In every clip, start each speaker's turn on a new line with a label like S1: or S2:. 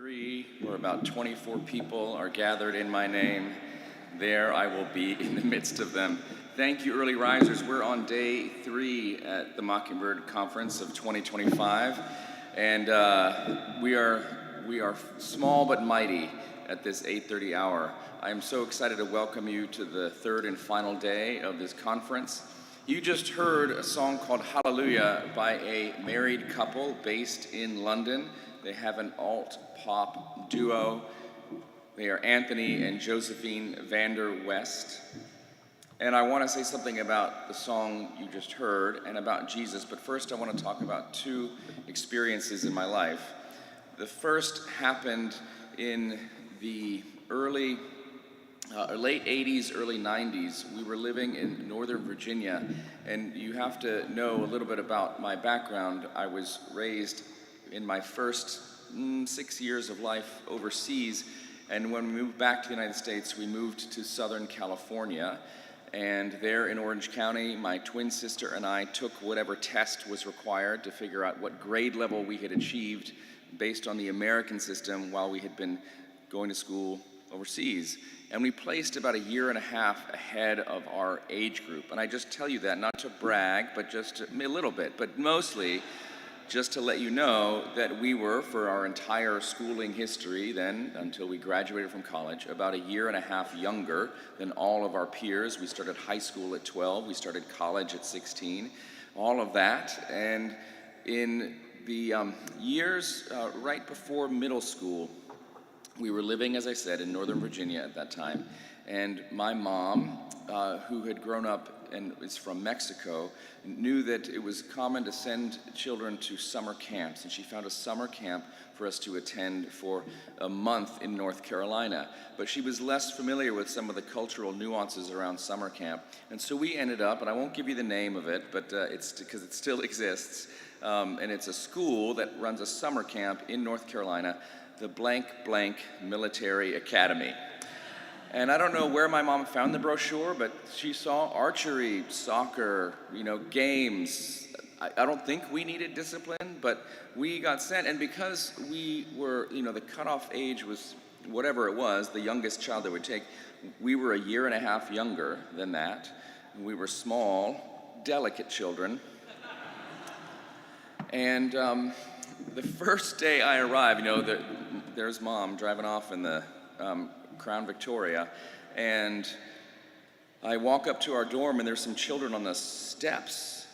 S1: 3, where about 24 people are gathered in my name, there I will be in the midst of them. Thank you, early risers. We're on day 3 at the Mockingbird Conference of 2025, and we are small but mighty at this 8:30 hour. I am so excited to welcome you to the third and final day of this conference. You just heard a song called Hallelujah by a married couple based in London. They have an alt-pop duo. They are Anthony and Josephine Vander West. And I want to say something about the song you just heard and about Jesus, but first I want to talk about 2 experiences in my life. The first happened in the late 80s, early 90s. We were living in Northern Virginia, and you have to know a little bit about my background. I was raised in my first 6 years of life overseas, and when we moved back to the United States, we moved to Southern California, and there in Orange County, my twin sister and I took whatever test was required to figure out what grade level we had achieved based on the American system while we had been going to school overseas. And we placed about 1.5 years ahead of our age group. And I just tell you that not to brag, but just a little bit, but mostly just to let you know that we were, for our entire schooling history then, until we graduated from college, about 1.5 years younger than all of our peers. We started high school at 12, we started college at 16, all of that. And in the years right before middle school, we were living, as I said, in Northern Virginia at that time. And my mom, who had grown up and is from Mexico, knew that it was common to send children to summer camps. And she found a summer camp for us to attend for a month in North Carolina. But she was less familiar with some of the cultural nuances around summer camp. And so we ended up, and I won't give you the name of it, but it's because it still exists. And it's a school that runs a summer camp in North Carolina, the blank blank military academy. And I don't know where my mom found the brochure, but she saw archery, soccer, games. I don't think we needed discipline, but we got sent. And because we were, the cutoff age was whatever it was, the youngest child that would take, we were 1.5 years younger than that. We were small, delicate children. And the first day I arrived, there's mom driving off in the Crown Victoria, and I walk up to our dorm, and there's some children on the steps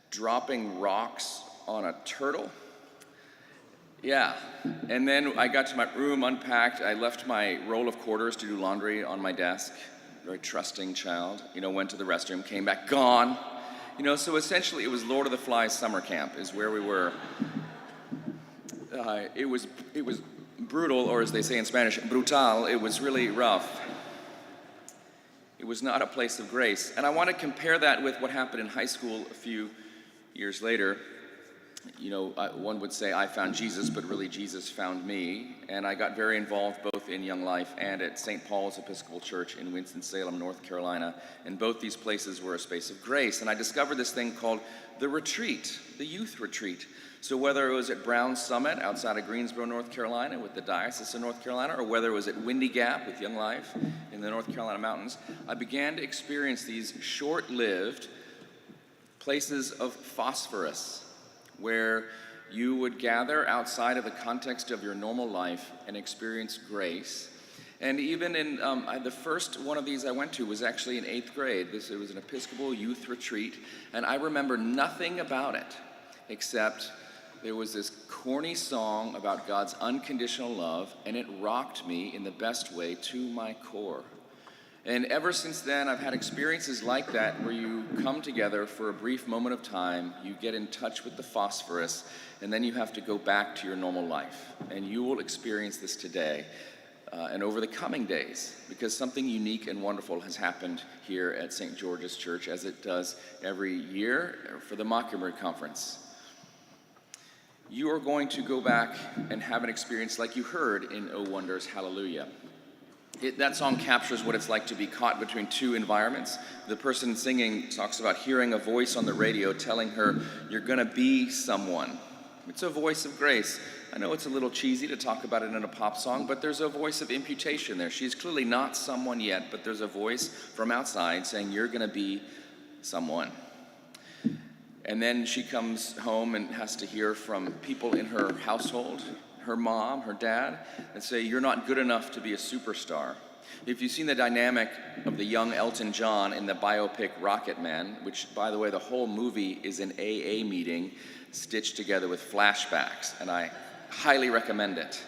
S1: dropping rocks on a turtle. Yeah, and then I got to my room, unpacked. I left my roll of quarters to do laundry on my desk. Very trusting child. Went to the restroom, came back, gone. So essentially it was Lord of the Flies summer camp is where we were. It was brutal, or as they say in Spanish, brutal. It was really rough. It was not a place of grace. And I want to compare that with what happened in high school a few years later. One would say I found Jesus, but really Jesus found me. And I got very involved both in Young Life and at St. Paul's Episcopal Church in Winston-Salem, North Carolina. And both these places were a space of grace. And I discovered this thing called the retreat, the youth retreat. So whether it was at Brown Summit outside of Greensboro, North Carolina with the Diocese of North Carolina, or whether it was at Windy Gap with Young Life in the North Carolina mountains, I began to experience these short-lived places of phosphorus where you would gather outside of the context of your normal life and experience grace. And even in the first one of these I went to was actually in 8th grade. It was an Episcopal youth retreat, and I remember nothing about it except there was this corny song about God's unconditional love, and it rocked me in the best way to my core. And ever since then, I've had experiences like that where you come together for a brief moment of time, you get in touch with the phosphorus, and then you have to go back to your normal life. And you will experience this today and over the coming days, because something unique and wonderful has happened here at St. George's Church, as it does every year for the Mockingbird Conference. You are going to go back and have an experience like you heard in O Wonders Hallelujah. That song captures what it's like to be caught between 2 environments. The person singing talks about hearing a voice on the radio telling her, you're gonna be someone. It's a voice of grace. I know it's a little cheesy to talk about it in a pop song, but there's a voice of imputation there. She's clearly not someone yet, but there's a voice from outside saying, you're going to be someone. And then she comes home and has to hear from people in her household, her mom, her dad, that say, you're not good enough to be a superstar. If you've seen the dynamic of the young Elton John in the biopic Rocket Man, which, by the way, the whole movie is an AA meeting stitched together with flashbacks, and I highly recommend it.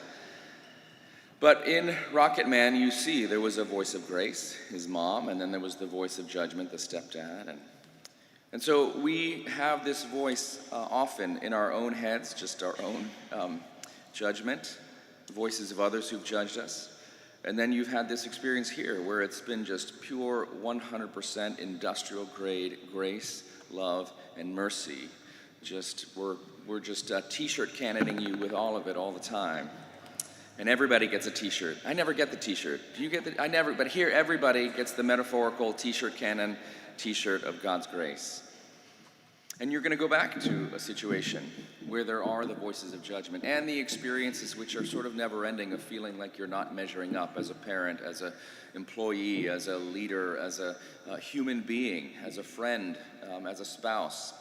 S1: But in Rocket Man, you see there was a voice of grace, his mom, and then there was the voice of judgment, the stepdad. And so we have this voice often in our own heads, just our own judgment, voices of others who've judged us. And then you've had this experience here where it's been just pure 100% industrial grade grace, love, and mercy. We're just t-shirt cannoning you with all of it all the time. And everybody gets a t-shirt. I never get the t-shirt. Do you get the? I never, but here everybody gets the metaphorical t-shirt cannon t-shirt of God's grace. And you're going to go back to a situation where there are the voices of judgment and the experiences which are sort of never-ending of feeling like you're not measuring up as a parent, as an employee, as a leader, as a human being, as a friend, as a spouse.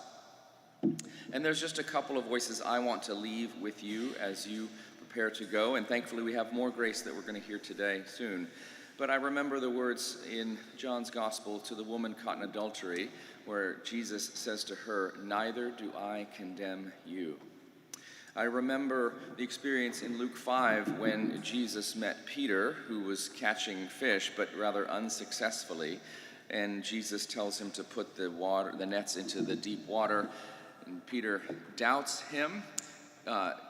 S1: And there's just a couple of voices I want to leave with you as you prepare to go. And thankfully we have more grace that we're going to hear today soon. But I remember the words in John's Gospel to the woman caught in adultery, where Jesus says to her, neither do I condemn you. I remember the experience in Luke 5 when Jesus met Peter, who was catching fish, but rather unsuccessfully. And Jesus tells him to put the nets into the deep water. And Peter doubts him,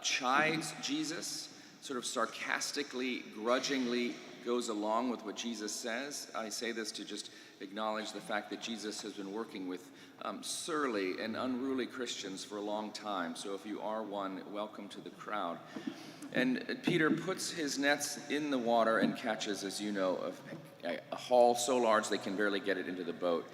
S1: chides Jesus, sort of sarcastically, grudgingly goes along with what Jesus says. I say this to just acknowledge the fact that Jesus has been working with surly and unruly Christians for a long time. So if you are one, welcome to the crowd. And Peter puts his nets in the water and catches, as you know, a haul so large they can barely get it into the boat.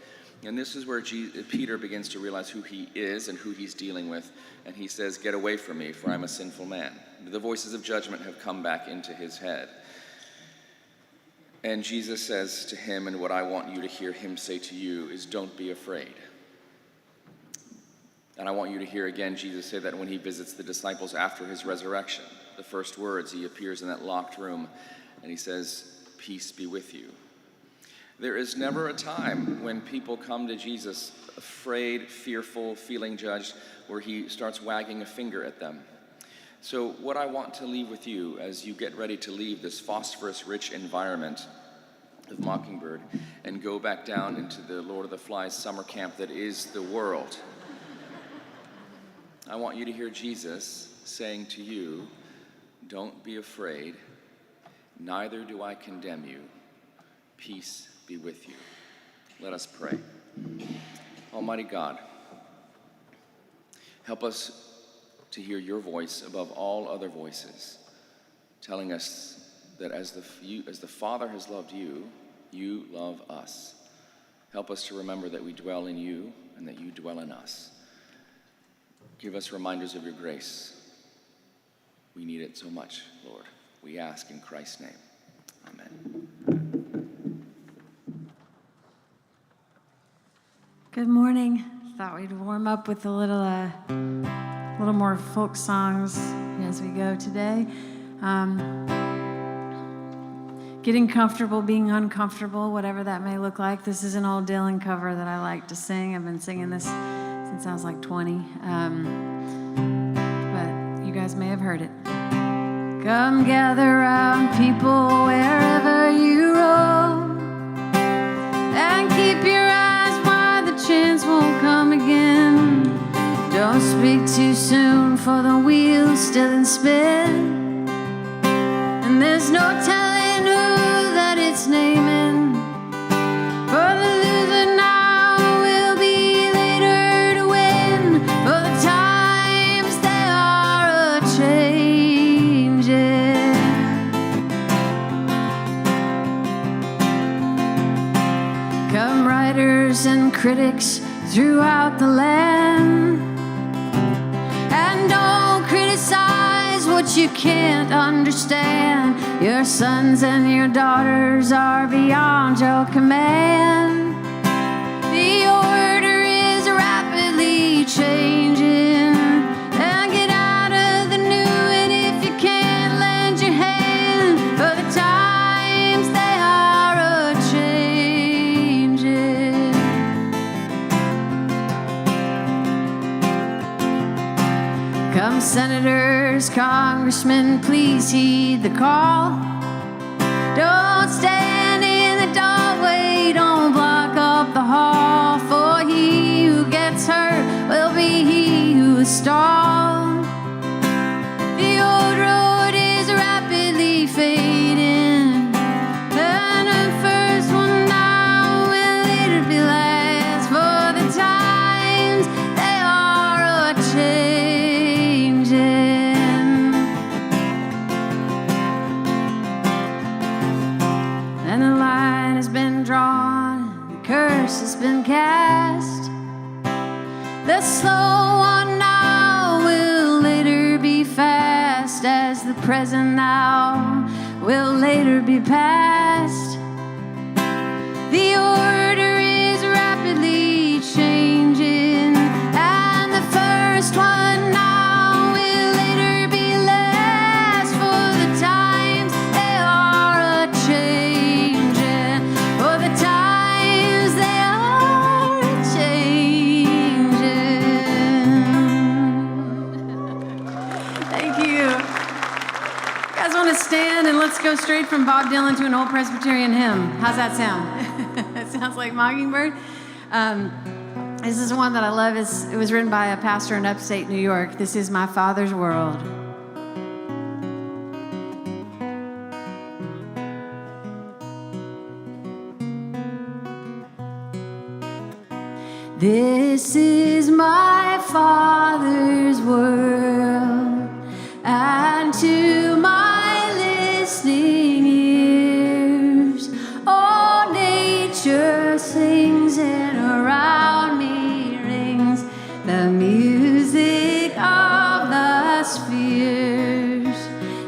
S1: And this is where Peter begins to realize who he is and who he's dealing with. And he says, get away from me, for I'm a sinful man. The voices of judgment have come back into his head. And Jesus says to him, and what I want you to hear him say to you is, don't be afraid. And I want you to hear again Jesus say that when he visits the disciples after his resurrection. The first words, he appears in that locked room, and he says, peace be with you. There is never a time when people come to Jesus afraid, fearful, feeling judged, where he starts wagging a finger at them. So what I want to leave with you as you get ready to leave this phosphorus-rich environment of Mockingbird and go back down into the Lord of the Flies summer camp that is the world, I want you to hear Jesus saying to you, don't be afraid, neither do I condemn you. Peace be with you. Let us pray. Almighty God, help us to hear your voice above all other voices, telling us that as the Father has loved you, you love us. Help us to remember that we dwell in you and that you dwell in us. Give us reminders of your grace. We need it so much, Lord. We ask in Christ's name. Amen.
S2: Good morning. Thought we'd warm up with a little more folk songs as we go today. Getting comfortable, being uncomfortable, whatever that may look like. This is an old Dylan cover that I like to sing. I've been singing this since I was like 20. But you guys may have heard it. Come gather round, people, wherever you roam, and keep your eyes wide, the chance won't come again. Don't speak too soon, for the wheel's still in spin, and there's no telling who that it's naming. For the loser now will be later to win, for the times they are a-changing. Come writers and critics throughout the land, and don't but you can't understand. Your sons and your daughters are beyond your command. The order is rapidly changing. Now get out of the new, and if you can't, lend your hand, for the times they are a-changing. Come senators, congressmen, please heed the call. Don't stand in the doorway, don't block up the hall, for he who gets hurt will be he who is stalled. The old road is rapidly fading, and the first one now will later be last, for the times they are a-changing. And the line has been drawn, the curse has been cast. The slow one now will later be fast, as the present now will later be past. The order is rapidly changing, and the first one now will later be last, for the times they are a-changing, for the times they are a-changing. Thank you. You guys want to stand and let's go straight from Bob Dylan to an old Presbyterian hymn. How's that sound? It sounds like Mockingbird. This is one that I love. It was written by a pastor in upstate New York. This is My Father's World. This is my Father's world, and to my listening ears, all nature sings, and around me rings the music of the spheres.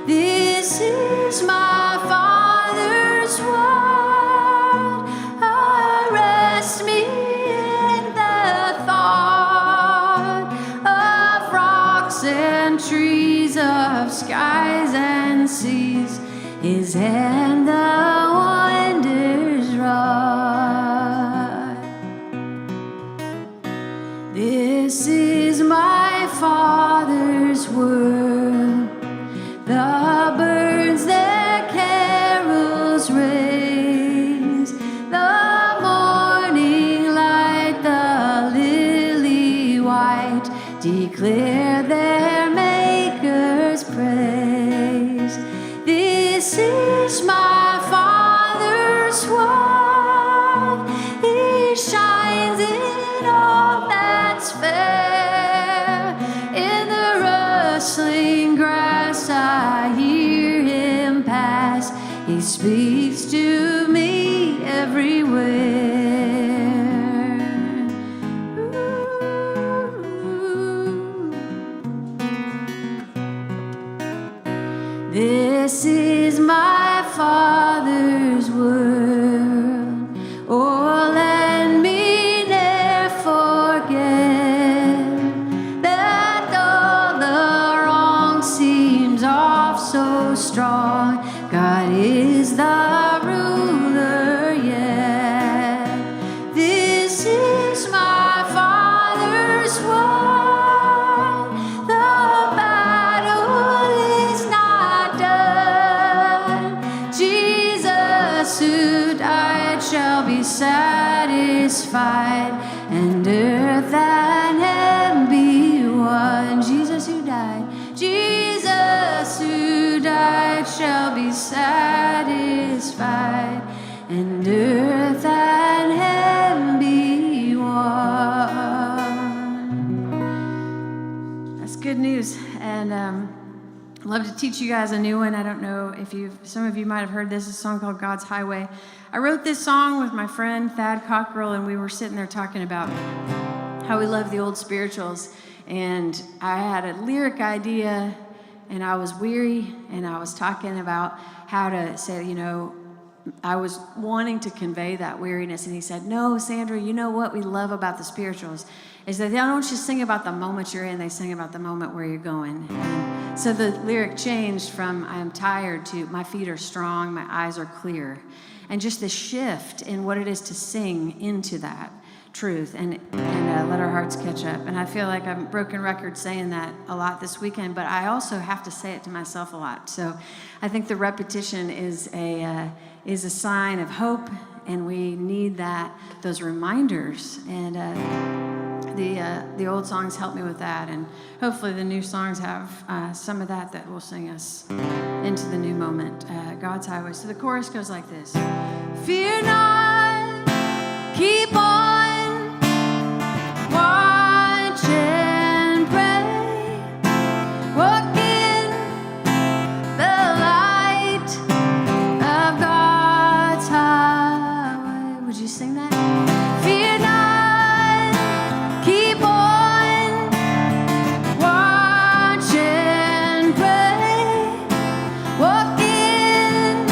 S2: This is my Father's world. I rest me in the thought of rocks and trees, of skies and seas, his hand the wonders wrought. This is my Father's world. The birds their carols raise, the morning light, the lily white, declare their Maker's praise. This is my Father's world. He shines in all that's fair. In the rustling grass I hear him pass. He speaks to me everywhere. This is my Father's world. Oh, let me ne'er forget that though the wrong seems off so strong, God is the ruler yet. This is my Father's world. The battle is not done. Jesus who died shall be satisfied, and earth and heaven be one. Jesus who died, Jesus who died shall be satisfied, and earth and heaven be one. That's good news, and I'd love to teach you guys a new one. I don't know if some of you might have heard this, a song called God's Highway. I wrote this song with my friend Thad Cockrell, and we were sitting there talking about how we love the old spirituals, and I had a lyric idea, and I was weary, and I was talking about how to say, I was wanting to convey that weariness, and he said, no, Sandra, you know what we love about the spirituals is that they don't just sing about the moment you're in, they sing about the moment where you're going. And so the lyric changed from I am tired to my feet are strong, my eyes are clear. And just the shift in what it is to sing into that truth and let our hearts catch up. And I feel like I'm broken record saying that a lot this weekend, but I also have to say it to myself a lot. So I think the repetition is a sign of hope, and we need those reminders. And the old songs help me with that, and hopefully the new songs have some of that will sing us into the new moment. God's highway. So the chorus goes like this: Fear not, keep on. Watch and pray, walk in the light of God's highway. Would you sing that? Fear not, keep on, watch and pray, walk in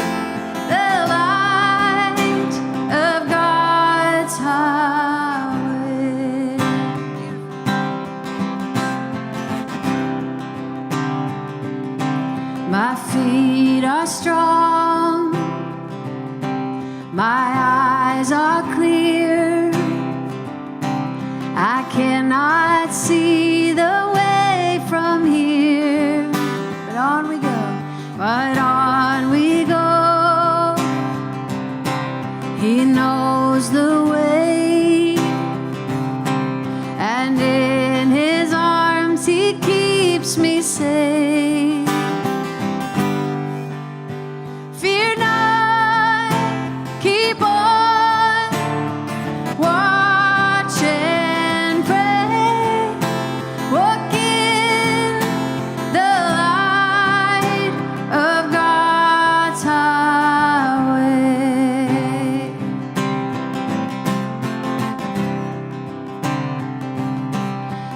S2: the light of God's highway. My feet are strong, my eyes are clear. I cannot see the way from here, but on we go, but on we go. He knows the way, and in his arms he keeps me safe. Fear not, keep on, watch and pray, walk in the light of God's highway.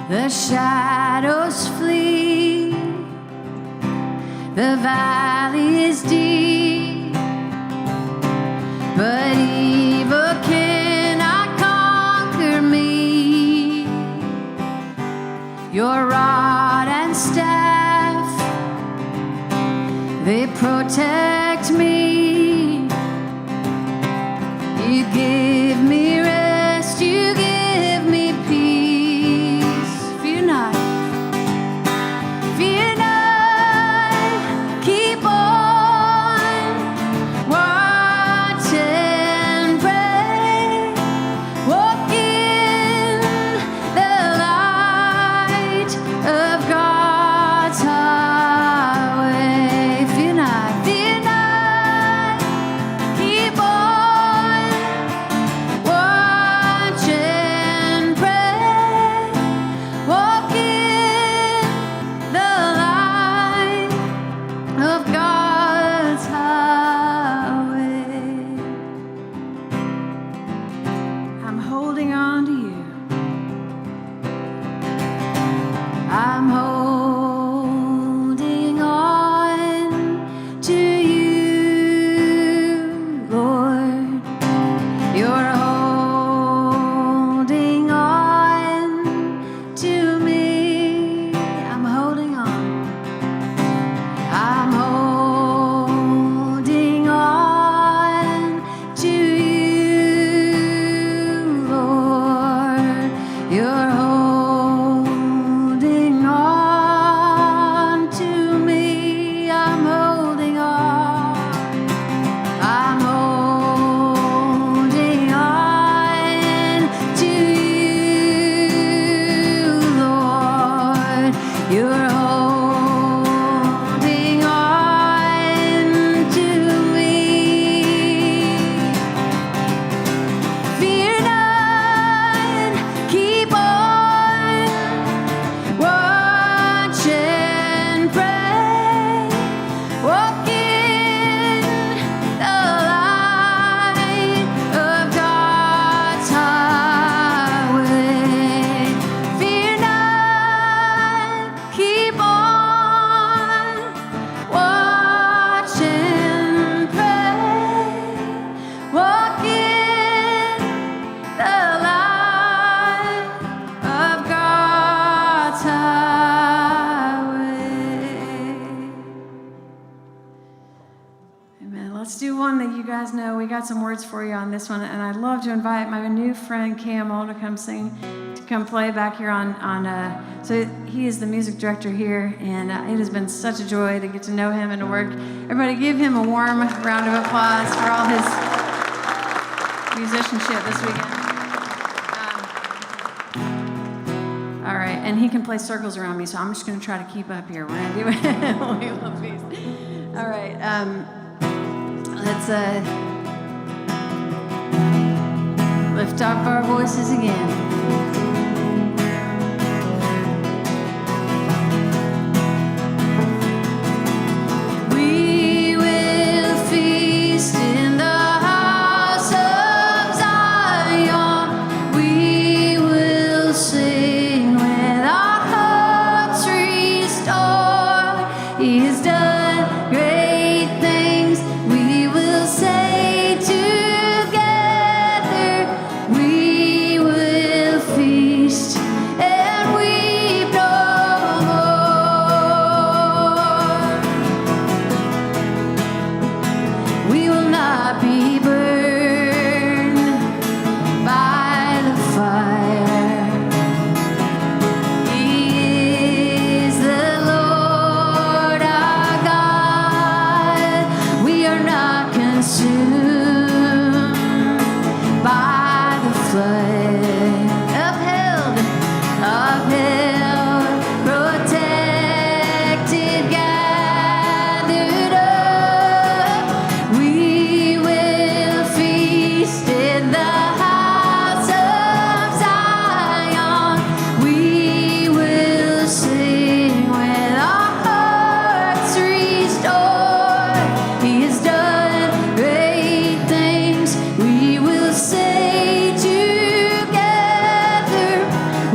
S2: The shadows flee, the valley is deep, but evil cannot conquer me. Your rod and staff, they protect me. You give me rest, you give me peace. Fear not, fear not, keep on, watch and pray, walk in the light of God's highway. Fear not, fear not. guys know, we got some words for you on this one, and I'd love to invite my new friend Camel to come sing, to come play back here so he is the music director here, and it has been such a joy to get to know him and to work. Everybody give him a warm round of applause for all his musicianship this weekend. All right, and he can play circles around me, so I'm just going to try to keep up here. We're going to do it. We love these. All right, let's lift up our voices again. We will feast in the house of Zion. We will sing with our hearts restored. He has done great things. We will say together, we will feast and weep no more. We will not be burned by the fire. He is the Lord our God. We are not consumed by the flood. Upheld, protected, gathered up. We will feast in the house of Zion. We will sing with our hearts restored. He has done great things. We will say together,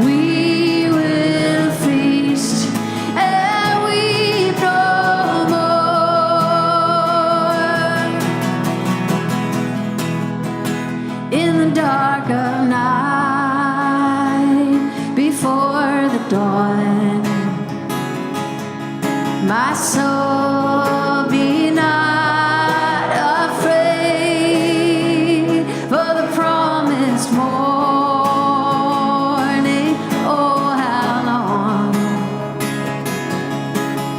S2: we will feast and weep no more. In the dark of night, before the dawn, my soul be not afraid, for the promised morning. Oh, how long,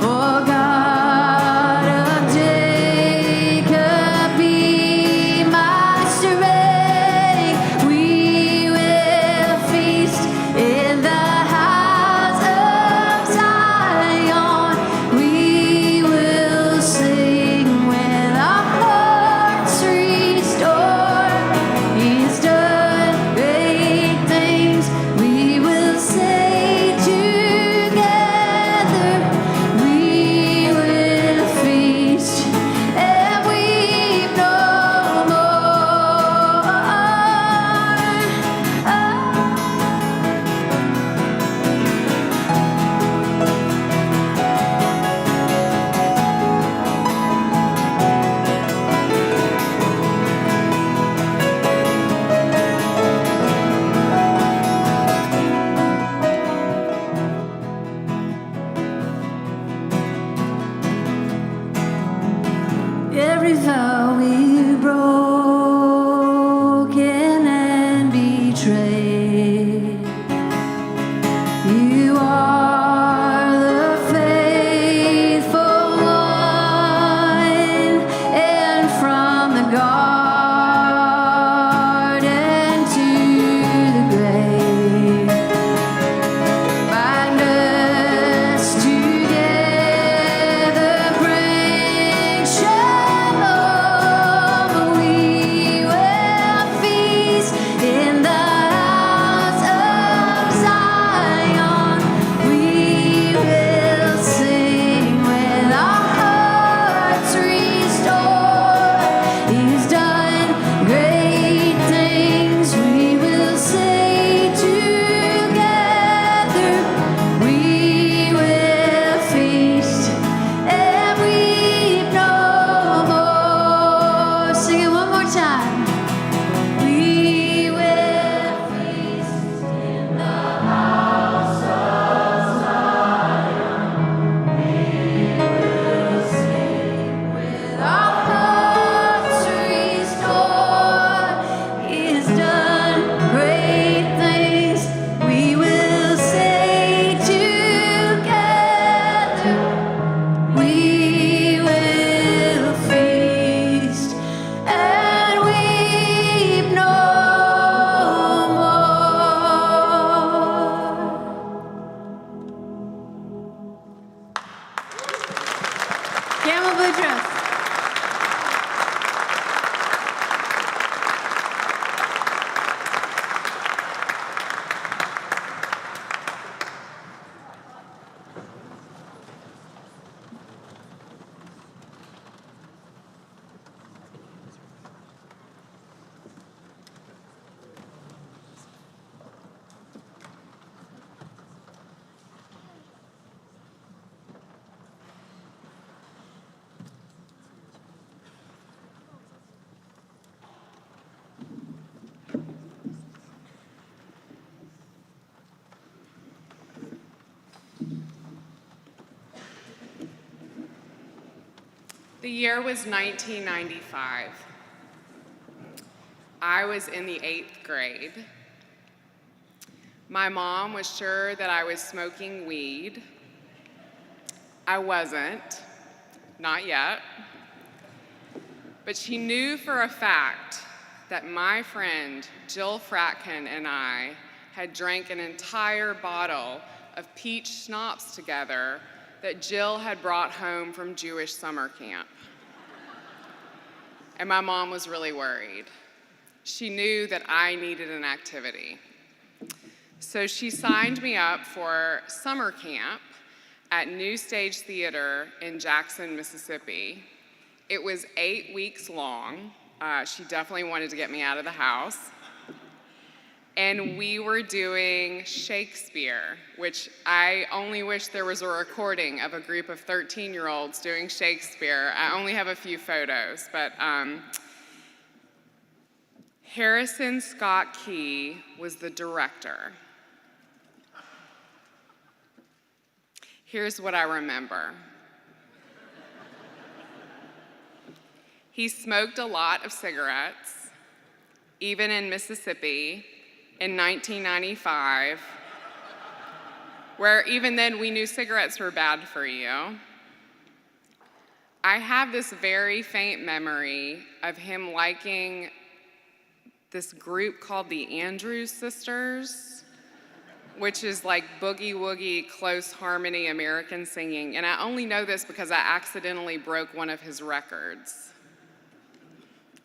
S2: oh God of Jacob, be my strength. We will feast in the house of Zion. We will
S3: The year was 1995. I was in the 8th grade. My mom was sure that I was smoking weed. I wasn't, not yet. But she knew for a fact that my friend Jill Fratkin and I had drank an entire bottle of peach schnapps together that Jill had brought home from Jewish summer camp. And my mom was really worried. She knew that I needed an activity. So she signed me up for summer camp at New Stage Theater in Jackson, Mississippi. It was 8 weeks long. She definitely wanted to get me out of the house. And we were doing Shakespeare, which I only wish there was a recording of a group of 13-year-olds doing Shakespeare. I only have a few photos, but Harrison Scott Key was the director. Here's what I remember. He smoked a lot of cigarettes, even in Mississippi in 1995, where even then we knew cigarettes were bad for you. I have this very faint memory of him liking this group called the Andrews Sisters, which is like boogie-woogie, close harmony American singing. And I only know this because I accidentally broke one of his records.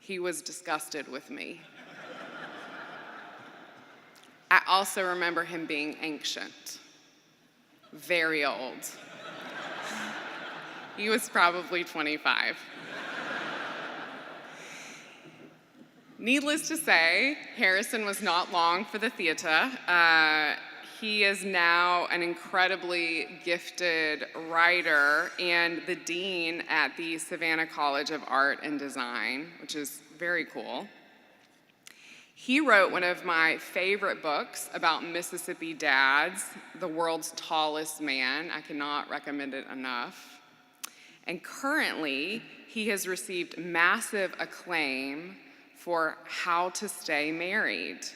S3: He was disgusted with me. I also remember him being ancient, very old. He was probably 25. Needless to say, Harrison was not long for the theater. He is now an incredibly gifted writer and the dean at the Savannah College of Art and Design, which is very cool. He wrote one of my favorite books about Mississippi dads, The World's Tallest Man. I cannot recommend it enough. And currently, he has received massive acclaim for How to Stay Married,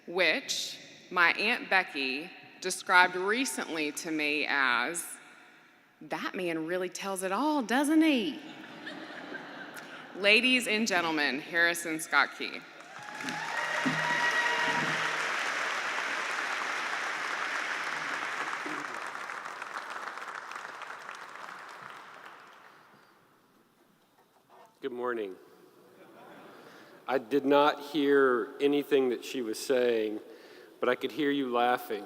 S3: which my Aunt Becky described recently to me as, that man really tells it all, doesn't he? Ladies and gentlemen, Harrison Scott Key.
S4: Good morning. I did not hear anything that she was saying, but I could hear you laughing.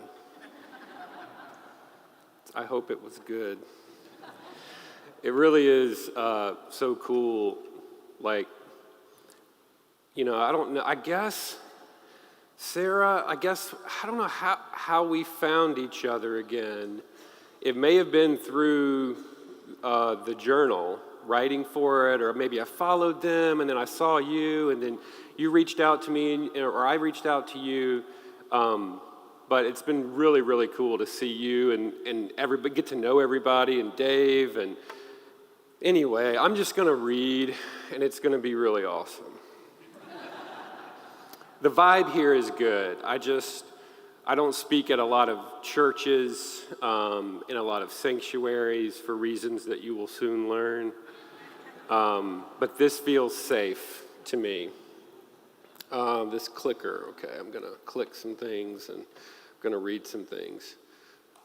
S4: I hope it was good. It really is so cool. Like, you know, I don't know, I guess, Sarah, I don't know how we found each other again. It may have been through the journal, writing for it, or maybe I followed them and then I saw you and then you reached out to me or I reached out to you. But it's been really, really cool to see you and everybody, get to know everybody and Dave. And anyway, I'm just gonna read and it's gonna be really awesome. The vibe here is good. I don't speak at a lot of churches, in a lot of sanctuaries for reasons that you will soon learn. But this feels safe to me. This clicker, okay, I'm gonna click some things and I'm gonna read some things.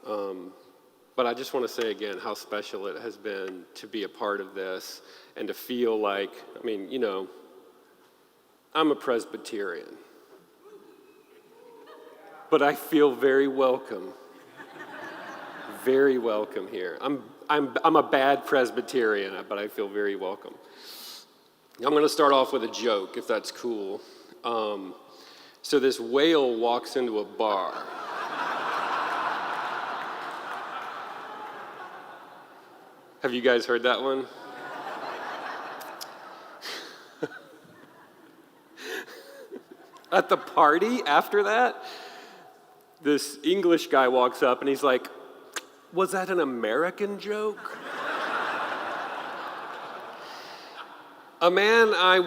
S4: But I just wanna say again how special it has been to be a part of this and to feel like, I mean, you know, I'm a Presbyterian, but I feel very welcome here. I'm a bad Presbyterian, but I feel very welcome. I'm gonna start off with a joke, if that's cool. So this whale walks into a bar. Have you guys heard that one? At the party after that, this English guy walks up and he's like, "Was that an American joke?" A man I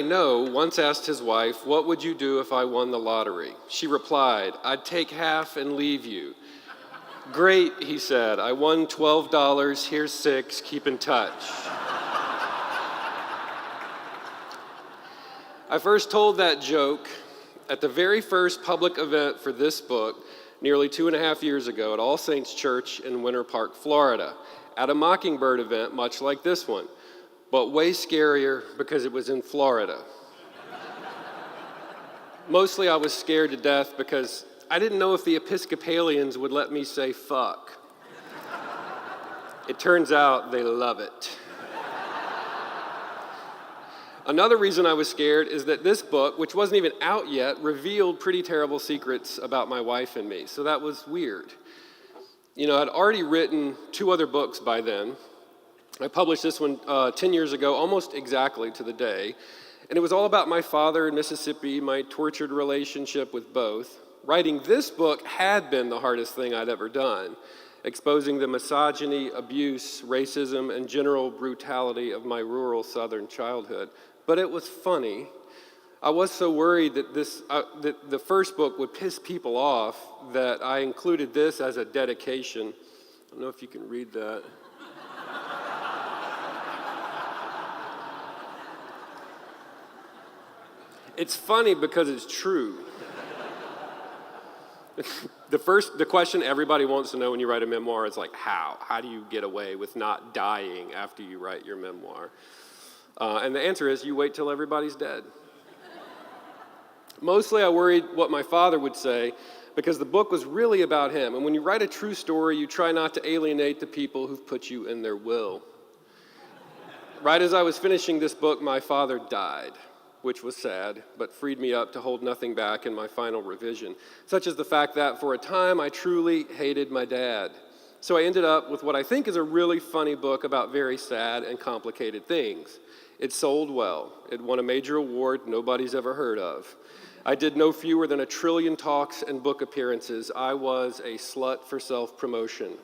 S4: know once asked his wife, "What would you do if I won the lottery?" She replied, "I'd take half and leave you." "Great," he said, "I won $12, here's $6, keep in touch." I first told that joke at the very first public event for this book nearly 2.5 years ago at All Saints Church in Winter Park, Florida, at a Mockingbird event much like this one, but way scarier because it was in Florida. Mostly I was scared to death because I didn't know if the Episcopalians would let me say fuck. It turns out they love it. Another reason I was scared is that this book, which wasn't even out yet, revealed pretty terrible secrets about my wife and me, so that was weird. You know, I'd already written 2 other books by then. I published this one 10 years ago, almost exactly to the day, and it was all about my father in Mississippi, my tortured relationship with both. Writing this book had been the hardest thing I'd ever done, exposing the misogyny, abuse, racism, and general brutality of my rural Southern childhood. But it was funny. I was so worried that that the first book would piss people off that I included this as a dedication. I don't know if you can read that. It's funny because it's true. The question everybody wants to know when you write a memoir is like, how? How do you get away with not dying after you write your memoir? And the answer is you wait till everybody's dead. Mostly I worried what my father would say because the book was really about him. And when you write a true story, you try not to alienate the people who've put you in their will. Right as I was finishing this book, my father died, which was sad, but freed me up to hold nothing back in my final revision, such as the fact that for a time I truly hated my dad. So I ended up with what I think is a really funny book about very sad and complicated things. It sold well. It won a major award nobody's ever heard of. I did no fewer than 1 trillion talks and book appearances. I was a slut for self-promotion,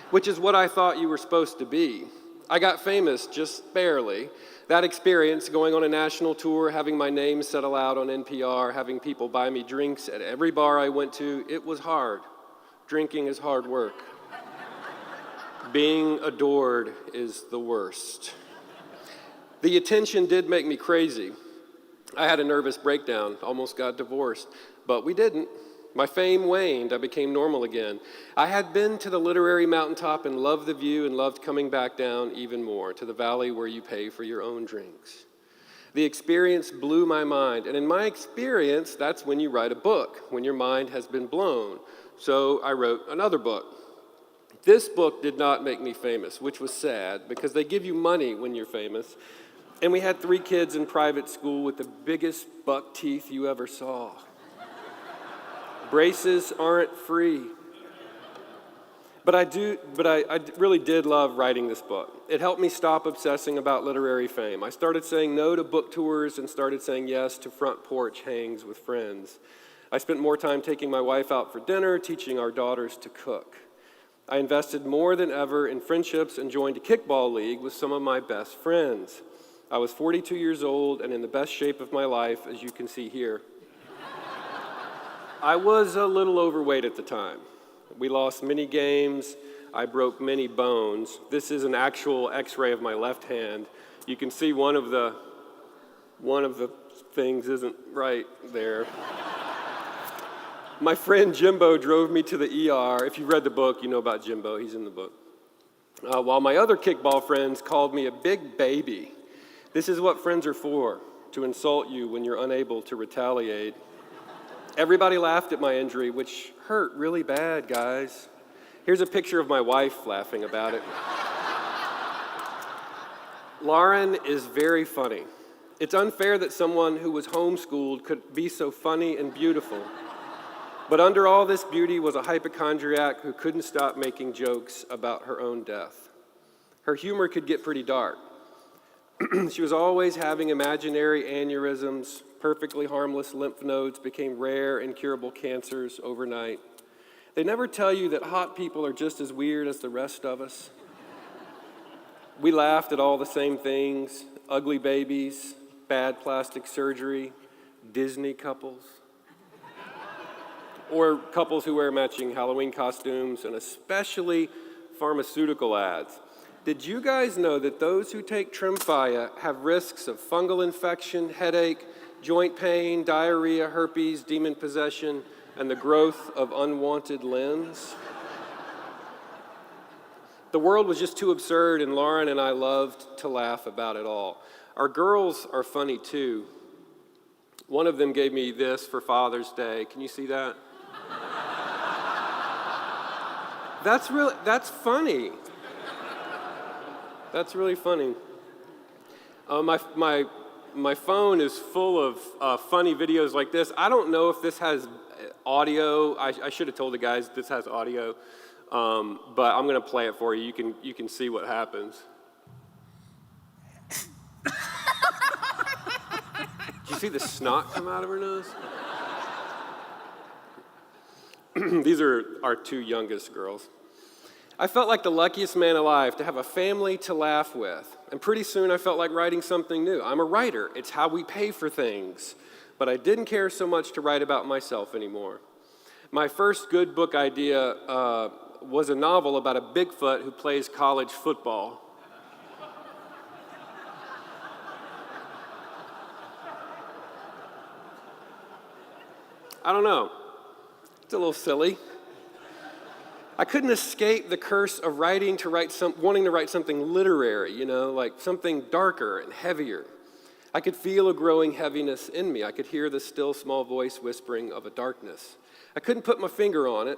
S4: which is what I thought you were supposed to be. I got famous, just barely. That experience, going on a national tour, having my name said aloud on NPR, having people buy me drinks at every bar I went to, it was hard. Drinking is hard work. Being adored is the worst. The attention did make me crazy. I had a nervous breakdown, almost got divorced, but we didn't. My fame waned, I became normal again. I had been to the literary mountaintop and loved the view and loved coming back down even more, to the valley where you pay for your own drinks. The experience blew my mind, and in my experience, that's when you write a book, when your mind has been blown. So I wrote another book. This book did not make me famous, which was sad, because they give you money when you're famous. And we had 3 kids in private school with the biggest buck teeth you ever saw. Braces aren't free. But I really did love writing this book. It helped me stop obsessing about literary fame. I started saying no to book tours and started saying yes to front porch hangs with friends. I spent more time taking my wife out for dinner, teaching our daughters to cook. I invested more than ever in friendships and joined a kickball league with some of my best friends. I was 42 years old and in the best shape of my life, as you can see here. I was a little overweight at the time. We lost many games. I broke many bones. This is an actual x-ray of my left hand. You can see one of the things isn't right there. My friend Jimbo drove me to the ER. If you read the book, you know about Jimbo. He's in the book. While my other kickball friends called me a big baby. This is what friends are for, to insult you when you're unable to retaliate. Everybody laughed at my injury, which hurt really bad, guys. Here's a picture of my wife laughing about it. Lauren is very funny. It's unfair that someone who was homeschooled could be so funny and beautiful. But under all this beauty was a hypochondriac who couldn't stop making jokes about her own death. Her humor could get pretty dark. She was always having imaginary aneurysms. Perfectly harmless lymph nodes became rare, incurable cancers overnight. They never tell you that hot people are just as weird as the rest of us. We laughed at all the same things: ugly babies, bad plastic surgery, Disney couples, or couples who wear matching Halloween costumes, and especially pharmaceutical ads. Did you guys know that those who take Tremfya have risks of fungal infection, headache, joint pain, diarrhea, herpes, demon possession, and the growth of unwanted limbs? The world was just too absurd, and Lauren and I loved to laugh about it all. Our girls are funny too. One of them gave me this for Father's Day. Can you see that? That's funny. That's really funny. My phone is full of funny videos like this. I don't know if this has audio. I should have told the guys this has audio, but I'm going to play it for you. You can see what happens. Did you see the snot come out of her nose? These are our two youngest girls. I felt like the luckiest man alive to have a family to laugh with. And pretty soon I felt like writing something new. I'm a writer. It's how we pay for things. But I didn't care so much to write about myself anymore. My first good book idea was a novel about a Bigfoot who plays college football. I don't know. It's a little silly. I couldn't escape the curse of wanting to write something literary, like something darker and heavier. I could feel a growing heaviness in me. I could hear the still small voice whispering of a darkness. I couldn't put my finger on it,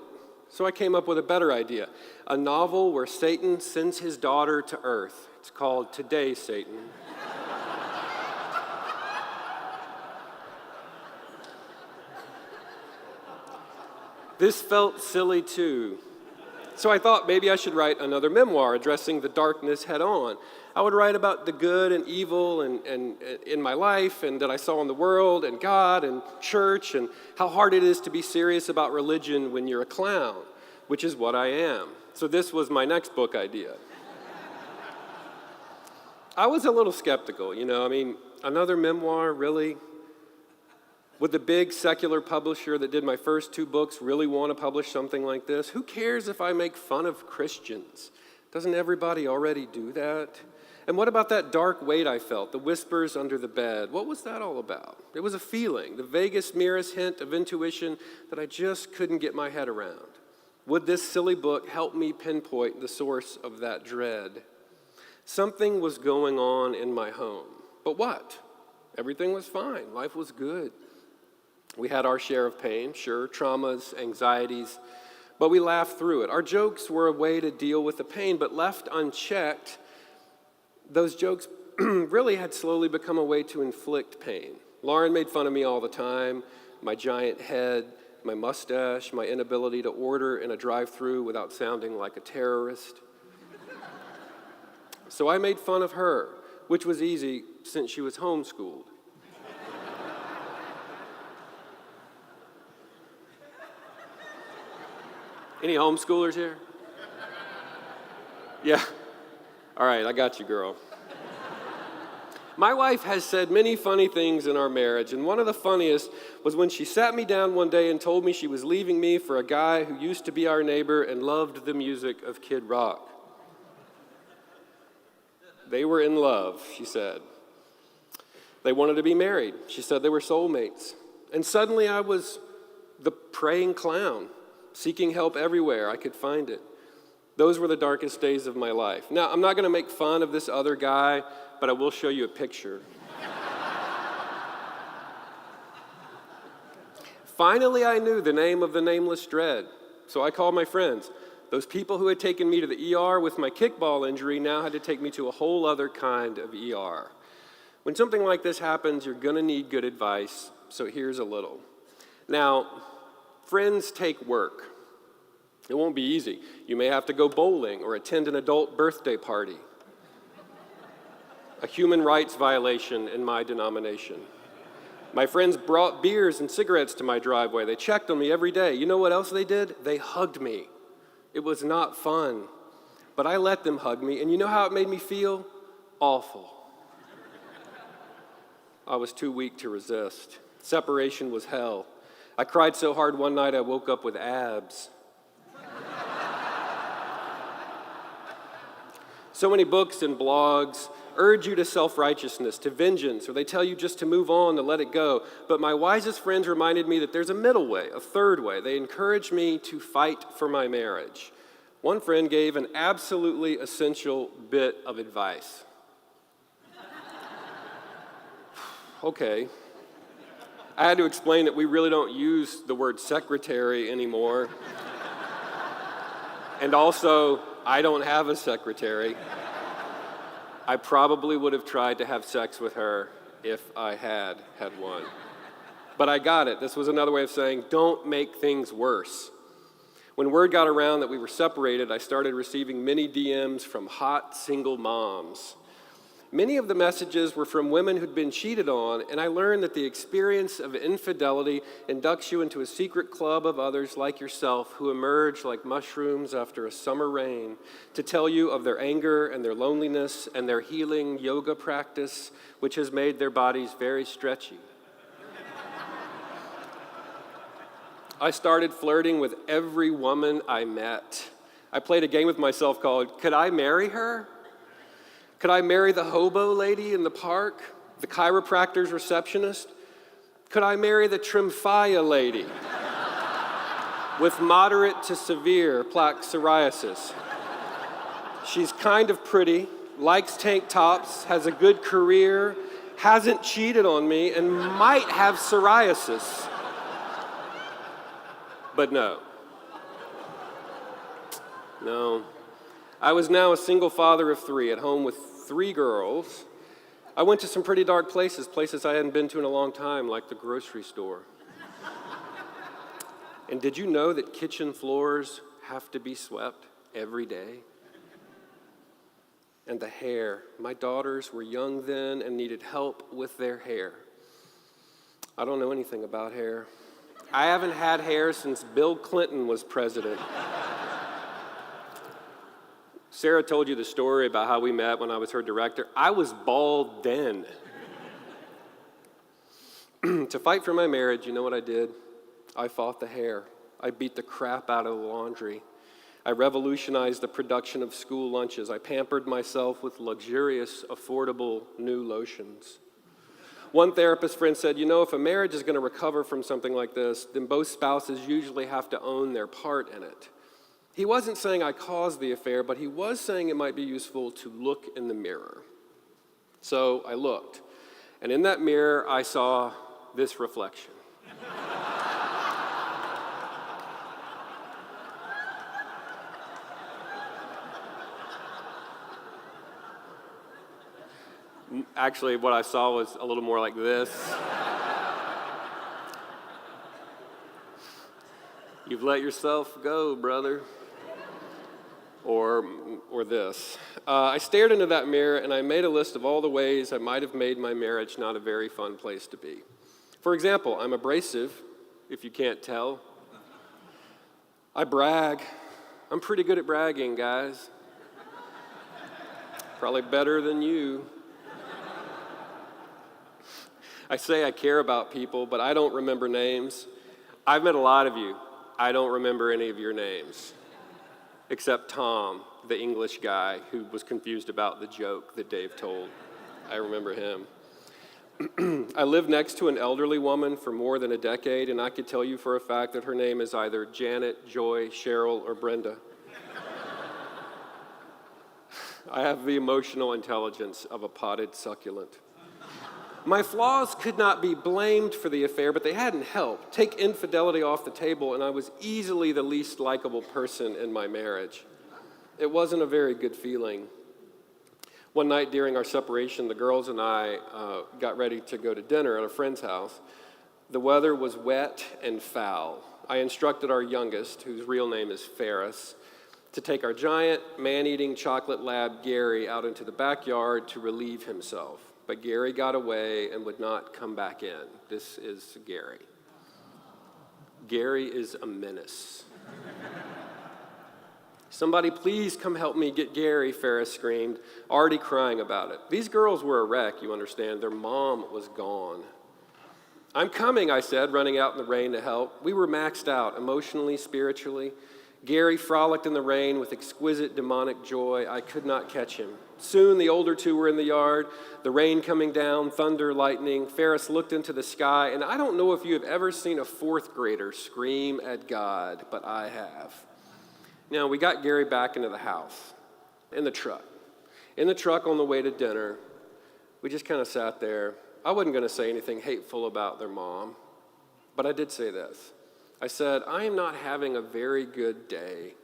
S4: so I came up with a better idea. A novel where Satan sends his daughter to Earth. It's called Today, Satan. This felt silly too. So I thought maybe I should write another memoir addressing the darkness head on. I would write about the good and evil and in my life and that I saw in the world and God and church and how hard it is to be serious about religion when you're a clown, which is what I am. So this was my next book idea. I was a little skeptical, another memoir, really? Would the big secular publisher that did my first two books really want to publish something like this? Who cares if I make fun of Christians? Doesn't everybody already do that? And what about that dark weight I felt, the whispers under the bed? What was that all about? It was a feeling, the vaguest, merest hint of intuition that I just couldn't get my head around. Would this silly book help me pinpoint the source of that dread? Something was going on in my home. But what? Everything was fine. Life was good. We had our share of pain, sure, traumas, anxieties, but we laughed through it. Our jokes were a way to deal with the pain, but left unchecked, those jokes really had slowly become a way to inflict pain. Lauren made fun of me all the time, my giant head, my mustache, my inability to order in a drive-thru without sounding like a terrorist. So I made fun of her, which was easy since she was homeschooled. Any homeschoolers here? Yeah. All right, I got you, girl. My wife has said many funny things in our marriage, and one of the funniest was when she sat me down one day and told me she was leaving me for a guy who used to be our neighbor and loved the music of Kid Rock. They were in love, she said. They wanted to be married. She said they were soulmates. And suddenly I was the praying clown, seeking help everywhere I could find it. Those were the darkest days of my life. Now, I'm not going to make fun of this other guy, but I will show you a picture. Finally, I knew the name of the nameless dread, so I called my friends. Those people who had taken me to the ER with my kickball injury now had to take me to a whole other kind of ER. When something like this happens, you're going to need good advice, so here's a little. Now, friends take work. It won't be easy. You may have to go bowling or attend an adult birthday party. A human rights violation in my denomination. My friends brought beers and cigarettes to my driveway. They checked on me every day. You know what else they did? They hugged me. It was not fun. but I let them hug me, and you know how it made me feel? Awful. I was too weak to resist. Separation was hell. I cried so hard one night I woke up with abs. So many books and blogs urge you to self-righteousness, to vengeance, or they tell you just to move on, to let it go. But my wisest friends reminded me that there's a middle way, a third way. They encouraged me to fight for my marriage. One friend gave an absolutely essential bit of advice. Okay. I had to explain that we really don't use the word secretary anymore. And also, I don't have a secretary. I probably would have tried to have sex with her if I had had one. But I got it. This was another way of saying, don't make things worse. When word got around that we were separated, I started receiving many DMs from hot single moms. Many of the messages were from women who'd been cheated on, and I learned that the experience of infidelity inducts you into a secret club of others like yourself who emerge like mushrooms after a summer rain to tell you of their anger and their loneliness and their healing yoga practice, which has made their bodies very stretchy. I started flirting with every woman I met. I played a game with myself called, Could I Marry Her? Could I marry the hobo lady in the park? The chiropractor's receptionist? Could I marry the Tremfya lady with moderate to severe plaque psoriasis? She's kind of pretty, likes tank tops, has a good career, hasn't cheated on me, and might have psoriasis. But no. I was now a single father of 3 at home with 3 girls. I went to some pretty dark places I hadn't been to in a long time, like the grocery store. And did you know that kitchen floors have to be swept every day? And the hair. My daughters were young then and needed help with their hair. I don't know anything about hair. I haven't had hair since Bill Clinton was president. Sarah told you the story about how we met when I was her director. I was bald then. To fight for my marriage, you know what I did? I fought the hair. I beat the crap out of the laundry. I revolutionized the production of school lunches. I pampered myself with luxurious, affordable new lotions. One therapist friend said, if a marriage is going to recover from something like this, then both spouses usually have to own their part in it. He wasn't saying I caused the affair, but he was saying it might be useful to look in the mirror. So I looked, and in that mirror, I saw this reflection. Actually, what I saw was a little more like this. You've let yourself go, brother. Or this. I stared into that mirror and I made a list of all the ways I might have made my marriage not a very fun place to be. For example, I'm abrasive, if you can't tell. I brag. I'm pretty good at bragging, guys. Probably better than you. I say I care about people, but I don't remember names. I've met a lot of you. I don't remember any of your names, except Tom, the English guy who was confused about the joke that Dave told. I remember him. I lived next to an elderly woman for more than a decade, and I could tell you for a fact that her name is either Janet, Joy, Cheryl, or Brenda. I have the emotional intelligence of a potted succulent. My flaws could not be blamed for the affair, but they hadn't helped. Take infidelity off the table, and I was easily the least likable person in my marriage. It wasn't a very good feeling. One night during our separation, the girls and I got ready to go to dinner at a friend's house. The weather was wet and foul. I instructed our youngest, whose real name is Ferris, to take our giant, man-eating chocolate lab, Gary, out into the backyard to relieve himself. But Gary got away and would not come back in. This is Gary. Gary is a menace. "Somebody please come help me get Gary," Ferris screamed, already crying about it. These girls were a wreck, you understand. Their mom was gone. "I'm coming," I said, running out in the rain to help. We were maxed out, emotionally, spiritually. Gary frolicked in the rain with exquisite demonic joy. I could not catch him. Soon the older two were in the yard, the rain coming down, thunder, lightning. Ferris looked into the sky, and I don't know if you have ever seen a fourth grader scream at God, but I have. Now, we got Gary back into the house, in the truck. In the truck on the way to dinner, we just kind of sat there. I wasn't going to say anything hateful about their mom, but I did say this. I said, "I am not having a very good day."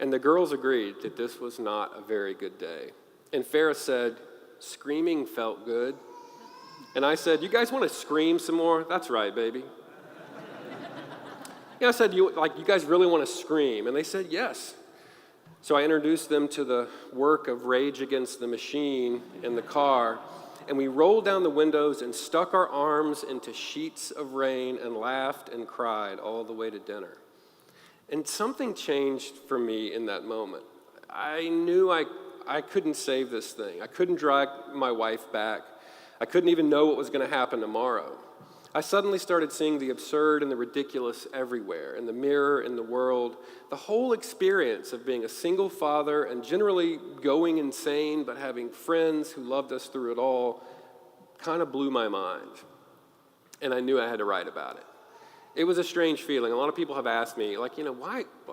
S4: And the girls agreed that this was not a very good day. And Ferris said, "Screaming felt good." And I said, "You guys want to scream some more?" "That's right, baby." Yeah, I said, you guys really want to scream?" And they said, "Yes." So I introduced them to the work of Rage Against the Machine in the car, and we rolled down the windows and stuck our arms into sheets of rain and laughed and cried all the way to dinner. And something changed for me in that moment. I knew I couldn't save this thing. I couldn't drag my wife back. I couldn't even know what was going to happen tomorrow. I suddenly started seeing the absurd and the ridiculous everywhere, in the mirror, in the world. The whole experience of being a single father and generally going insane, but having friends who loved us through it all, kind of blew my mind. And I knew I had to write about it. It was a strange feeling. A lot of people have asked me,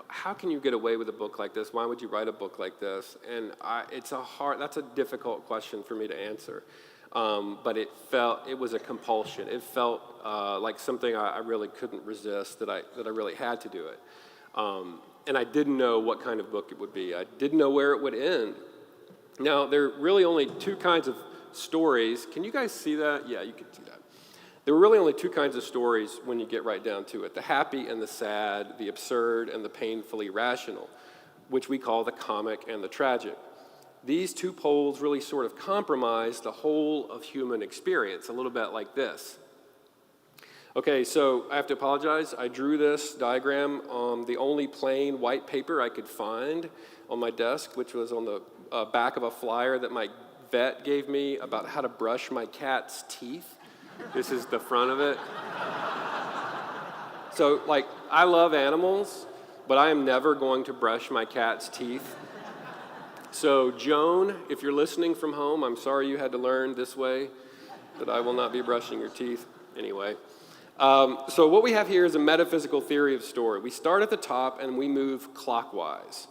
S4: how can you get away with a book like this? Why would you write a book like this? And that's a difficult question for me to answer. But it was a compulsion. It felt like something I really couldn't resist, that I really had to do it. And I didn't know what kind of book it would be. I didn't know where it would end. Now, there are really only two kinds of stories. Can you guys see that? Yeah, you can see that. There were really only two kinds of stories when you get right down to it: the happy and the sad, the absurd and the painfully rational, which we call the comic and the tragic. These two poles really sort of compromise the whole of human experience, a little bit like this. Okay, so I have to apologize. I drew this diagram on the only plain white paper I could find on my desk, which was on the back of a flyer that my vet gave me about how to brush my cat's teeth. This is the front of it. So, I love animals, but I am never going to brush my cat's teeth. So, Joan, if you're listening from home, I'm sorry you had to learn this way, but I will not be brushing your teeth anyway. So what we have here is a metaphysical theory of story. We start at the top and we move clockwise.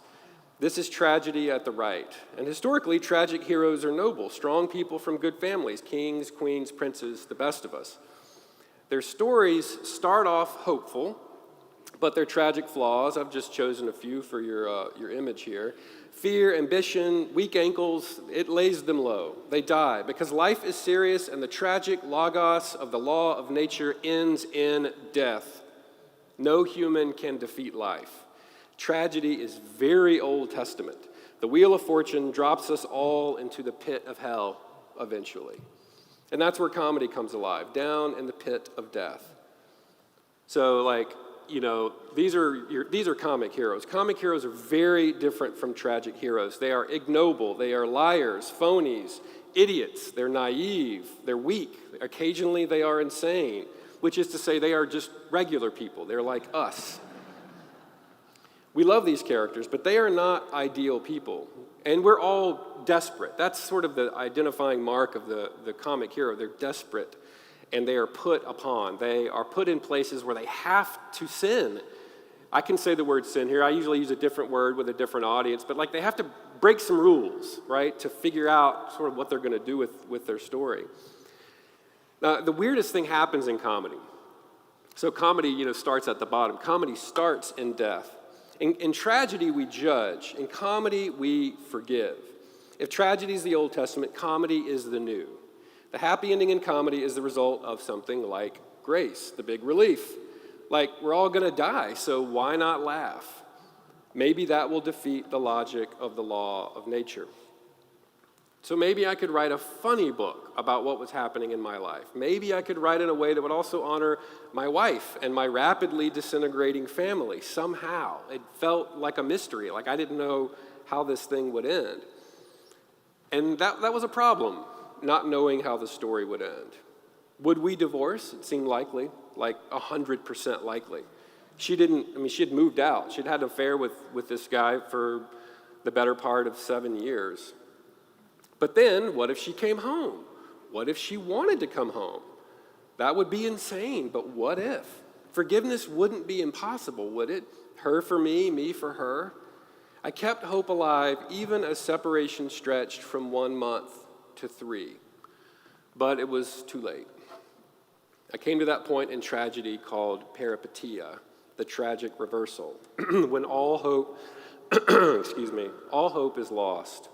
S4: This is tragedy at the right. And historically, tragic heroes are noble, strong people from good families, kings, queens, princes, the best of us. Their stories start off hopeful, but their tragic flaws, I've just chosen a few for your image here. Fear, ambition, weak ankles, it lays them low. They die because life is serious and the tragic logos of the law of nature ends in death. No human can defeat life. Tragedy is very Old Testament. The wheel of fortune drops us all into the pit of hell eventually. And that's where comedy comes alive, down in the pit of death. So these are comic heroes. Comic heroes are very different from tragic heroes. They are ignoble, they are liars, phonies, idiots, they're naive, they're weak. Occasionally they are insane, which is to say they are just regular people. They're like us. We love these characters, but they are not ideal people. And we're all desperate. That's sort of the identifying mark of the comic hero. They're desperate, and they are put upon. They are put in places where they have to sin. I can say the word sin here. I usually use a different word with a different audience, but they have to break some rules, right, to figure out sort of what they're going to do with their story. Now, the weirdest thing happens in comedy. So comedy, starts at the bottom. Comedy starts in death. In tragedy, we judge. In comedy, we forgive. If tragedy is the Old Testament, comedy is the New. The happy ending in comedy is the result of something like grace, the big relief. We're all going to die, so why not laugh? Maybe that will defeat the logic of the law of nature. So maybe I could write a funny book about what was happening in my life. Maybe I could write in a way that would also honor my wife and my rapidly disintegrating family. Somehow, it felt like a mystery, like I didn't know how this thing would end. And that was a problem, not knowing how the story would end. Would we divorce? It seemed likely, like 100% likely. She had moved out. She'd had an affair with this guy for the better part of 7 years. But then, what if she came home? What if she wanted to come home? That would be insane, but what if? Forgiveness wouldn't be impossible, would it? Her for me for her. I kept hope alive even as separation stretched from 1 month to 3. But it was too late. I came to that point in tragedy called peripetia, the tragic reversal, when all hope, all hope is lost.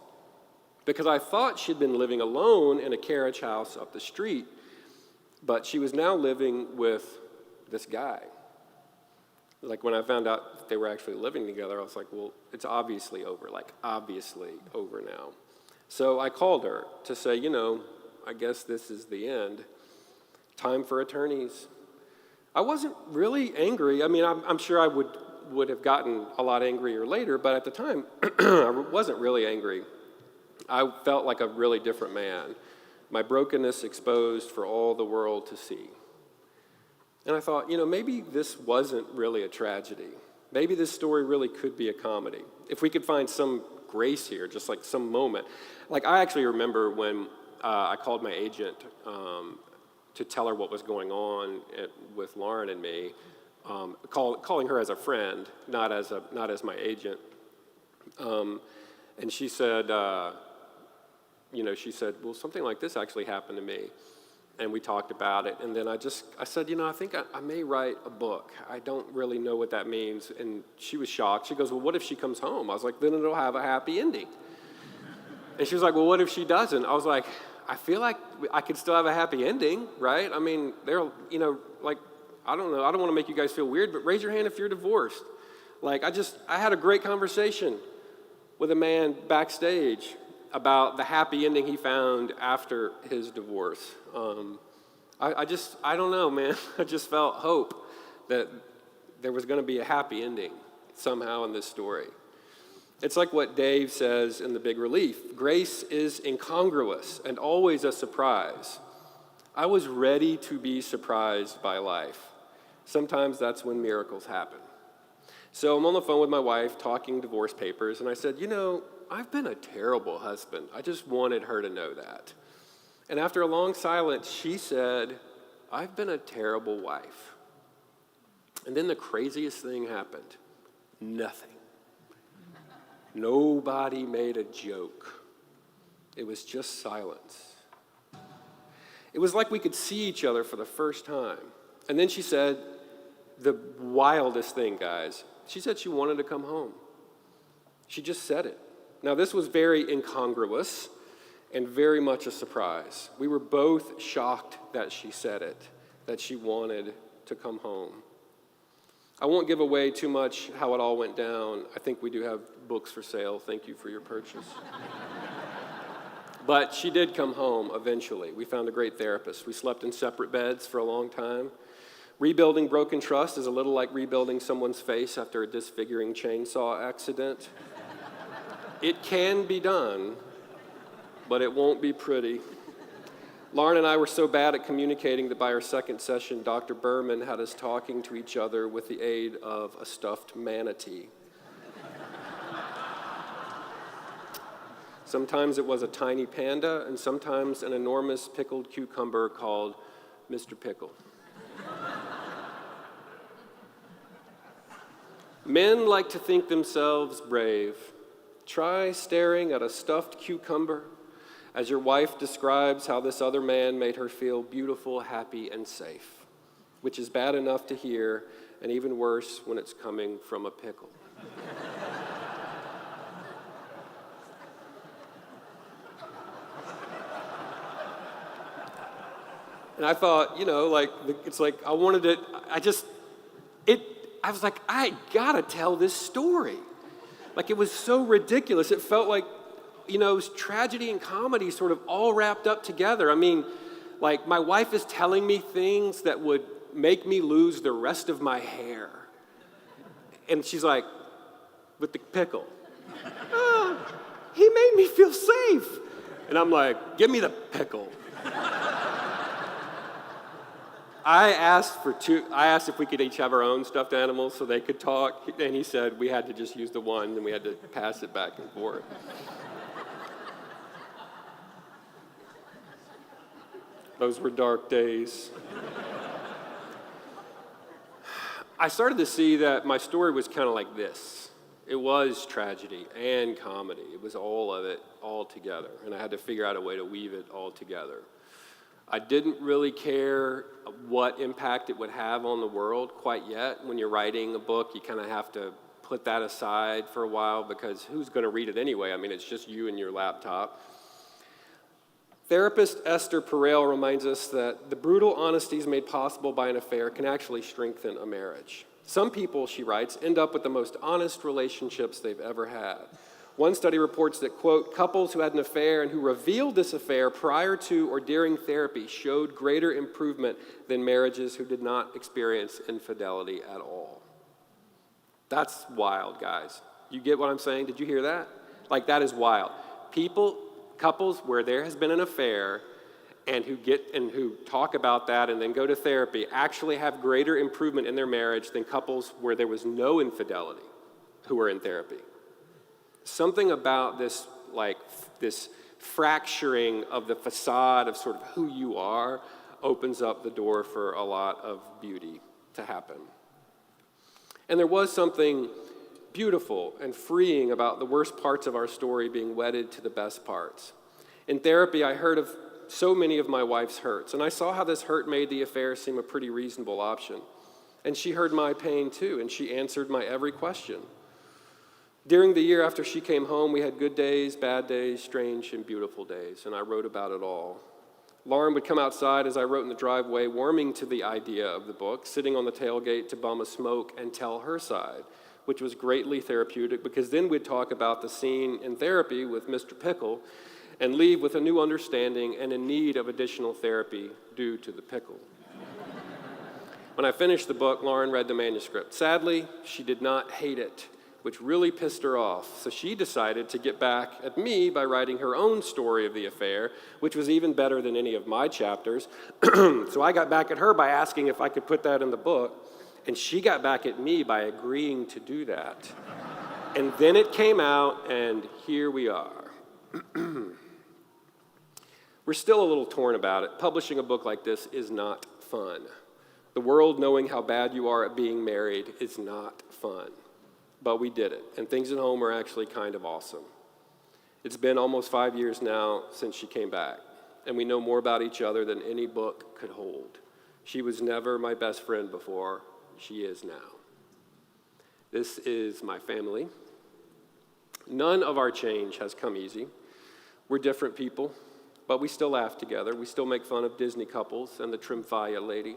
S4: Because I thought she'd been living alone in a carriage house up the street, but she was now living with this guy. Like when I found out they were actually living together, I was like, well, it's obviously over now. So I called her to say, I guess this is the end. Time for attorneys. I wasn't really angry. I'm sure I would have gotten a lot angrier later, but at the time, I wasn't really angry. I felt like a really different man, my brokenness exposed for all the world to see. And I thought, maybe this wasn't really a tragedy. Maybe this story really could be a comedy. If we could find some grace here, just like some moment. Like I actually remember when I called my agent to tell her what was going on with Lauren and me, calling her as a friend, not as my agent. And she said, well, something like this actually happened to me. And we talked about it. And then I said, I think I may write a book. I don't really know what that means. And she was shocked. She goes, well, what if she comes home? I was like, then it'll have a happy ending. And she was like, well, what if she doesn't? I was like, I feel like I could still have a happy ending, right? I don't know. I don't want to make you guys feel weird, but raise your hand if you're divorced. I had a great conversation with a man backstage about the happy ending he found after his divorce. I don't know, man. I just felt hope that there was going to be a happy ending somehow in this story. It's like what Dave says in The Big Relief. Grace is incongruous and always a surprise. I was ready to be surprised by life. Sometimes that's when miracles happen. So I'm on the phone with my wife talking divorce papers, and I said, I've been a terrible husband. I just wanted her to know that. And after a long silence, she said, I've been a terrible wife. And then the craziest thing happened. Nothing. Nobody made a joke. It was just silence. It was like we could see each other for the first time. And then she said, the wildest thing, guys. She said she wanted to come home. She just said it. Now, this was very incongruous and very much a surprise. We were both shocked that she said it, that she wanted to come home. I won't give away too much how it all went down. I think we do have books for sale. Thank you for your purchase. But she did come home eventually. We found a great therapist. We slept in separate beds for a long time. Rebuilding broken trust is a little like rebuilding someone's face after a disfiguring chainsaw accident. It can be done, but it won't be pretty. Lauren and I were so bad at communicating that by our second session, Dr. Berman had us talking to each other with the aid of a stuffed manatee. Sometimes it was a tiny panda, and sometimes an enormous pickled cucumber called Mr. Pickle. Men like to think themselves brave. Try staring at a stuffed cucumber as your wife describes how this other man made her feel beautiful, happy, and safe, which is bad enough to hear, and even worse when it's coming from a pickle. And I thought, it's like I wanted it, I was like, I gotta tell this story. Like, it was so ridiculous. It felt like tragedy and comedy sort of all wrapped up together. I mean, like my wife is telling me things that would make me lose the rest of my hair. And she's like, with the pickle. He made me feel safe. And I'm like, give me the pickle. I asked if we could each have our own stuffed animals so they could talk, and he said we had to just use the one, and we had to pass it back and forth. Those were dark days. I started to see that my story was kind of like this. It was tragedy and comedy. It was all of it, all together, and I had to figure out a way to weave it all together. I didn't really care what impact it would have on the world quite yet. When you're writing a book, you kind of have to put that aside for a while because who's going to read it anyway? I mean, it's just you and your laptop. Therapist Esther Perel reminds us that the brutal honesties made possible by an affair can actually strengthen a marriage. Some people, she writes, end up with the most honest relationships they've ever had. One study reports that, quote, couples who had an affair and who revealed this affair prior to or during therapy showed greater improvement than marriages who did not experience infidelity at all. That's wild, guys. You get what I'm saying? Did you hear that? Like, that is wild. Couples where there has been an affair and who talk about that and then go to therapy actually have greater improvement in their marriage than couples where there was no infidelity who are in therapy. Something about this fracturing of the facade of sort of who you are opens up the door for a lot of beauty to happen. And there was something beautiful and freeing about the worst parts of our story being wedded to the best parts. In therapy, I heard of so many of my wife's hurts, and I saw how this hurt made the affair seem a pretty reasonable option. And she heard my pain too, and she answered my every question. During the year after she came home, we had good days, bad days, strange and beautiful days, and I wrote about it all. Lauren would come outside as I wrote in the driveway, warming to the idea of the book, sitting on the tailgate to bum a smoke and tell her side, which was greatly therapeutic because then we'd talk about the scene in therapy with Mr. Pickle and leave with a new understanding and in need of additional therapy due to the pickle. When I finished the book, Lauren read the manuscript. Sadly, she did not hate it, which really pissed her off. So she decided to get back at me by writing her own story of the affair, which was even better than any of my chapters. So I got back at her by asking if I could put that in the book, and she got back at me by agreeing to do that. And then it came out, and here we are. We're still a little torn about it. Publishing a book like this is not fun. The world knowing how bad you are at being married is not fun. But we did it, and things at home are actually kind of awesome. It's been almost 5 years now since she came back, and we know more about each other than any book could hold. She was never my best friend before. She is now. This is my family. None of our change has come easy. We're different people, but we still laugh together. We still make fun of Disney couples and the Trimfaya lady.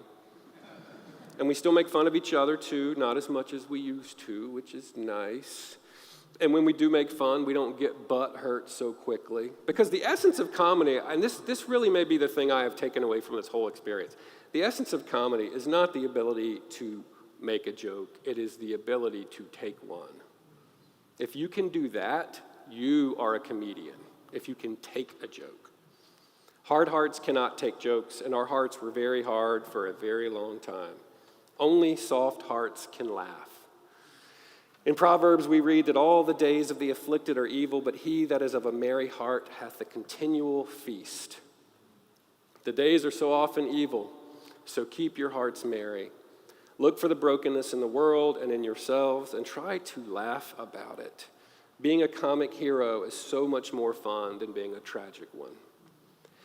S4: And we still make fun of each other, too, not as much as we used to, which is nice. And when we do make fun, we don't get butt hurt so quickly. Because the essence of comedy, and this really may be the thing I have taken away from this whole experience, the essence of comedy is not the ability to make a joke. It is the ability to take one. If you can do that, you are a comedian. If you can take a joke. Hard hearts cannot take jokes, and our hearts were very hard for a very long time. Only soft hearts can laugh. In Proverbs, we read that all the days of the afflicted are evil, but he that is of a merry heart hath a continual feast. The days are so often evil, so keep your hearts merry. Look for the brokenness in the world and in yourselves, and try to laugh about it. Being a comic hero is so much more fun than being a tragic one.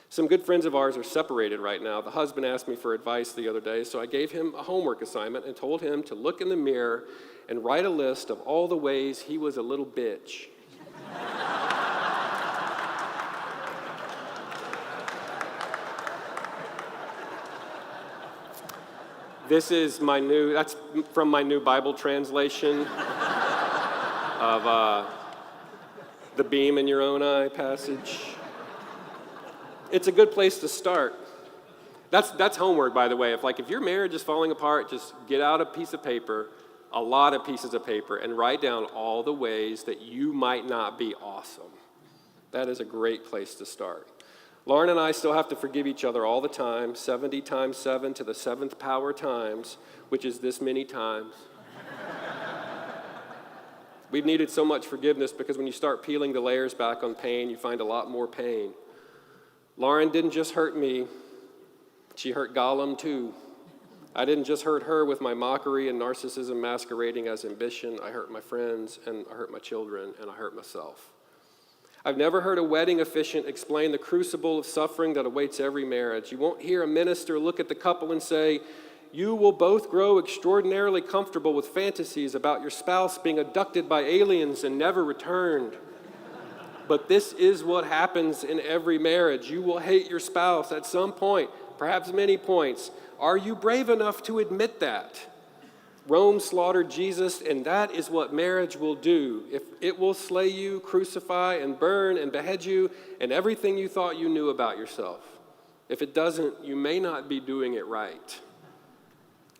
S4: Some good friends of ours are separated right now. The husband asked me for advice the other day, so I gave him a homework assignment and told him to look in the mirror and write a list of all the ways he was a little bitch. That's from my new Bible translation of the beam in your own eye passage. It's a good place to start. That's homework, by the way. If your marriage is falling apart, just get out a piece of paper, a lot of pieces of paper, and write down all the ways that you might not be awesome. That is a great place to start. Lauren and I still have to forgive each other all the time, 70 times 7 to the 7th power times, which is this many times. We've needed so much forgiveness because when you start peeling the layers back on pain, you find a lot more pain. Lauren didn't just hurt me, she hurt Gollum too. I didn't just hurt her with my mockery and narcissism masquerading as ambition. I hurt my friends, and I hurt my children, and I hurt myself. I've never heard a wedding officiant explain the crucible of suffering that awaits every marriage. You won't hear a minister look at the couple and say, "You will both grow extraordinarily comfortable with fantasies about your spouse being abducted by aliens and never returned." But this is what happens in every marriage. You will hate your spouse at some point, perhaps many points. Are you brave enough to admit that? Rome slaughtered Jesus, and that is what marriage will do. If it will slay you, crucify, and burn, and behead you, and everything you thought you knew about yourself. If it doesn't, you may not be doing it right.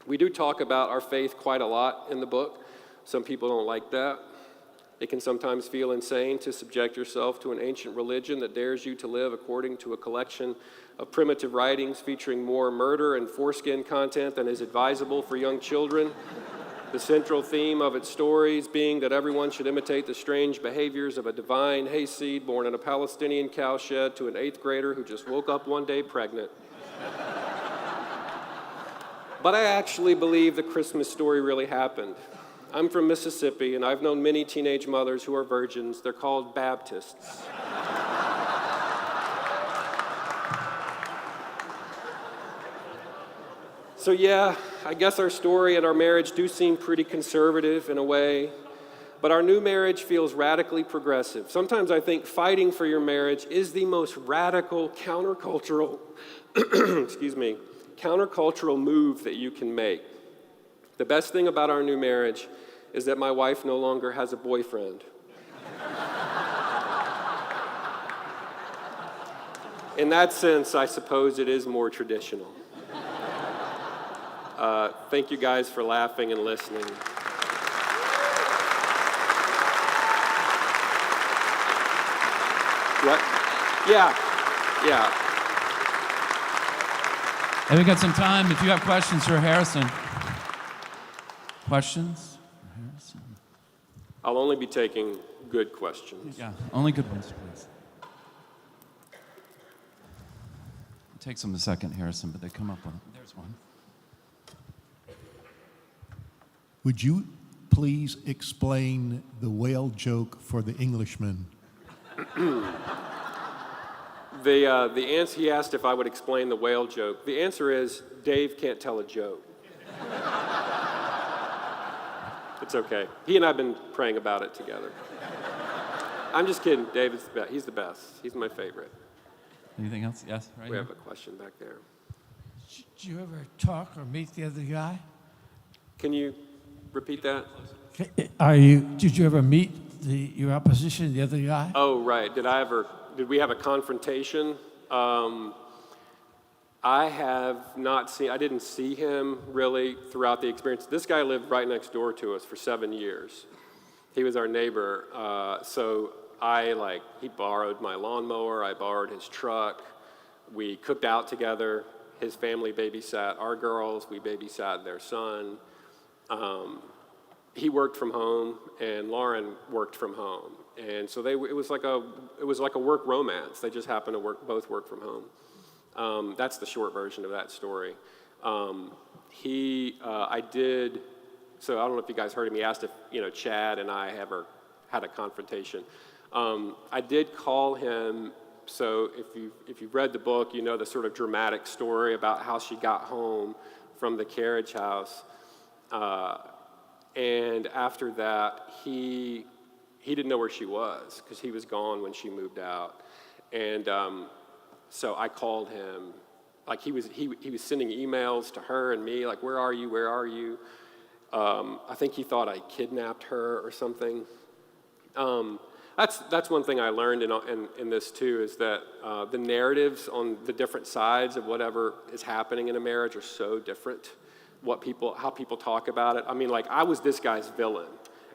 S4: We do talk about our faith quite a lot in the book. Some people don't like that. It can sometimes feel insane to subject yourself to an ancient religion that dares you to live according to a collection of primitive writings featuring more murder and foreskin content than is advisable for young children. The central theme of its stories being that everyone should imitate the strange behaviors of a divine hayseed born in a Palestinian cowshed to an 8th grader who just woke up one day pregnant. But I actually believe the Christmas story really happened. I'm from Mississippi, and I've known many teenage mothers who are virgins. They're called Baptists. So yeah, I guess our story and our marriage do seem pretty conservative in a way, but our new marriage feels radically progressive. Sometimes I think fighting for your marriage is the most radical countercultural, countercultural move that you can make. The best thing about our new marriage is that my wife no longer has a boyfriend. In that sense, I suppose it is more traditional. Thank you guys for laughing and listening. What? Yeah.
S5: And we got some time if you have questions for Harrison. Questions for Harrison?
S4: I'll only be taking good questions.
S5: Yeah, only good ones, please. It takes them a second, Harrison, but they come up with it. There's one.
S6: Would you please explain the whale joke for the Englishman?
S4: The answer, he asked if I would explain the whale joke. The answer is, Dave can't tell a joke. It's okay. He and I have been praying about it together. I'm just kidding. Dave is the best. He's the best. He's my favorite.
S5: Anything else? Yes, right
S4: We
S5: here.
S4: have a question back there.
S7: Did you ever talk or meet the other guy?
S4: Can you repeat that?
S7: Did you ever meet your opposition, the other guy?
S4: Oh, right. Did we have a confrontation? I didn't see him really throughout the experience. This guy lived right next door to us for 7 years. He was our neighbor. He borrowed my lawnmower, I borrowed his truck. We cooked out together. His family babysat our girls, we babysat their son. He worked from home, and Lauren worked from home. And so it was like a work romance. They just happened to both work from home. That's the short version of that story. So I don't know if you guys heard him. He asked if Chad and I ever had a confrontation. I did call him. So if you've read the book, you know the sort of dramatic story about how she got home from the carriage house. And after that, he didn't know where she was because he was gone when she moved out. And so I called him. Like he was sending emails to her and me, like, where are you? Where are you? I think he thought I kidnapped her or something. That's one thing I learned in this too, is that the narratives on the different sides of whatever is happening in a marriage are so different. How people talk about it. I mean, like, I was this guy's villain.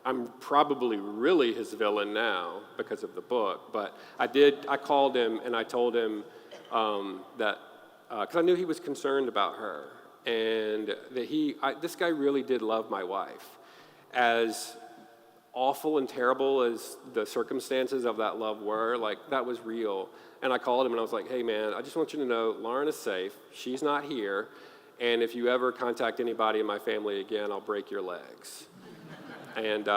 S4: I'm probably really his villain now because of the book, but I called him and I told him that, because I knew he was concerned about her, and that this guy really did love my wife. As awful and terrible as the circumstances of that love were, like, that was real. And I called him and I was like, hey man, I just want you to know Lauren is safe, she's not here, and if you ever contact anybody in my family again, I'll break your legs. And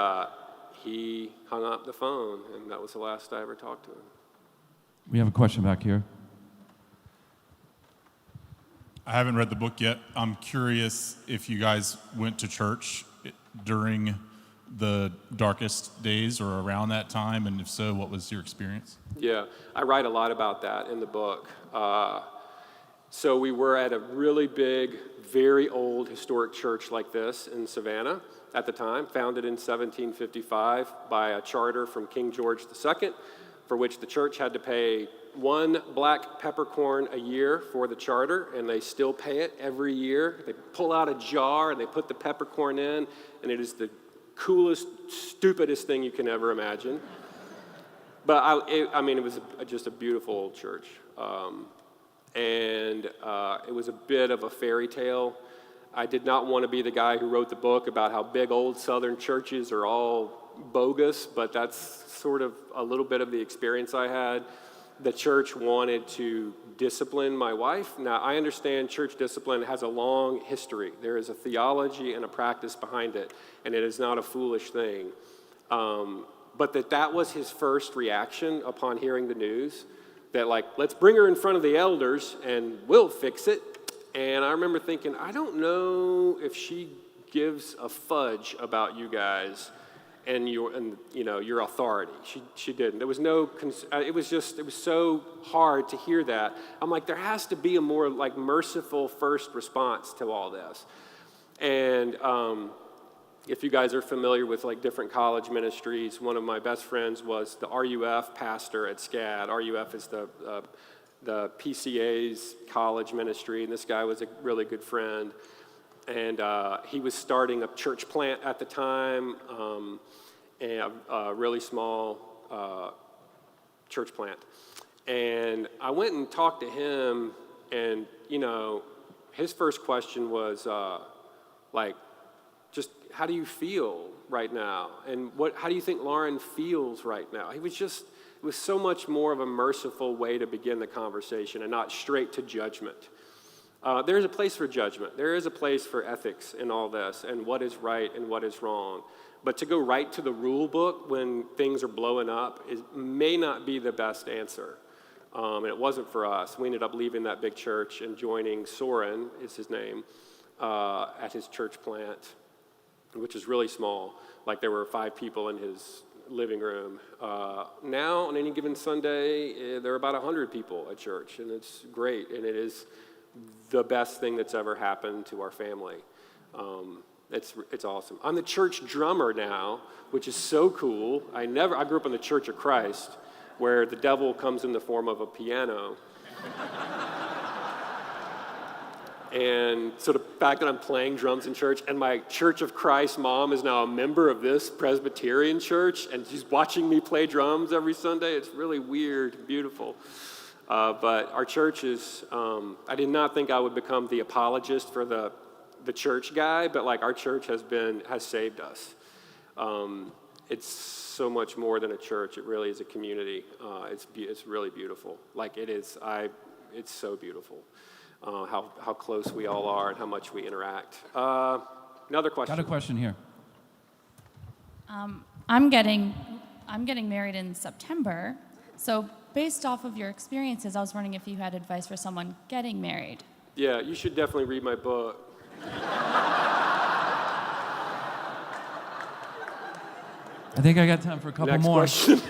S4: he hung up the phone, and that was the last I ever talked to him.
S5: We have a question back here.
S8: I haven't read the book yet. I'm curious if you guys went to church during the darkest days or around that time, and if so, what was your experience?
S4: Yeah, I write a lot about that in the book. So we were at a really big, very old historic church like this in Savannah at the time, founded in 1755 by a charter from King George II, for which the church had to pay 1 black peppercorn a year for the charter, and they still pay it every year. They pull out a jar and they put the peppercorn in, and it is the coolest, stupidest thing you can ever imagine. But it was just a beautiful old church. And it was a bit of a fairy tale. I did not want to be the guy who wrote the book about how big old Southern churches are all bogus, but that's sort of a little bit of the experience I had. The church wanted to discipline my wife. Now, I understand church discipline has a long history. There is a theology and a practice behind it, and it is not a foolish thing. But that was his first reaction upon hearing the news, that, like, let's bring her in front of the elders and we'll fix it. And I remember thinking, I don't know if she gives a fudge about you guys and your authority. She didn't. There was no. It was so hard to hear that. I'm like, there has to be a more, like, merciful first response to all this. And if you guys are familiar with, like, different college ministries, one of my best friends was the RUF pastor at SCAD. RUF is the PCA's college ministry, and this guy was a really good friend. And he was starting a church plant at the time, and a really small church plant. And I went and talked to him, and, his first question was, just how do you feel right now? And how do you think Lauren feels right now? It was so much more of a merciful way to begin the conversation and not straight to judgment. There is a place for judgment. There is a place for ethics in all this and what is right and what is wrong. But to go right to the rule book when things are blowing up may not be the best answer. And it wasn't for us. We ended up leaving that big church and joining Soren, is his name, at his church plant, which is really small. Like, there were 5 people in his living room. Now, on any given Sunday, there are about 100 people at church, and it's great, and it is the best thing that's ever happened to our family. It's awesome. I'm the church drummer now, which is so cool. I grew up in the Church of Christ, where the devil comes in the form of a piano. And so the fact that I'm playing drums in church, and my Church of Christ mom is now a member of this Presbyterian church, and she's watching me play drums every Sunday, it's really weird, beautiful. But our church is, I did not think I would become the apologist for the church guy, but, like, our church has saved us. It's so much more than a church. It really is a community. It's really beautiful. Like, it is, it's so beautiful. How close we all are and how much we interact. Another question.
S5: Got a question here.
S9: I'm getting married in September. So based off of your experiences, I was wondering if you had advice for someone getting married.
S4: Yeah, you should definitely read my book.
S5: I think I got time for a couple
S4: Next
S5: more.
S4: question.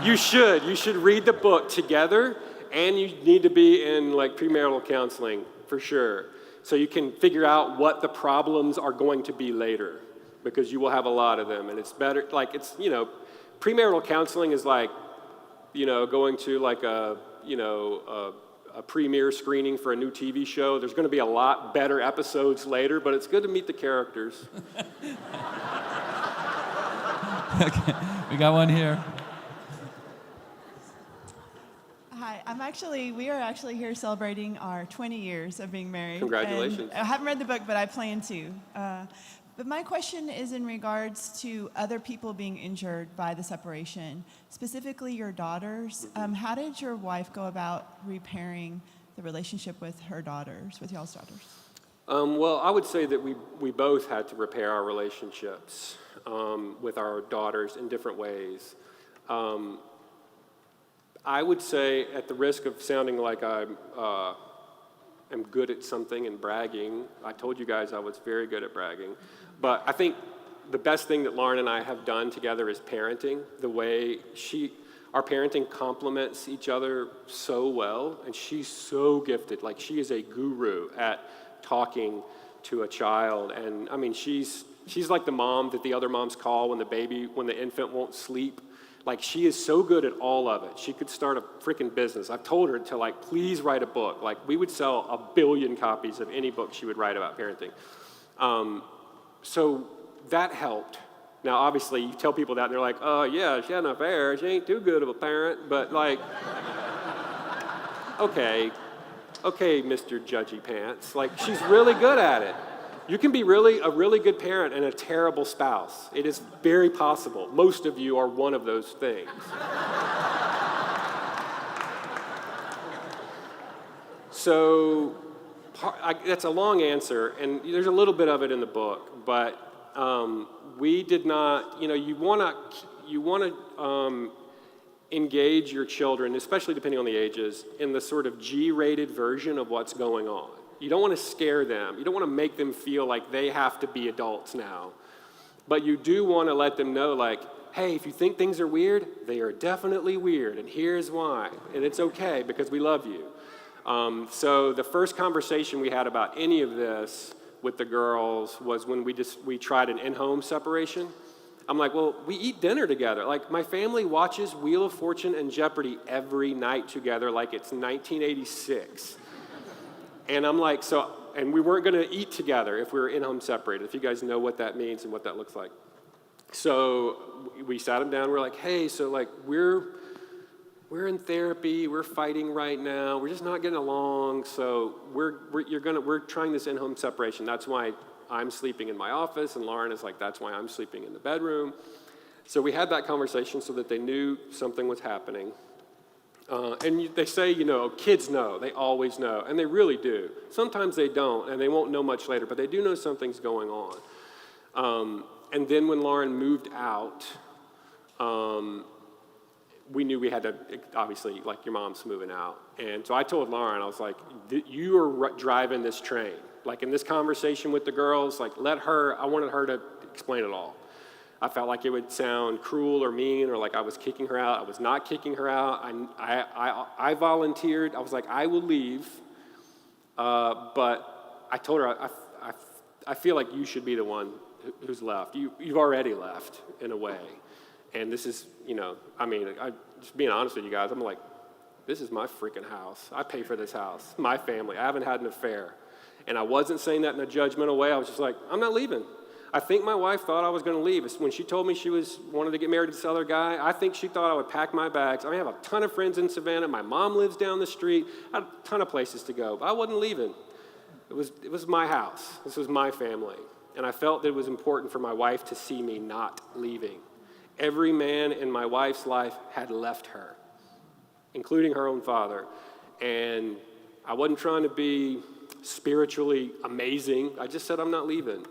S4: You should read the book together, and you need to be in, like, premarital counseling for sure, so you can figure out what the problems are going to be later. because you will have a lot of them, and it's better, like, it's, you know, premarital counseling is like, you know, going to like a premiere screening for a new TV show. There's going to be a lot better episodes later, but it's good to meet the characters.
S5: Okay, we got one here.
S10: Hi, we are actually here celebrating our 20 years of being married.
S4: Congratulations.
S10: And I haven't read the book, but I plan to. But my question is in regards to other people being injured by the separation, specifically your daughters. How did your wife go about repairing the relationship with her daughters, with y'all's daughters?
S4: Well, I would say that we both had to repair our relationships with our daughters in different ways. I would say, at the risk of sounding like I'm good at something and bragging, I told you guys I was very good at bragging, but I think the best thing that Lauren and I have done together is parenting. The way our parenting complements each other so well, and she's so gifted. Like, she is a guru at talking to a child, and I mean, she's like the mom that the other moms call when the infant won't sleep. Like, she is so good at all of it. She could start a freaking business. I've told her to, like, please write a book. Like, we would sell 1 billion copies of any book she would write about parenting. So that helped. Now, obviously, you tell people that, and they're like, oh, yeah, she had an affair. She ain't too good of a parent. But, like, okay, Mr. Judgy Pants. Like, she's really good at it. You can be a really good parent and a terrible spouse. It is very possible. Most of you are one of those things. So that's a long answer, and there's a little bit of it in the book, but we did not, you want to engage your children, especially depending on the ages, in the sort of G-rated version of what's going on. You don't want to scare them. You don't want to make them feel like they have to be adults now. But you do want to let them know, like, hey, if you think things are weird, they are definitely weird, and here's why. And it's okay, because we love you. So the first conversation we had about any of this with the girls was when we tried an in-home separation. I'm like, well, we eat dinner together. Like, my family watches Wheel of Fortune and Jeopardy every night together like it's 1986. And I'm like, and we weren't going to eat together if we were in-home separated, if you guys know what that means and what that looks like. So we sat them down. We're like, hey, so like we're in therapy. We're fighting right now. We're just not getting along. So we're trying this in-home separation. That's why I'm sleeping in my office, and Lauren is like, that's why I'm sleeping in the bedroom. So we had that conversation so that they knew something was happening. And they say, kids know. They always know. And they really do. Sometimes they don't, and they won't know much later, but they do know something's going on. And then when Lauren moved out, we knew we had to, obviously, like, your mom's moving out. And so I told Lauren, I was like, you are driving this train. Like, in this conversation with the girls, like, I wanted her to explain it all. I felt like it would sound cruel or mean, or like I was kicking her out. I was not kicking her out. I volunteered. I was like, I will leave, but I told her, I feel like you should be the one who's left. You've already left, in a way. And this is, just being honest with you guys, I'm like, this is my freaking house. I pay for this house, my family. I haven't had an affair. And I wasn't saying that in a judgmental way. I was just like, I'm not leaving. I think my wife thought I was going to leave. When she told me she wanted to get married to this other guy, I think she thought I would pack my bags. I have a ton of friends in Savannah. My mom lives down the street. I had a ton of places to go, but I wasn't leaving. It was my house. This was my family. And I felt that it was important for my wife to see me not leaving. Every man in my wife's life had left her, including her own father. And I wasn't trying to be spiritually amazing. I just said, I'm not leaving.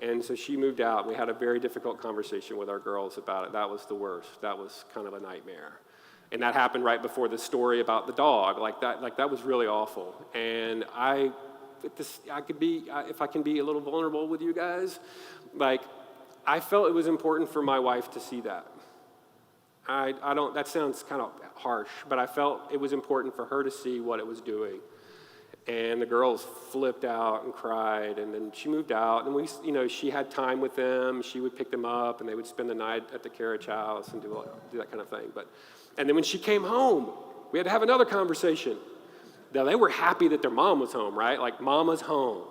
S4: And so she moved out. We had a very difficult conversation with our girls about it. That was the worst. That was kind of a nightmare. And that happened right before the story about the dog. Like that was really awful. And if I can be a little vulnerable with you guys, like, I felt it was important for my wife to see that. That sounds kind of harsh, but I felt it was important for her to see what it was doing. And the girls flipped out and cried, and then she moved out, and she had time with them. She would pick them up, and they would spend the night at the carriage house and do that kind of thing. And then when she came home, we had to have another conversation. Now, they were happy that their mom was home, right? Like, mama's home.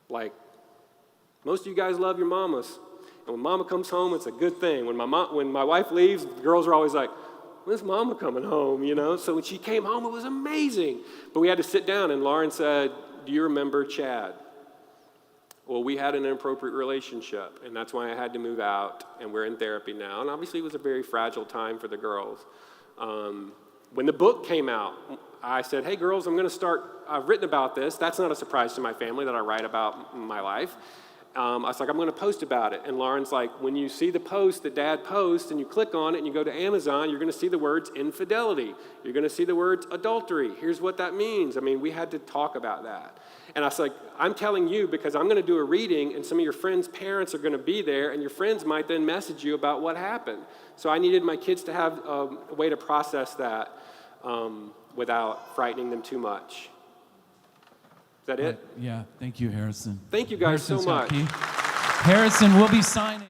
S4: Like, most of you guys love your mamas. And when mama comes home, it's a good thing. When my wife leaves, the girls are always like, when's mama coming home, So when she came home, it was amazing. But we had to sit down, and Lauren said, do you remember Chad? Well, we had an inappropriate relationship, and that's why I had to move out, and we're in therapy now. And obviously, it was a very fragile time for the girls. When the book came out, I said, hey, girls, I've written about this. That's not a surprise to my family that I write about my life. I was like, I'm going to post about it. And Lauren's like, when you see the post that Dad posts and you click on it and you go to Amazon, you're going to see the words infidelity. You're going to see the words adultery. Here's what that means. I mean, we had to talk about that. And I was like, I'm telling you because I'm going to do a reading and some of your friends' parents are going to be there and your friends might then message you about what happened. So I needed my kids to have a way to process that without frightening them too much. Is that it?
S5: Yeah, thank you, Harrison.
S4: Thank you guys so much.
S5: Harrison will be signing.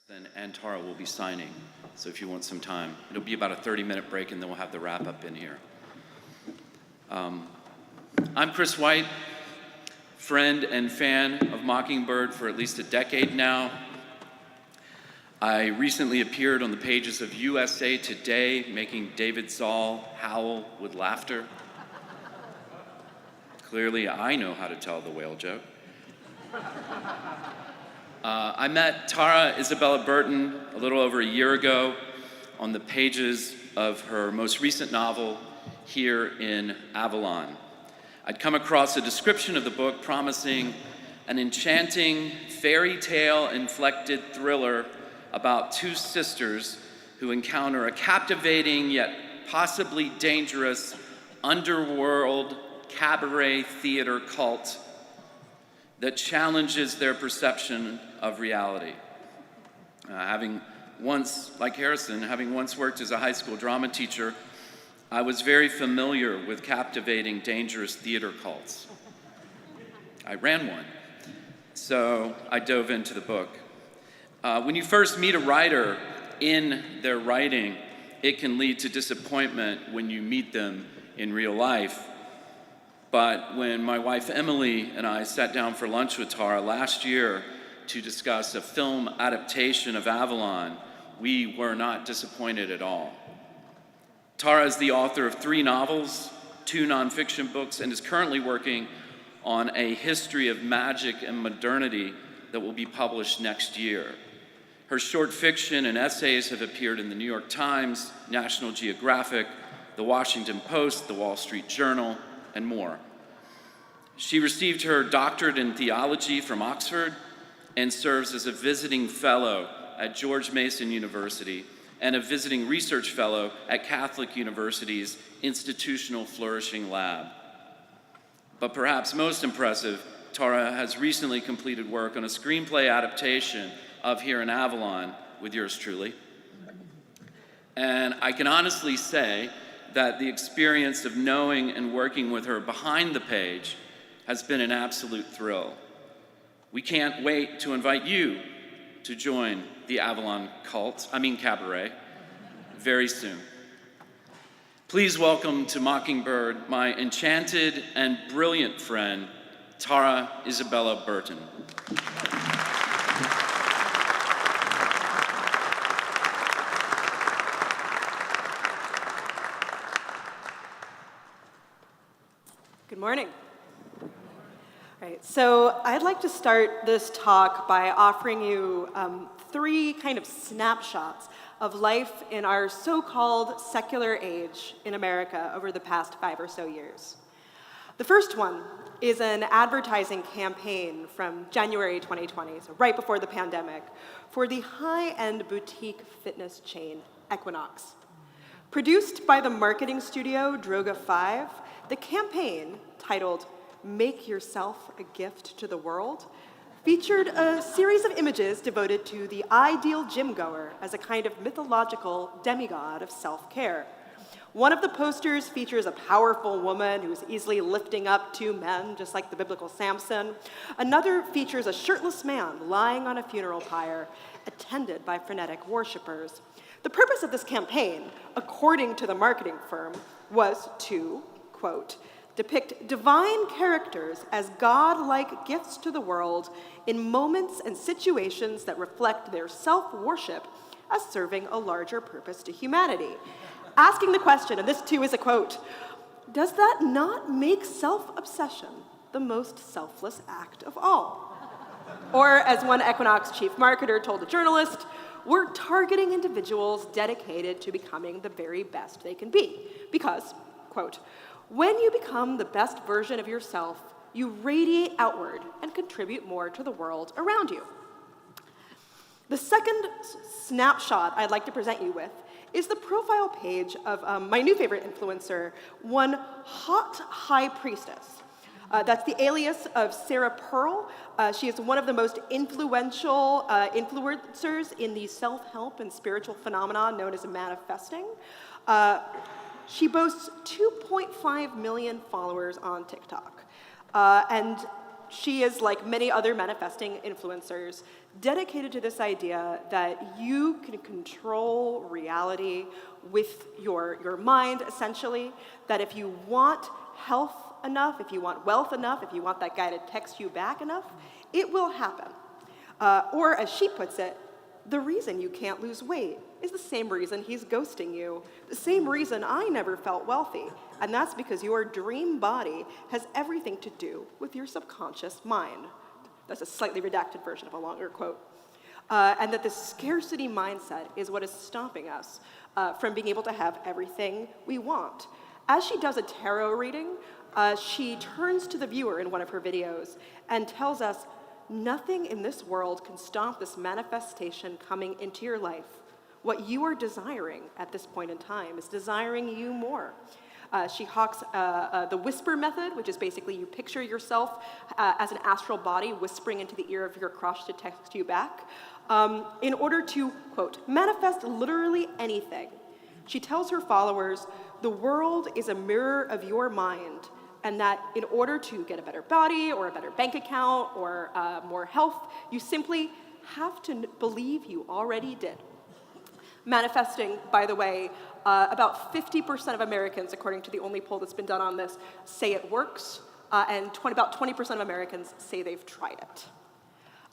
S11: And Tara will be signing, so if you want some time. It'll be about a 30-minute break, and then we'll have the wrap-up in here. I'm Chris White, friend and fan of Mockingbird for at least a decade now. I recently appeared on the pages of USA Today, making David Zoll howl with laughter. Clearly, I know how to tell the whale joke. I met Tara Isabella Burton a little over a year ago on the pages of her most recent novel, Here in Avalon. I'd come across a description of the book promising an enchanting, fairy tale-inflected thriller about two sisters who encounter a captivating yet possibly dangerous underworld cabaret theater cult that challenges their perception of reality. Having once worked as a high school drama teacher, I was very familiar with captivating, dangerous theater cults. I ran one, so I dove into the book. When you first meet a writer in their writing, it can lead to disappointment when you meet them in real life. But when my wife Emily and I sat down for lunch with Tara last year to discuss a film adaptation of Avalon, we were not disappointed at all. Tara is the author of 3 novels, 2 nonfiction books, and is currently working on a history of magic and modernity that will be published next year. Her short fiction and essays have appeared in the New York Times, National Geographic, the Washington Post, the Wall Street Journal, and more. She received her doctorate in theology from Oxford and serves as a visiting fellow at George Mason University and a visiting research fellow at Catholic University's Institutional Flourishing Lab. But perhaps most impressive, Tara has recently completed work on a screenplay adaptation of Here in Avalon with yours truly. And I can honestly say that the experience of knowing and working with her behind the page has been an absolute thrill. We can't wait to invite you to join the Avalon cabaret, very soon. Please welcome to Mockingbird my enchanted and brilliant friend, Tara Isabella Burton.
S12: Good morning. All right, so I'd like to start this talk by offering you 3 kind of snapshots of life in our so-called secular age in America over the past 5 or so years. The first one is an advertising campaign from January 2020, so right before the pandemic, for the high-end boutique fitness chain Equinox. Produced by the marketing studio Droga 5, the campaign, titled Make Yourself a Gift to the World, featured a series of images devoted to the ideal gym goer as a kind of mythological demigod of self-care. One of the posters features a powerful woman who's easily lifting up 2 men, just like the biblical Samson. Another features a shirtless man lying on a funeral pyre, attended by frenetic worshipers. The purpose of this campaign, according to the marketing firm, was to, quote, depict divine characters as God-like gifts to the world in moments and situations that reflect their self-worship as serving a larger purpose to humanity. Asking the question, and this too is a quote, does that not make self-obsession the most selfless act of all? Or as one Equinox chief marketer told a journalist, we're targeting individuals dedicated to becoming the very best they can be. Because, quote, when you become the best version of yourself, you radiate outward and contribute more to the world around you. The second snapshot I'd like to present you with is the profile page of my new favorite influencer, one hot high priestess. That's the alias of Sarah Pearl. She is one of the most influential influencers in the self-help and spiritual phenomenon known as manifesting. She boasts 2.5 million followers on TikTok. And she is, like many other manifesting influencers, dedicated to this idea that you can control reality with your mind, essentially, that if you want health enough, if you want wealth enough, if you want that guy to text you back enough, it will happen. Or as she puts it, the reason you can't lose weight is the same reason he's ghosting you, the same reason I never felt wealthy, and that's because your dream body has everything to do with your subconscious mind. That's a slightly redacted version of a longer quote. And that the scarcity mindset is what is stopping us from being able to have everything we want. As she does a tarot reading, she turns to the viewer in one of her videos and tells us, nothing in this world can stop this manifestation coming into your life. What you are desiring at this point in time is desiring you more. She hawks the whisper method, which is basically you picture yourself as an astral body whispering into the ear of your crush to text you back, in order to, quote, manifest literally anything. She tells her followers, the world is a mirror of your mind, and that in order to get a better body or a better bank account or more health, you simply have to believe you already did. Manifesting, by the way, about 50% of Americans, according to the only poll that's been done on this, say it works, and about 20% of Americans say they've tried it.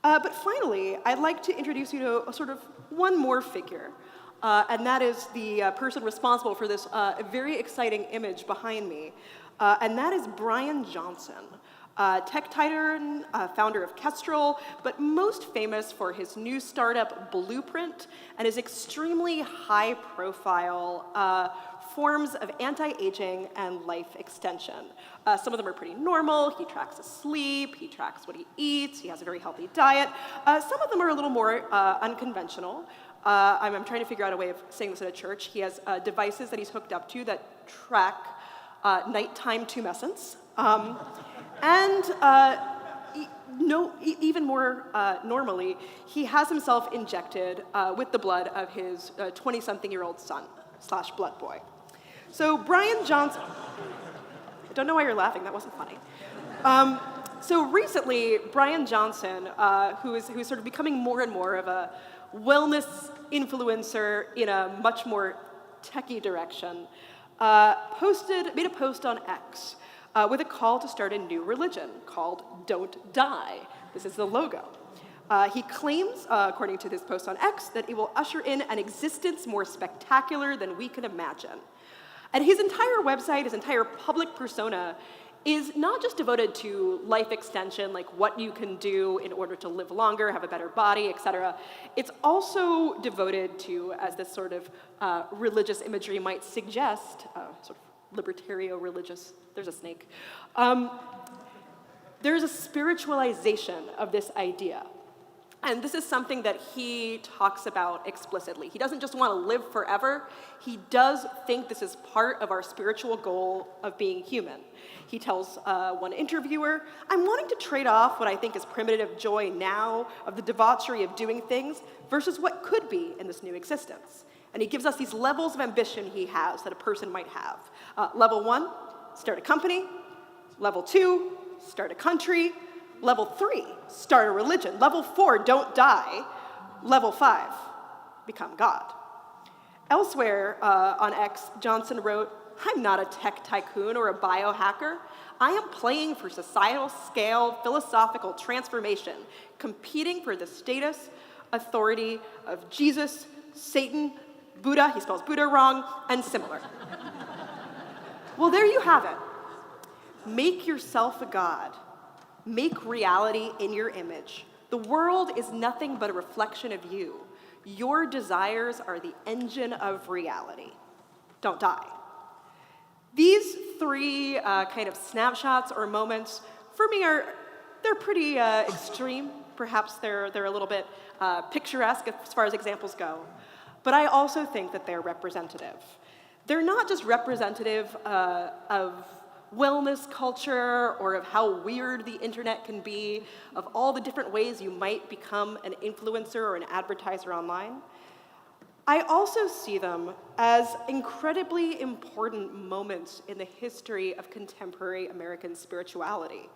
S12: But finally, I'd like to introduce you to sort of one more figure, and that is the person responsible for this very exciting image behind me, and that is Brian Johnson, tech titan, founder of Kestrel, but most famous for his new startup Blueprint and his extremely high-profile forms of anti-aging and life extension. Some of them are pretty normal. He tracks his sleep, he tracks what he eats, he has a very healthy diet. Some of them are a little more unconventional. I'm trying to figure out a way of saying this at a church. He has devices that he's hooked up to that track nighttime tumescence. Even more normally, he has himself injected with the blood of his 20-something-year-old son / blood boy. So Brian Johnson, I don't know why you're laughing, that wasn't funny. So recently, Brian Johnson, who is sort of becoming more and more of a wellness influencer in a much more techie direction, made a post on X with a call to start a new religion called Don't Die. This is the logo. He claims, according to this post on X, that it will usher in an existence more spectacular than we can imagine. And his entire website, his entire public persona, is not just devoted to life extension, like what you can do in order to live longer, have a better body, etc. It's also devoted to, as this sort of religious imagery might suggest, sort of libertario-religious, there's a snake. There's a spiritualization of this idea. And this is something that he talks about explicitly. He doesn't just want to live forever. He does think this is part of our spiritual goal of being human. He tells one interviewer, I'm wanting to trade off what I think is primitive joy now of the debauchery of doing things versus what could be in this new existence. And he gives us these levels of ambition he has that a person might have. Level 1, start a company. Level 2, start a country. Level 3, start a religion. Level 4, don't die. Level 5, become God. Elsewhere on X, Johnson wrote, I'm not a tech tycoon or a biohacker. I am playing for societal scale philosophical transformation, competing for the status, authority of Jesus, Satan, Buddha, he spells Buddha wrong, and similar. Well, there you have it. Make yourself a god. Make reality in your image. The world is nothing but a reflection of you. Your desires are the engine of reality. Don't die. These three kind of snapshots or moments, for me, they're pretty extreme. Perhaps they're a little bit picturesque as far as examples go. But I also think that they're representative. They're not just representative of wellness culture or of how weird the internet can be, of all the different ways you might become an influencer or an advertiser online. I also see them as incredibly important moments in the history of contemporary American spirituality.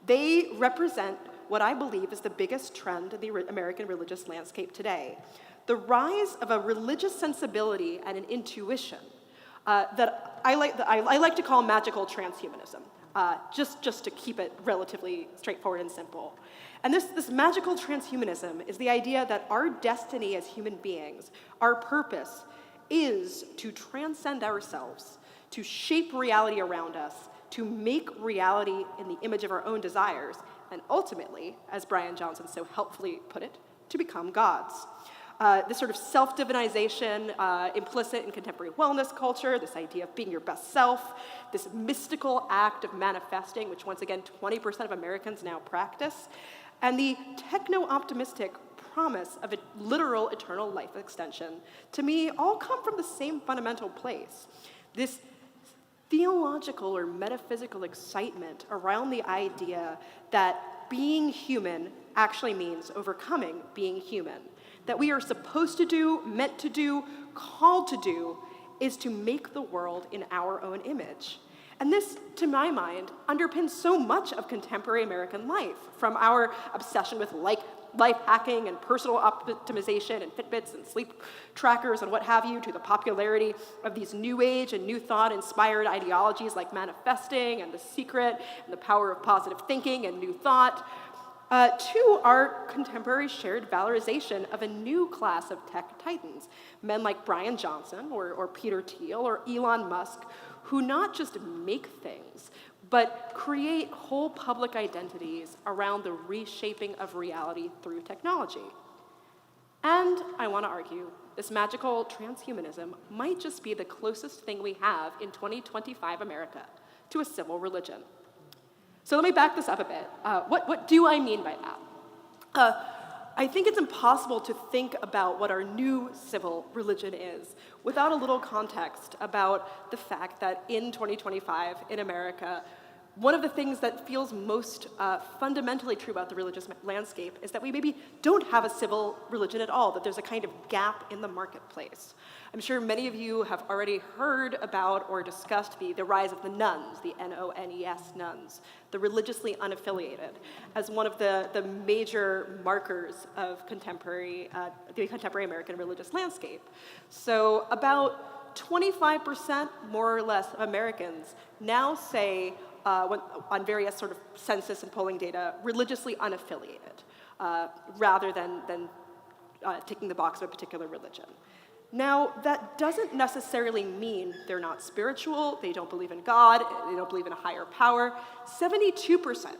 S12: They represent what I believe is the biggest trend in the American religious landscape today: the rise of a religious sensibility and an intuition that I like to call magical transhumanism, just to keep it relatively straightforward and simple. And this magical transhumanism is the idea that our destiny as human beings, our purpose, is to transcend ourselves, to shape reality around us, to make reality in the image of our own desires, and ultimately, as Brian Johnson so helpfully put it, to become gods. This sort of self-divinization implicit in contemporary wellness culture, this idea of being your best self, this mystical act of manifesting, which once again 20% of Americans now practice, and the techno-optimistic promise of a literal eternal life extension, to me, all come from the same fundamental place. This theological or metaphysical excitement around the idea that being human actually means overcoming being human. That we are supposed to do, meant to do, called to do, is to make the world in our own image. And this, to my mind, underpins so much of contemporary American life, from our obsession with life hacking and personal optimization and Fitbits and sleep trackers and what have you, to the popularity of these new age and new thought inspired ideologies like manifesting and The Secret and the power of positive thinking and new thought, to our contemporary shared valorization of a new class of tech titans, men like Brian Johnson or Peter Thiel or Elon Musk, who not just make things, but create whole public identities around the reshaping of reality through technology. And I want to argue, this magical transhumanism might just be the closest thing we have in 2025 America to a civil religion. So let me back this up a bit. What do I mean by that? I think it's impossible to think about what our new civil religion is without a little context about the fact that in 2025 in America, one of the things that feels most fundamentally true about the religious landscape is that we maybe don't have a civil religion at all, that there's a kind of gap in the marketplace. I'm sure many of you have already heard about or discussed the rise of the nuns, the N-O-N-E-S nuns, the religiously unaffiliated, as one of the major markers of the contemporary American religious landscape. So about 25%, more or less, of Americans now say, on various sort of census and polling data, religiously unaffiliated, rather than ticking the box of a particular religion. Now, that doesn't necessarily mean they're not spiritual, they don't believe in God, they don't believe in a higher power. 72%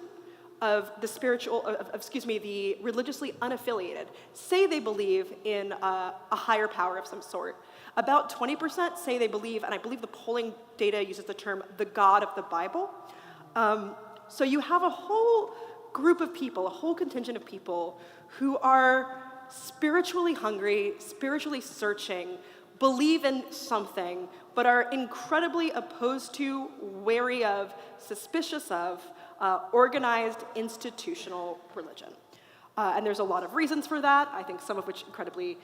S12: of the religiously unaffiliated say they believe in a higher power of some sort. About 20% say they believe, and I believe the polling data uses the term, the God of the Bible. So you have a whole group of people, a whole contingent of people who are spiritually hungry, spiritually searching, believe in something, but are incredibly opposed to, wary of, suspicious of organized institutional religion. And there's a lot of reasons for that, I think some of which incredibly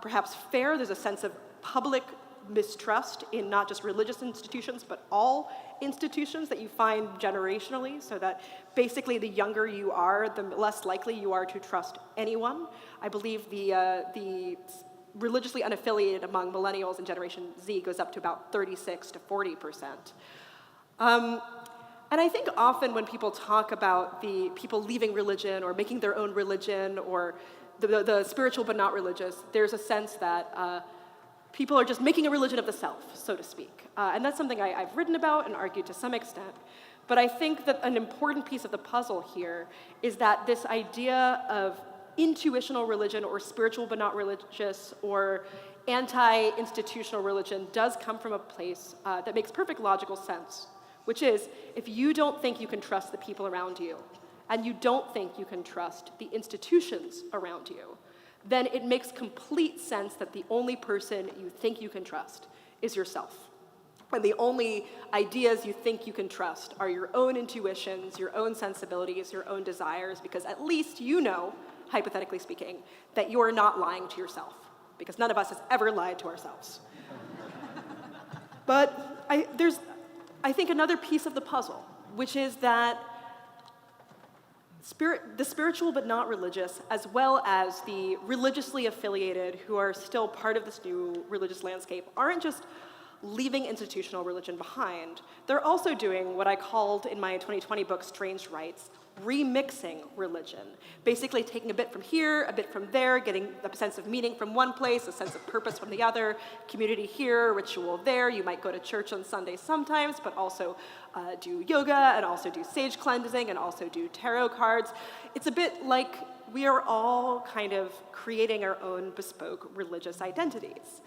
S12: perhaps fair. There's a sense of public mistrust in not just religious institutions, but all institutions that you find generationally, so that basically the younger you are, the less likely you are to trust anyone. I believe the religiously unaffiliated among millennials and Generation Z goes up to about 36 to 40%. And I think often when people talk about the people leaving religion or making their own religion or the spiritual but not religious, there's a sense that people are just making a religion of the self, so to speak. And that's something I've written about and argued to some extent. But I think that an important piece of the puzzle here is that this idea of intuitional religion or spiritual but not religious or anti-institutional religion does come from a place that makes perfect logical sense, which is if you don't think you can trust the people around you and you don't think you can trust the institutions around you, then it makes complete sense that the only person you think you can trust is yourself. And the only ideas you think you can trust are your own intuitions, your own sensibilities, your own desires, because at least you know, hypothetically speaking, that you're not lying to yourself. because none of us has ever lied to ourselves. But there's, I think, another piece of the puzzle, which is that the spiritual but not religious, as well as the religiously affiliated who are still part of this new religious landscape, aren't just leaving institutional religion behind. They're also doing what I called in my 2020 book, Strange Rites, remixing religion. Basically taking a bit from here, a bit from there, getting a sense of meaning from one place, a sense of purpose from the other, community here, ritual there. You might go to church on Sundays sometimes, but also do yoga, and also do sage cleansing, and also do tarot cards. It's a bit like we are all kind of creating our own bespoke religious identities.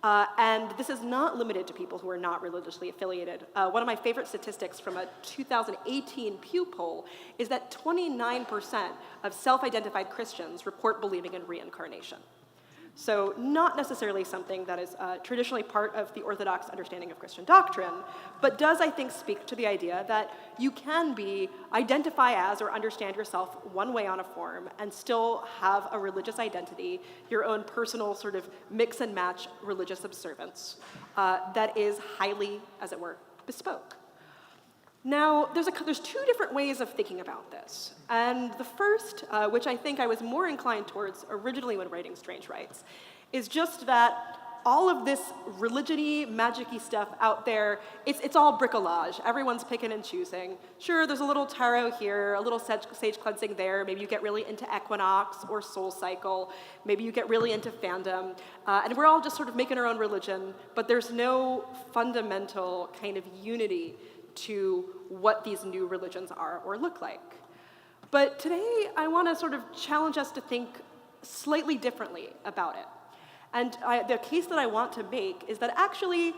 S12: And this is not limited to people who are not religiously affiliated. One of my favorite statistics from a 2018 Pew poll is that 29% of self-identified Christians report believing in reincarnation. So not necessarily something that is traditionally part of the Orthodox understanding of Christian doctrine, but does, I think, speak to the idea that you can identify as or understand yourself one way on a form and still have a religious identity, your own personal sort of mix and match religious observance that is highly, as it were, bespoke. Now, there's two different ways of thinking about this. And the first, which I think I was more inclined towards originally when writing Strange Rites, is just that all of this religion-y, magic-y stuff out there, it's all bricolage. Everyone's picking and choosing. Sure, there's a little tarot here, a little sage cleansing there. Maybe you get really into equinox or soul cycle. Maybe you get really into fandom. And we're all just sort of making our own religion, but there's no fundamental kind of unity to what these new religions are or look like. But today, I want to sort of challenge us to think slightly differently about it. And the case that I want to make is that actually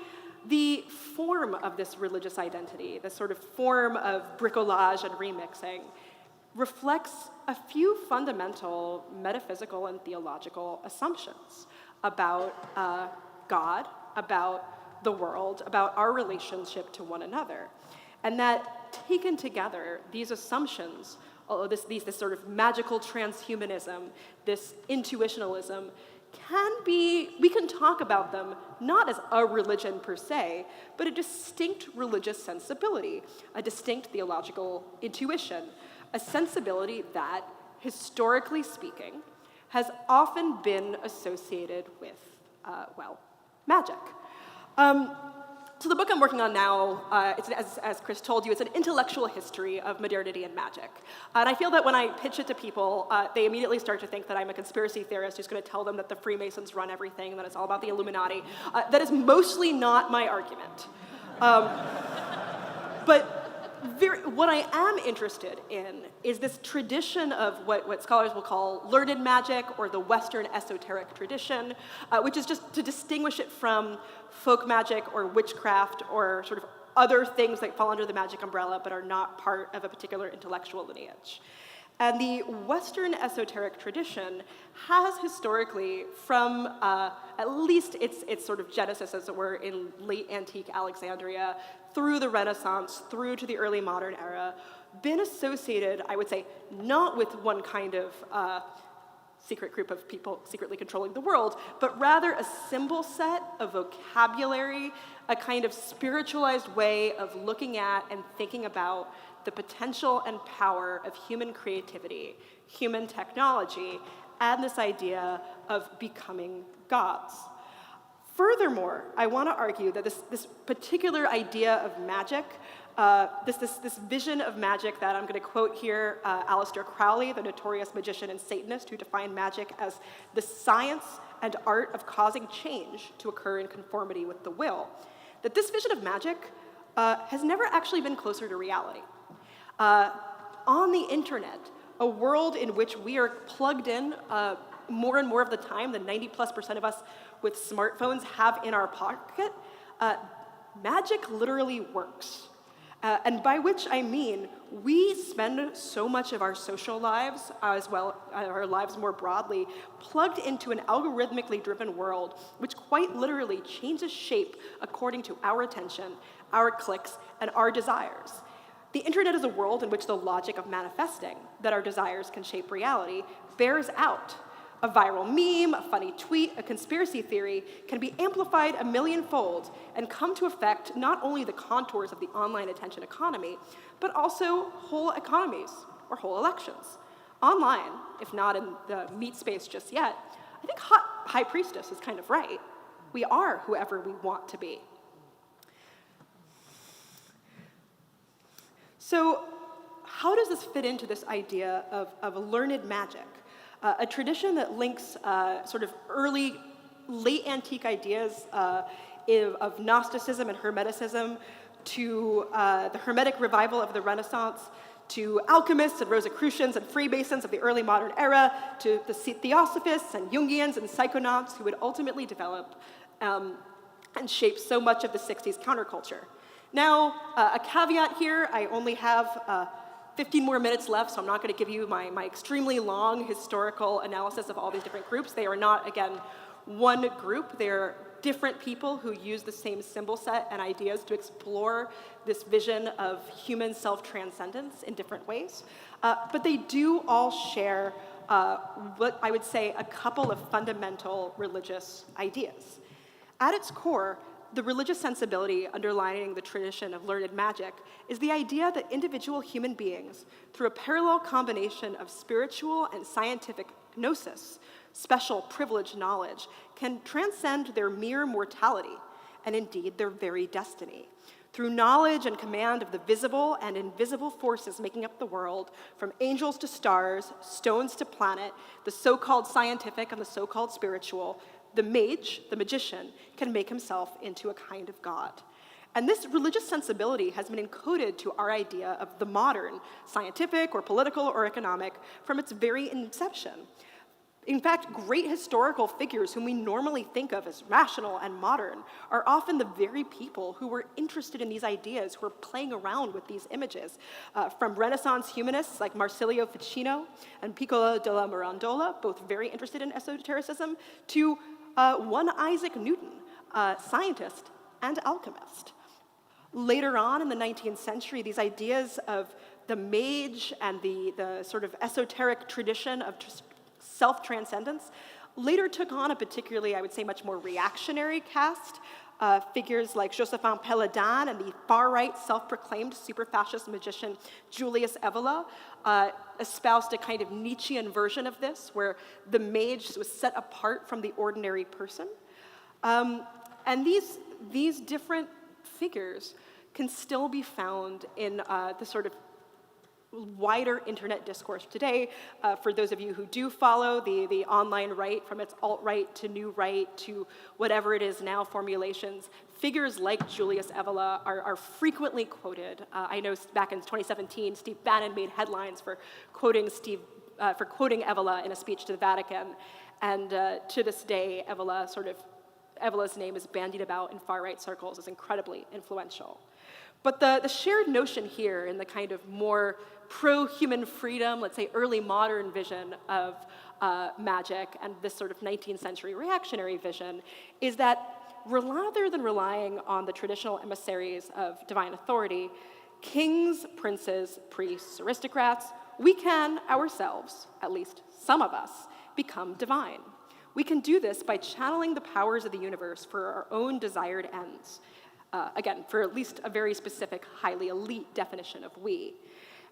S12: the form of this religious identity, this sort of form of bricolage and remixing, reflects a few fundamental metaphysical and theological assumptions about God, about the world, about our relationship to one another. And that taken together, these assumptions, this sort of magical transhumanism, this intuitionalism, we can talk about them not as a religion per se, but a distinct religious sensibility, a distinct theological intuition, a sensibility that, historically speaking, has often been associated with, magic. So the book I'm working on now, as Chris told you, it's an intellectual history of modernity and magic. And I feel that when I pitch it to people, they immediately start to think that I'm a conspiracy theorist who's going to tell them that the Freemasons run everything, that it's all about the Illuminati. That is mostly not my argument. But what I am interested in is this tradition of what scholars will call learned magic, or the Western esoteric tradition, which is just to distinguish it from folk magic or witchcraft or sort of other things that fall under the magic umbrella but are not part of a particular intellectual lineage. And the Western esoteric tradition has historically, from at least its sort of genesis, as it were, in late antique Alexandria, through the Renaissance, through to the early modern era, been associated, I would say, not with one kind of secret group of people secretly controlling the world, but rather a symbol set, a vocabulary, a kind of spiritualized way of looking at and thinking about the potential and power of human creativity, human technology, and this idea of becoming gods. Furthermore, I want to argue that this particular idea of magic, this vision of magic that I'm going to quote here, Aleister Crowley, the notorious magician and Satanist, who defined magic as the science and art of causing change to occur in conformity with the will, that this vision of magic has never actually been closer to reality. On the internet, a world in which we are plugged in more and more of the time, the 90+% of us with smartphones have in our pocket, magic literally works. And by which I mean, we spend so much of our social lives, as well as our lives more broadly, plugged into an algorithmically driven world, which quite literally changes shape according to our attention, our clicks, and our desires. The internet is a world in which the logic of manifesting, that our desires can shape reality, bears out. A viral meme, a funny tweet, a conspiracy theory can be amplified a millionfold and come to affect not only the contours of the online attention economy, but also whole economies or whole elections. Online, if not in the meat space just yet, I think High Priestess is kind of right. We are whoever we want to be. So how does this fit into this idea of a learned magic? A tradition that links sort of late antique ideas of Gnosticism and Hermeticism to the Hermetic revival of the Renaissance, to alchemists and Rosicrucians and Freemasons of the early modern era, to the Theosophists and Jungians and psychonauts who would ultimately develop and shape so much of the 60s counterculture. Now, a caveat here, I only have 15 more minutes left, so I'm not going to give you my extremely long historical analysis of all these different groups. They are not, again, one group. They're different people who use the same symbol set and ideas to explore this vision of human self-transcendence in different ways. But they do all share what I would say a couple of fundamental religious ideas. At its core, the religious sensibility underlying the tradition of learned magic is the idea that individual human beings, through a parallel combination of spiritual and scientific gnosis, special privileged knowledge, can transcend their mere mortality and indeed their very destiny. Through knowledge and command of the visible and invisible forces making up the world, from angels to stars, stones to planet, the so-called scientific and the so-called spiritual, the mage, the magician, can make himself into a kind of god. And this religious sensibility has been encoded to our idea of the modern, scientific or political or economic, from its very inception. In fact, great historical figures whom we normally think of as rational and modern are often the very people who were interested in these ideas, who were playing around with these images. From Renaissance humanists like Marsilio Ficino and Piccolo della Mirandola, both very interested in esotericism, to one Isaac Newton, scientist and alchemist. Later on in the 19th century, these ideas of the mage and the sort of esoteric tradition of self-transcendence later took on a particularly, I would say, much more reactionary cast. Figures like Josephin Péladan and the far-right self-proclaimed super-fascist magician Julius Evola espoused a kind of Nietzschean version of this, where the mage was set apart from the ordinary person. And these different figures can still be found in the sort of wider internet discourse today. For those of you who do follow the online right, from its alt-right to new right to whatever it is now formulations, figures like Julius Evola are frequently quoted. I know back in 2017, Steve Bannon made headlines for quoting Evola in a speech to the Vatican. And to this day, Evola's name is bandied about in far-right circles as incredibly influential. But the shared notion here in the kind of more pro-human freedom, let's say early modern vision of magic and this sort of 19th century reactionary vision is that rather than relying on the traditional emissaries of divine authority, kings, princes, priests, aristocrats, we can ourselves, at least some of us, become divine. We can do this by channeling the powers of the universe for our own desired ends. Again, for at least a very specific, highly elite definition of we.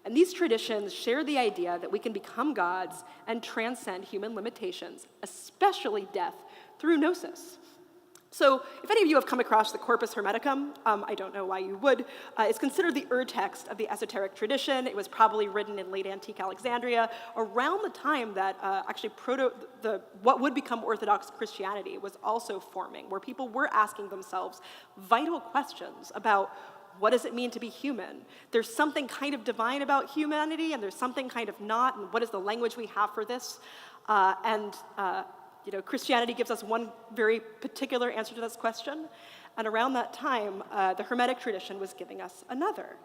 S12: And these traditions share the idea that we can become gods and transcend human limitations, especially death, through gnosis. So if any of you have come across the Corpus Hermeticum, I don't know why you would, it's considered the ur-text of the esoteric tradition. It was probably written in late antique Alexandria around the time that actually what would become Orthodox Christianity was also forming, where people were asking themselves vital questions about what does it mean to be human? There's something kind of divine about humanity, and there's something kind of not, and what is the language we have for this? Christianity gives us one very particular answer to this question, and around that time, the Hermetic tradition was giving us another.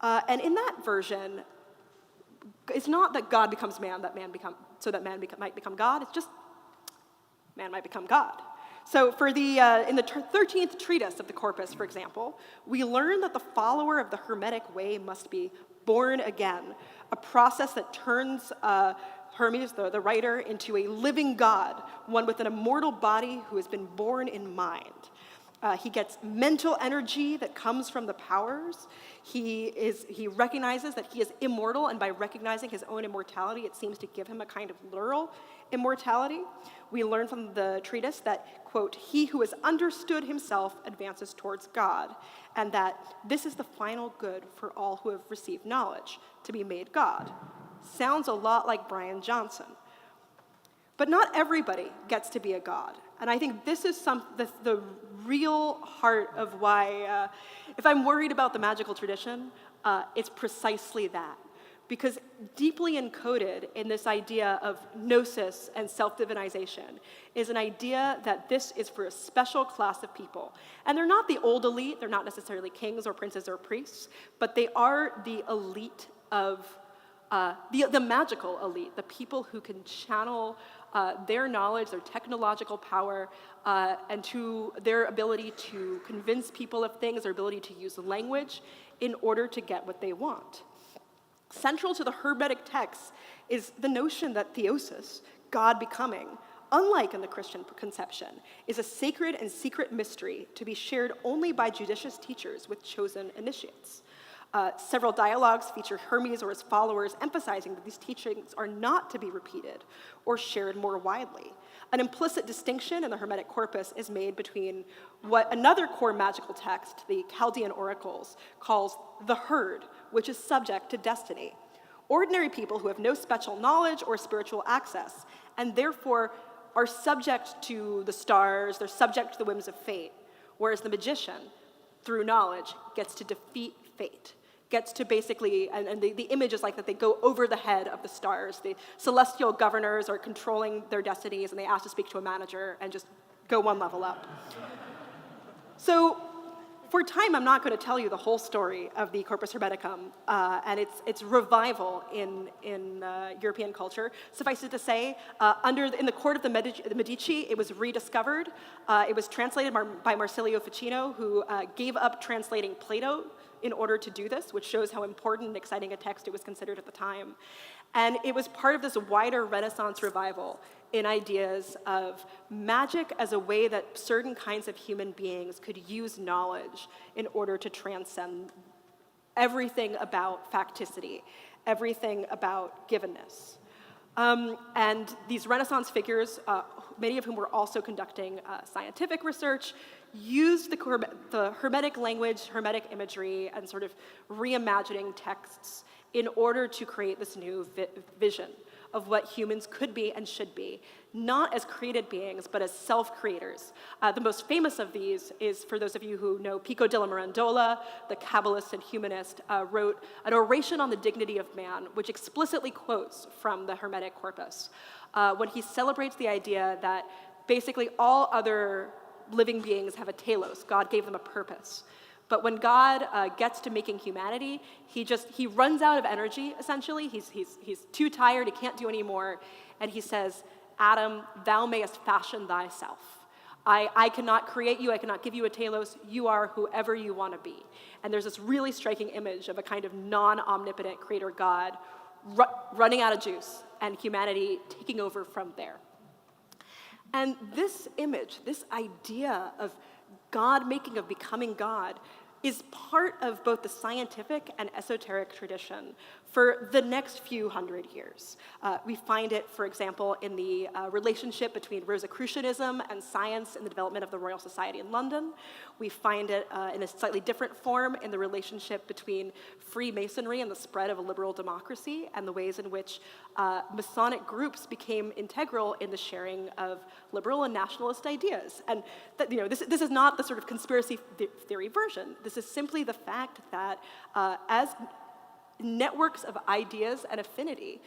S12: And in that version, it's not that God becomes man, so that man might become God. It's just man might become God. So in the 13th treatise of the Corpus, for example, we learn that the follower of the Hermetic way must be born again, a process that turns Hermes, the writer, into a living God, one with an immortal body who has been born in mind. He gets mental energy that comes from the powers. He recognizes that he is immortal, and by recognizing his own immortality, it seems to give him a kind of literal immortality. We learn from the treatise that, quote, he who has understood himself advances towards God, and that this is the final good for all who have received knowledge, to be made God. Sounds a lot like Brian Johnson. But not everybody gets to be a god. And I think this is the real heart of why, if I'm worried about the magical tradition, it's precisely that. Because deeply encoded in this idea of gnosis and self-divinization is an idea that this is for a special class of people. And they're not the old elite, they're not necessarily kings or princes or priests, but they are the elite of, the magical elite, the people who can channel their knowledge, their technological power, and to their ability to convince people of things, their ability to use language in order to get what they want. Central to the Hermetic texts is the notion that theosis, God becoming, unlike in the Christian conception, is a sacred and secret mystery to be shared only by judicious teachers with chosen initiates. Several dialogues feature Hermes or his followers emphasizing that these teachings are not to be repeated or shared more widely. An implicit distinction in the Hermetic corpus is made between what another core magical text, the Chaldean oracles, calls the herd, which is subject to destiny. Ordinary people who have no special knowledge or spiritual access, and therefore are subject to the stars, they're subject to the whims of fate, whereas the magician, through knowledge, gets to defeat fate. Gets to basically, and the image is like that they go over the head of the stars. The celestial governors are controlling their destinies, and they ask to speak to a manager and just go one level up. So, for time, I'm not going to tell you the whole story of the Corpus Hermeticum and its revival in European culture. Suffice it to say, in the court of the Medici, it was rediscovered. It was translated by Marsilio Ficino, who gave up translating Plato in order to do this, which shows how important and exciting a text it was considered at the time. And it was part of this wider Renaissance revival in ideas of magic as a way that certain kinds of human beings could use knowledge in order to transcend everything about facticity, everything about givenness. And these Renaissance figures, many of whom were also conducting scientific research, used the Hermetic language, Hermetic imagery, and sort of reimagining texts in order to create this new vision of what humans could be and should be, not as created beings, but as self-creators. The most famous of these is, for those of you who know Pico della Mirandola, the Kabbalist and humanist, wrote an oration on the dignity of man, which explicitly quotes from the Hermetic corpus, when he celebrates the idea that basically all other living beings have a telos. God gave them a purpose. But when God gets to making humanity, he runs out of energy, essentially. He's too tired, he can't do any more. And he says, Adam, thou mayest fashion thyself. I cannot create you, I cannot give you a telos, you are whoever you want to be. And there's this really striking image of a kind of non-omnipotent creator God running out of juice and humanity taking over from there. And this image, this idea of God making, of becoming God, is part of both the scientific and esoteric tradition for the next few hundred years. We find it, for example, in the relationship between Rosicrucianism and science in the development of the Royal Society in London. We find it in a slightly different form in the relationship between Freemasonry and the spread of a liberal democracy, and the ways in which Masonic groups became integral in the sharing of liberal and nationalist ideas. And that, this is not the sort of conspiracy theory version. This is simply the fact that as networks of ideas and affinity,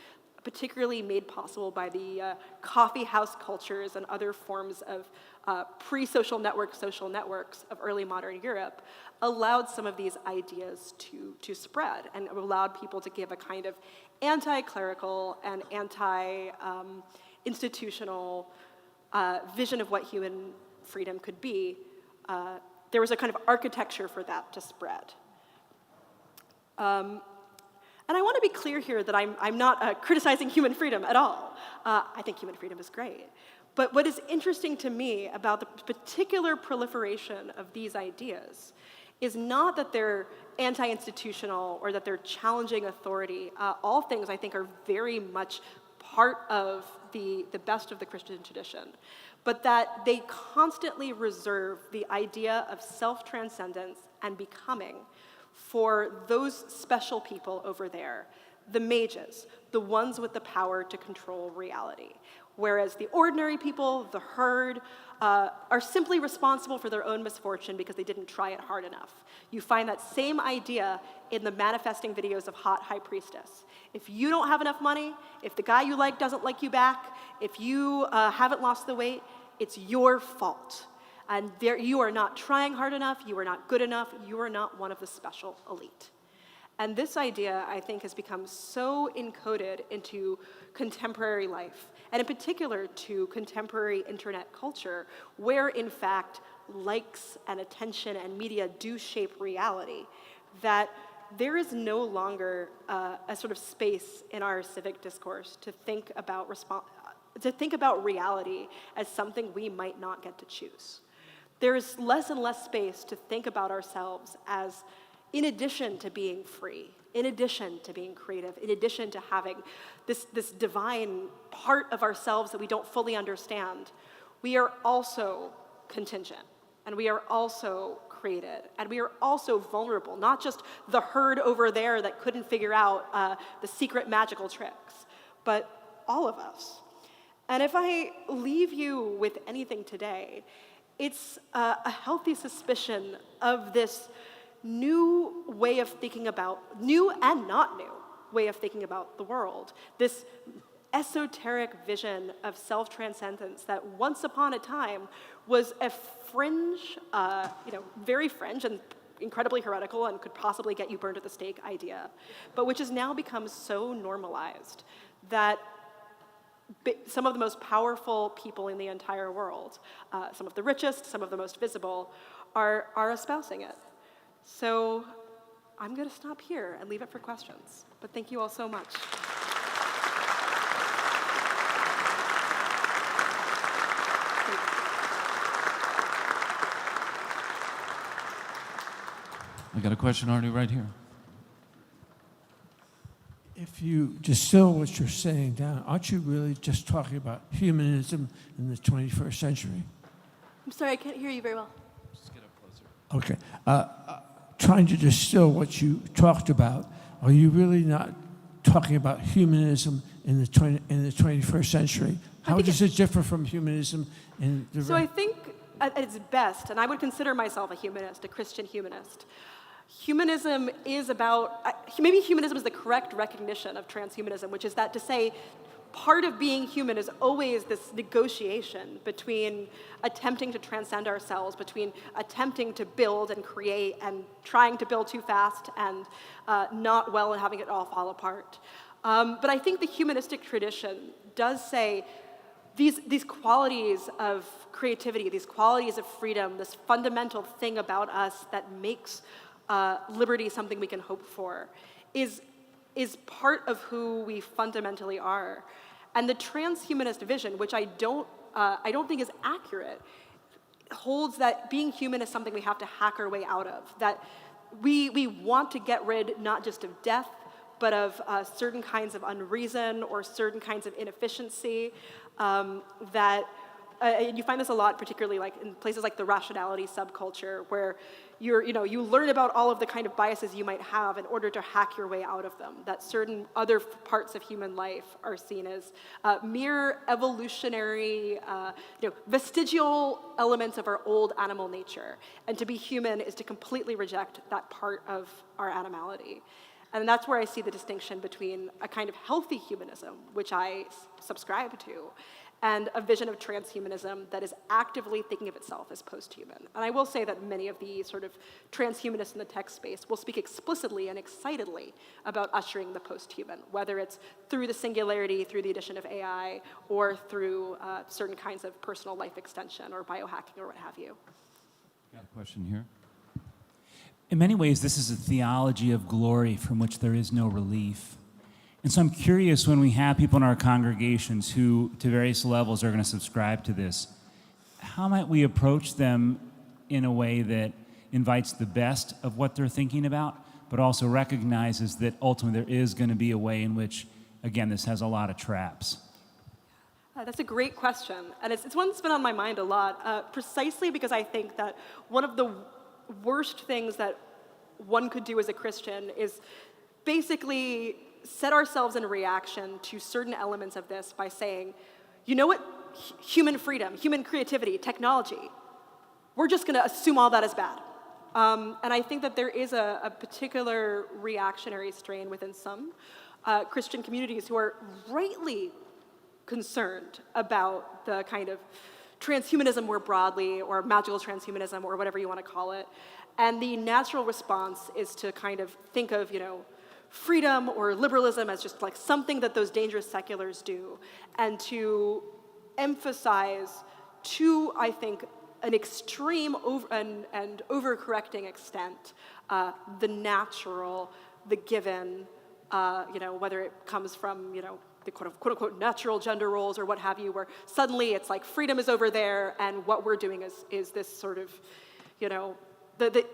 S12: particularly made possible by the coffee house cultures and other forms of pre-social networks, social networks of early modern Europe, allowed some of these ideas to spread and allowed people to give a kind of anti-clerical and anti-institutional vision of what human freedom could be. There was a kind of architecture for that to spread. And And I want to be clear here that I'm not criticizing human freedom at all. I think human freedom is great. But what is interesting to me about the particular proliferation of these ideas is not that they're anti-institutional or that they're challenging authority. All things I think are very much part of the best of the Christian tradition, but that they constantly reserve the idea of self-transcendence and becoming for those special people over there, the mages, the ones with the power to control reality. Whereas the ordinary people, the herd, are simply responsible for their own misfortune because they didn't try it hard enough. You find that same idea in the manifesting videos of Hot High Priestess. If you don't have enough money, if the guy you like doesn't like you back, if you haven't lost the weight, it's your fault. And you are not trying hard enough, you are not good enough, you are not one of the special elite. And this idea, I think, has become so encoded into contemporary life, and in particular to contemporary internet culture, where in fact likes and attention and media do shape reality, that there is no longer a sort of space in our civic discourse to think about reality as something we might not get to choose. There is less and less space to think about ourselves as, in addition to being free, in addition to being creative, in addition to having this divine part of ourselves that we don't fully understand, we are also contingent, and we are also created, and we are also vulnerable, not just the herd over there that couldn't figure out the secret magical tricks, but all of us. And if I leave you with anything today, it's a healthy suspicion of this new way of thinking about, new and not new way of thinking about the world, this esoteric vision of self-transcendence that once upon a time was a fringe, very fringe and incredibly heretical and could possibly get you burned at the stake idea, but which has now become so normalized that some of the most powerful people in the entire world, some of the richest, some of the most visible, are espousing it. So I'm going to stop here and leave it for questions. But thank you all so much.
S5: I got a question already right here.
S7: If you distill what you're saying down, aren't you really just talking about humanism in the 21st century?
S12: I'm sorry, I can't hear you very well.
S5: Just get up closer.
S7: Okay. Trying to distill what you talked about, are you really not talking about humanism in the 21st century? How does it differ from humanism in the...
S12: So I think at its best, and I would consider myself a humanist, a Christian humanist, humanism is about, maybe humanism is the correct recognition of transhumanism, which is that to say part of being human is always this negotiation between attempting to transcend ourselves, between attempting to build and create and trying to build too fast and not well and having it all fall apart. But I think the humanistic tradition does say these qualities of creativity, these qualities of freedom, this fundamental thing about us that makes liberty something we can hope for, is part of who we fundamentally are. And the transhumanist vision, which I don't think is accurate, holds that being human is something we have to hack our way out of, that we want to get rid not just of death, but of certain kinds of unreason or certain kinds of inefficiency, that you find this a lot, particularly like in places like the rationality subculture, where you learn about all of the kind of biases you might have in order to hack your way out of them, that certain other parts of human life are seen as mere evolutionary, vestigial elements of our old animal nature. And to be human is to completely reject that part of our animality. And that's where I see the distinction between a kind of healthy humanism, which I subscribe to, and a vision of transhumanism that is actively thinking of itself as post-human. And I will say that many of the sort of transhumanists in the tech space will speak explicitly and excitedly about ushering the post-human, whether it's through the singularity, through the addition of AI, or through certain kinds of personal life extension or biohacking or what have you.
S5: Got a question here.
S13: in many ways, this is a theology of glory from which there is no relief. And so I'm curious, when we have people in our congregations who, to various levels, are going to subscribe to this, how might we approach them in a way that invites the best of what they're thinking about, but also recognizes that ultimately there is going to be a way in which, again, this has a lot of traps?
S12: That's a great question, and it's one that's been on my mind a lot, precisely because I think that one of the worst things that one could do as a Christian is basically set ourselves in reaction to certain elements of this by saying, you know what, human freedom, human creativity, technology, we're just going to assume all that is bad. And I think that there is a particular reactionary strain within some Christian communities who are rightly concerned about the kind of transhumanism more broadly, or magical transhumanism, or whatever you want to call it. And the natural response is to kind of think of, freedom or liberalism as just like something that those dangerous seculars do, and to emphasize to, I think, an extreme and overcorrecting extent, the natural, the given, whether it comes from, the quote unquote natural gender roles or what have you, where suddenly it's like freedom is over there, and what we're doing is this sort of, the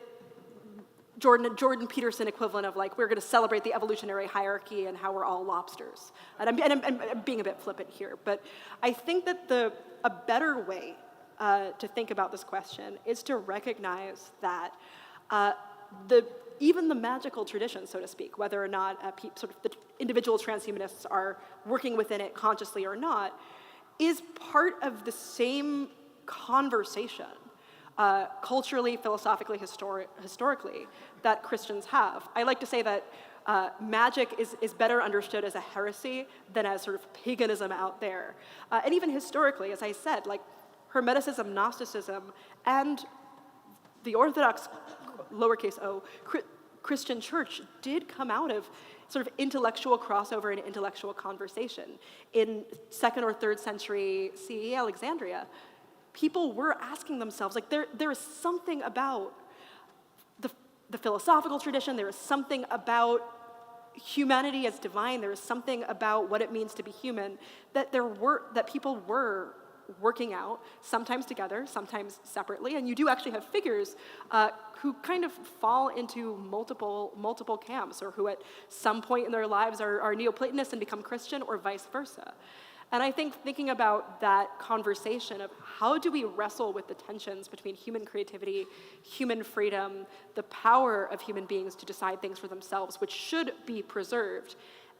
S12: Jordan Peterson equivalent of like, we're going to celebrate the evolutionary hierarchy and how we're all lobsters. And I'm being a bit flippant here, but I think that a better way to think about this question is to recognize that even the magical tradition, so to speak, whether or not sort of the individual transhumanists are working within it consciously or not, is part of the same conversation, culturally, philosophically, historically, that Christians have. I like to say that magic is better understood as a heresy than as sort of paganism out there. And even historically, as I said, like Hermeticism, Gnosticism, and the Orthodox, lowercase o, Christian church did come out of sort of intellectual crossover and intellectual conversation. In 2nd or 3rd century CE Alexandria, people were asking themselves, like, there is something about the philosophical tradition, there is something about humanity as divine, there is something about what it means to be human, that people were working out, sometimes together, sometimes separately, and you do actually have figures who kind of fall into multiple camps, or who at some point in their lives are Neoplatonists and become Christian, or vice versa. And I think thinking about that conversation of how do we wrestle with the tensions between human creativity, human freedom, the power of human beings to decide things for themselves, which should be preserved,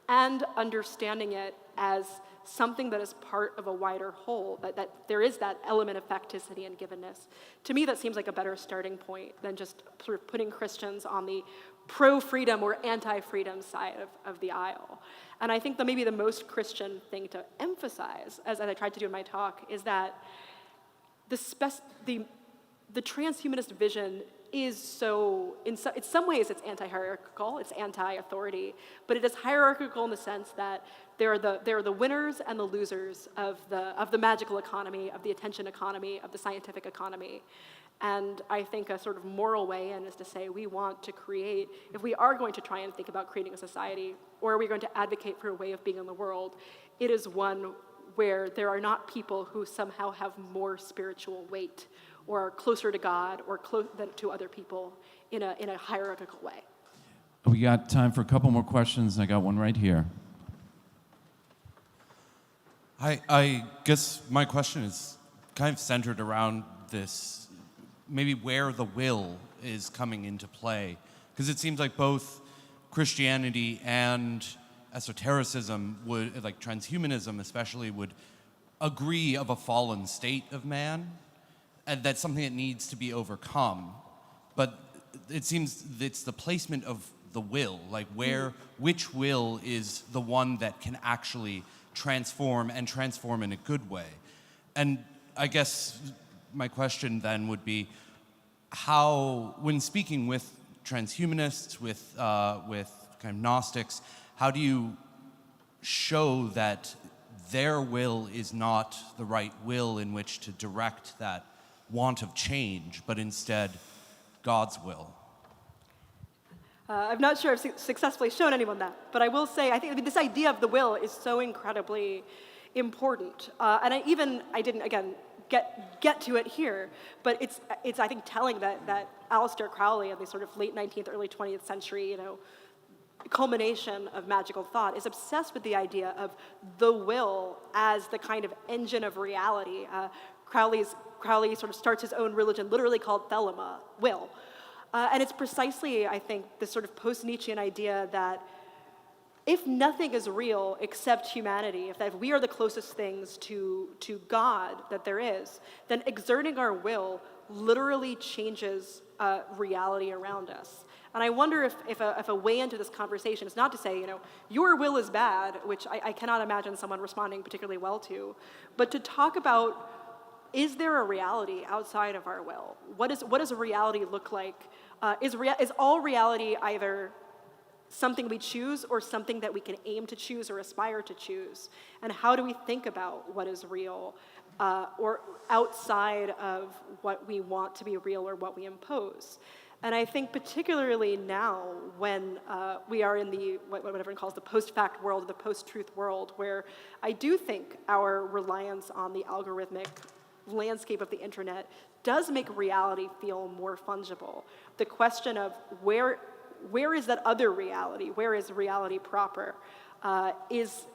S12: and understanding it as something that is part of a wider whole, that there is that element of facticity and givenness. To me, that seems like a better starting point than just sort of putting Christians on the pro-freedom or anti-freedom side of the aisle. And I think that maybe the most Christian thing to emphasize, as I tried to do in my talk, is that the transhumanist vision is so, in some ways it's anti-hierarchical, it's anti-authority, but it is hierarchical in the sense that there are the winners and the losers of the magical economy, of the attention economy, of the scientific economy. And I think a sort of moral way in is to say we want to create, if we are going to try and think about creating a society, or are we going to advocate for a way of being in the world, it is one where there are not people who somehow have more spiritual weight, or are closer to God, or than to other people in a hierarchical way.
S5: We got time for a couple more questions, and I got one right here.
S14: I guess my question is kind of centered around this, maybe where the will is coming into play. Because it seems like both Christianity and esotericism would, like transhumanism especially, would agree of a fallen state of man, and that's something that needs to be overcome. But it seems it's the placement of the will, like which will is the one that can actually transform in a good way. And I guess my question then would be, how, when speaking with transhumanists, with kind of Gnostics, how do you show that their will is not the right will in which to direct that want of change, but instead God's will?
S12: I'm not sure I've successfully shown anyone that, but I will say, I think this idea of the will is so incredibly important. And I didn't, again, get to it here, but it's I think, telling that Aleister Crowley in the sort of late 19th, early 20th century, culmination of magical thought is obsessed with the idea of the will as the kind of engine of reality. Crowley sort of starts his own religion, literally called Thelema, will. And it's precisely, I think, this sort of post-Nietzschean idea that if nothing is real except humanity, if we are the closest things to God that there is, then exerting our will literally changes reality around us. And I wonder if a way into this conversation is not to say, your will is bad, which I cannot imagine someone responding particularly well to, but to talk about, is there a reality outside of our will? What does a reality look like? Is all reality either something we choose or something that we can aim to choose or aspire to choose? And how do we think about what is real or outside of what we want to be real or what we impose? And I think particularly now when we are in the, what everyone calls the post-fact world, the post-truth world, where I do think our reliance on the algorithmic landscape of the internet does make reality feel more fungible. The question of where is that other reality, where is reality proper, is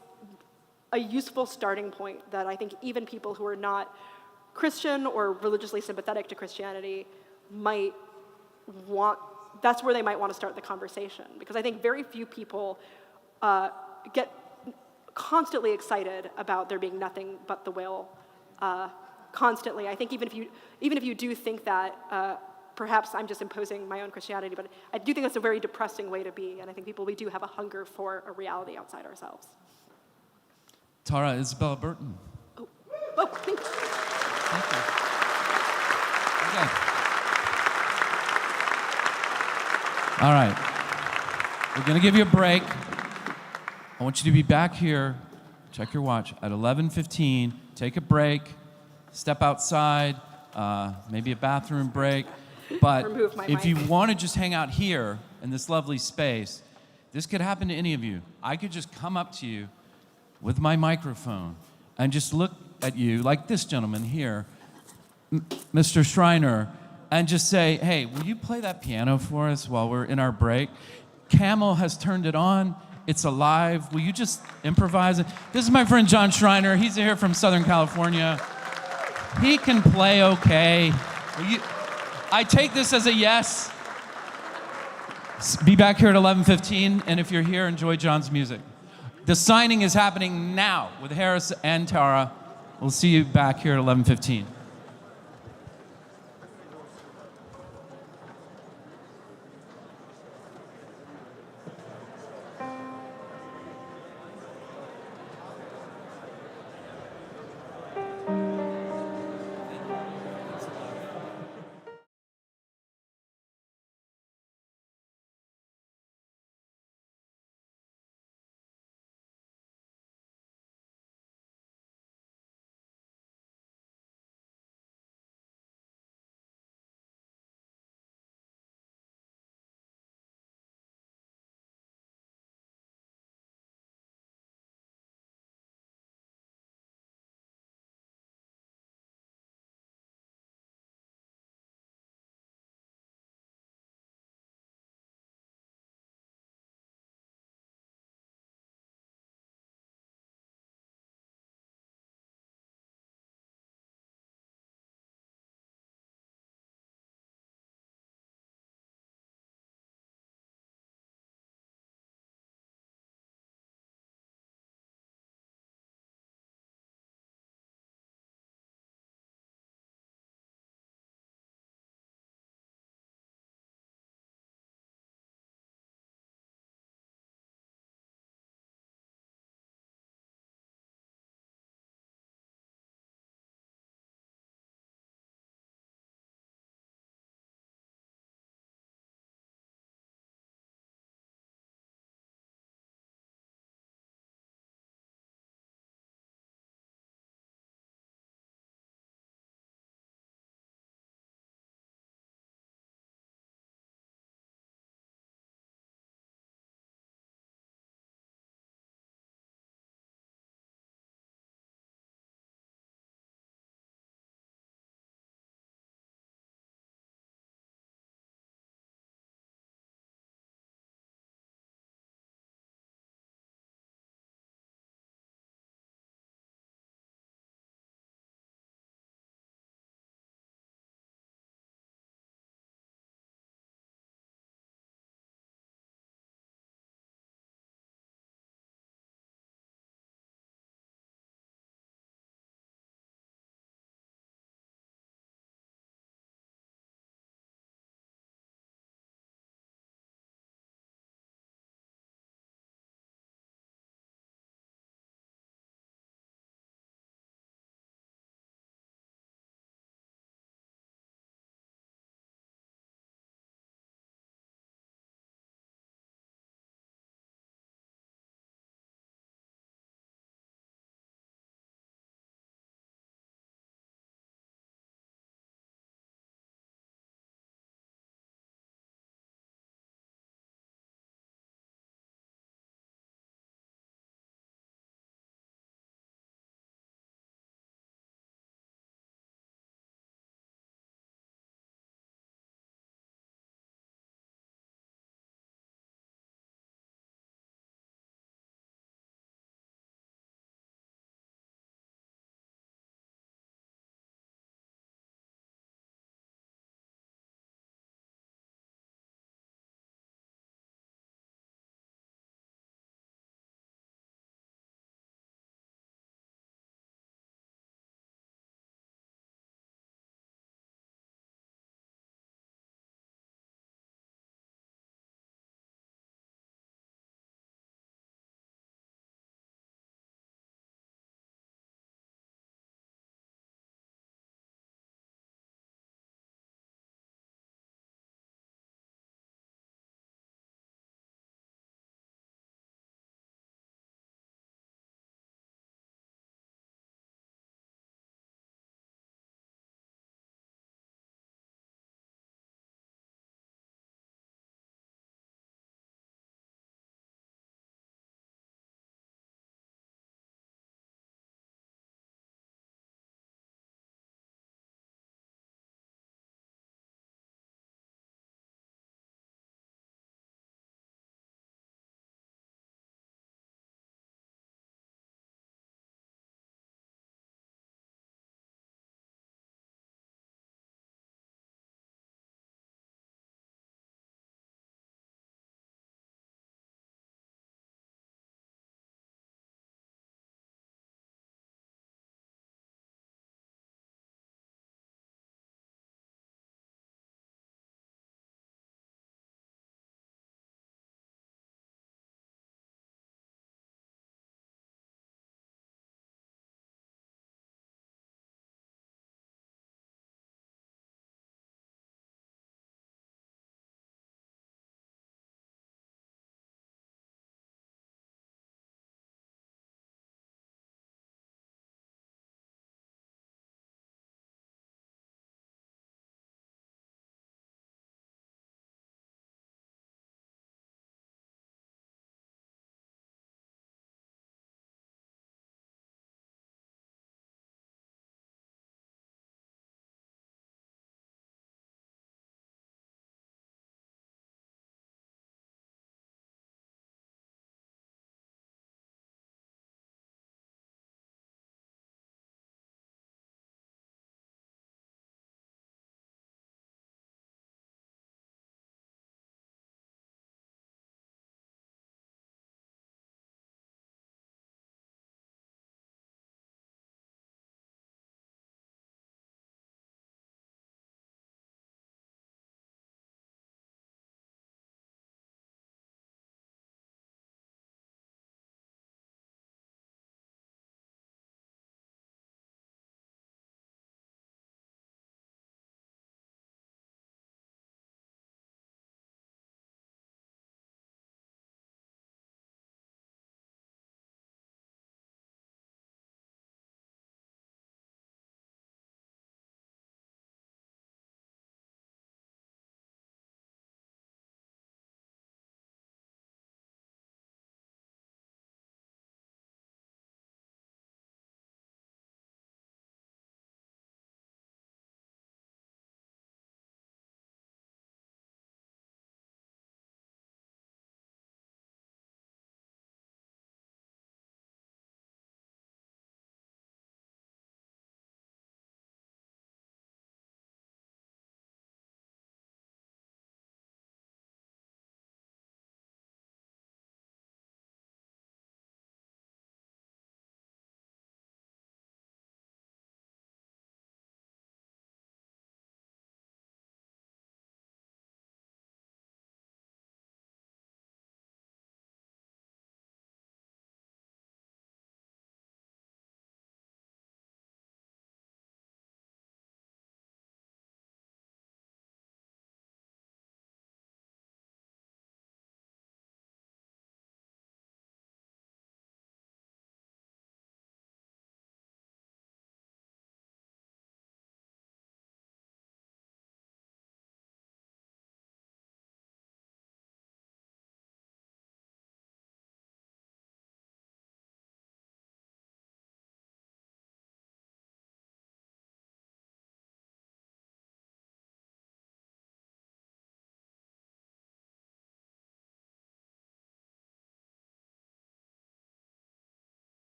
S12: a useful starting point that I think even people who are not Christian or religiously sympathetic to Christianity might want, that's where they might want to start the conversation. Because I think very few people get constantly excited about there being nothing but the will. Constantly. I think even if you do think that, perhaps I'm just imposing my own Christianity, but I do think that's a very depressing way to be, and I think we do have a hunger for a reality outside ourselves.
S5: Tara Isabella Burton.
S12: Oh, thanks.
S5: Thank you. Okay. All right. We're going to give you a break. I want you to be back here, check your watch, at 11:15. Take a break. Step outside, maybe a bathroom break. But if you want to just hang out here in this lovely space, this could happen to any of you. I could just come up to you with my microphone and just look at you, like this gentleman here, Mr. Schreiner, and just say, hey, will you play that piano for us while we're in our break? Camel has turned it on. It's alive. Will you just improvise it? This is my friend John Schreiner. He's here from Southern California. He can play okay. I take this as a yes. Be back here at 11:15, and if you're here, enjoy John's music. The signing is happening now with Harris and Tara. We'll see you back here at 11:15.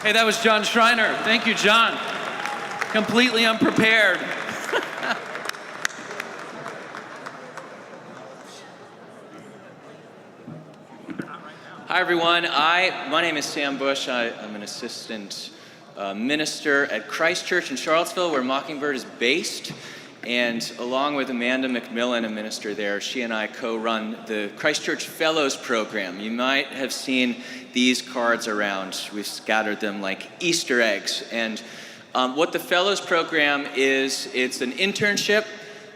S11: Hey, that was John Schreiner. Thank you, John. Completely unprepared. Hi, everyone. My name is Sam Bush. I'm an assistant minister at Christ Church in Charlottesville, where Mockingbird is based. And along with Amanda McMillan, a minister there, she and I co-run the Christ Church Fellows program. You might have seen these cards around. We've scattered them like Easter eggs. And what the Fellows program is, it's an internship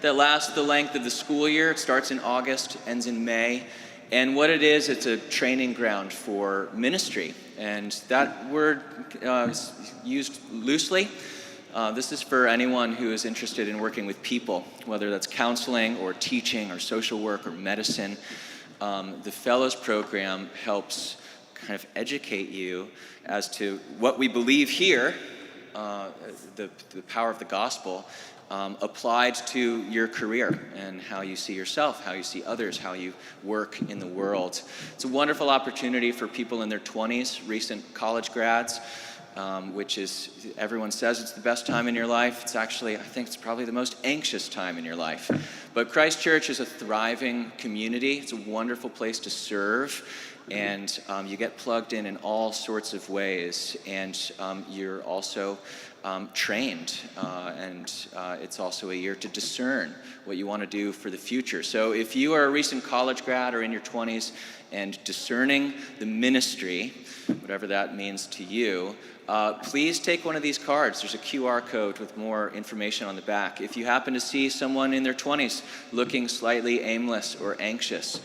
S11: that lasts the length of the school year. It starts in August, ends in May. And what it is, it's a training ground for ministry. And that word is used loosely. This is for anyone who is interested in working with people, whether that's counseling or teaching or social work or medicine. The Fellows program helps kind of educate you as to what we believe here, the power of the gospel, applied to your career and how you see yourself, how you see others, how you work in the world. It's a wonderful opportunity for people in their 20s, recent college grads, which is, everyone says it's the best time in your life. It's actually, I think it's probably the most anxious time in your life. But Christ Church is a thriving community. It's a wonderful place to serve. And you get plugged in all sorts of ways. And you're also trained. And it's also a year to discern what you want to do for the future. So if you are a recent college grad or in your 20s and discerning the ministry, whatever that means to you, please take one of these cards. There's a QR code with more information on the back. If you happen to see someone in their 20s looking slightly aimless or anxious,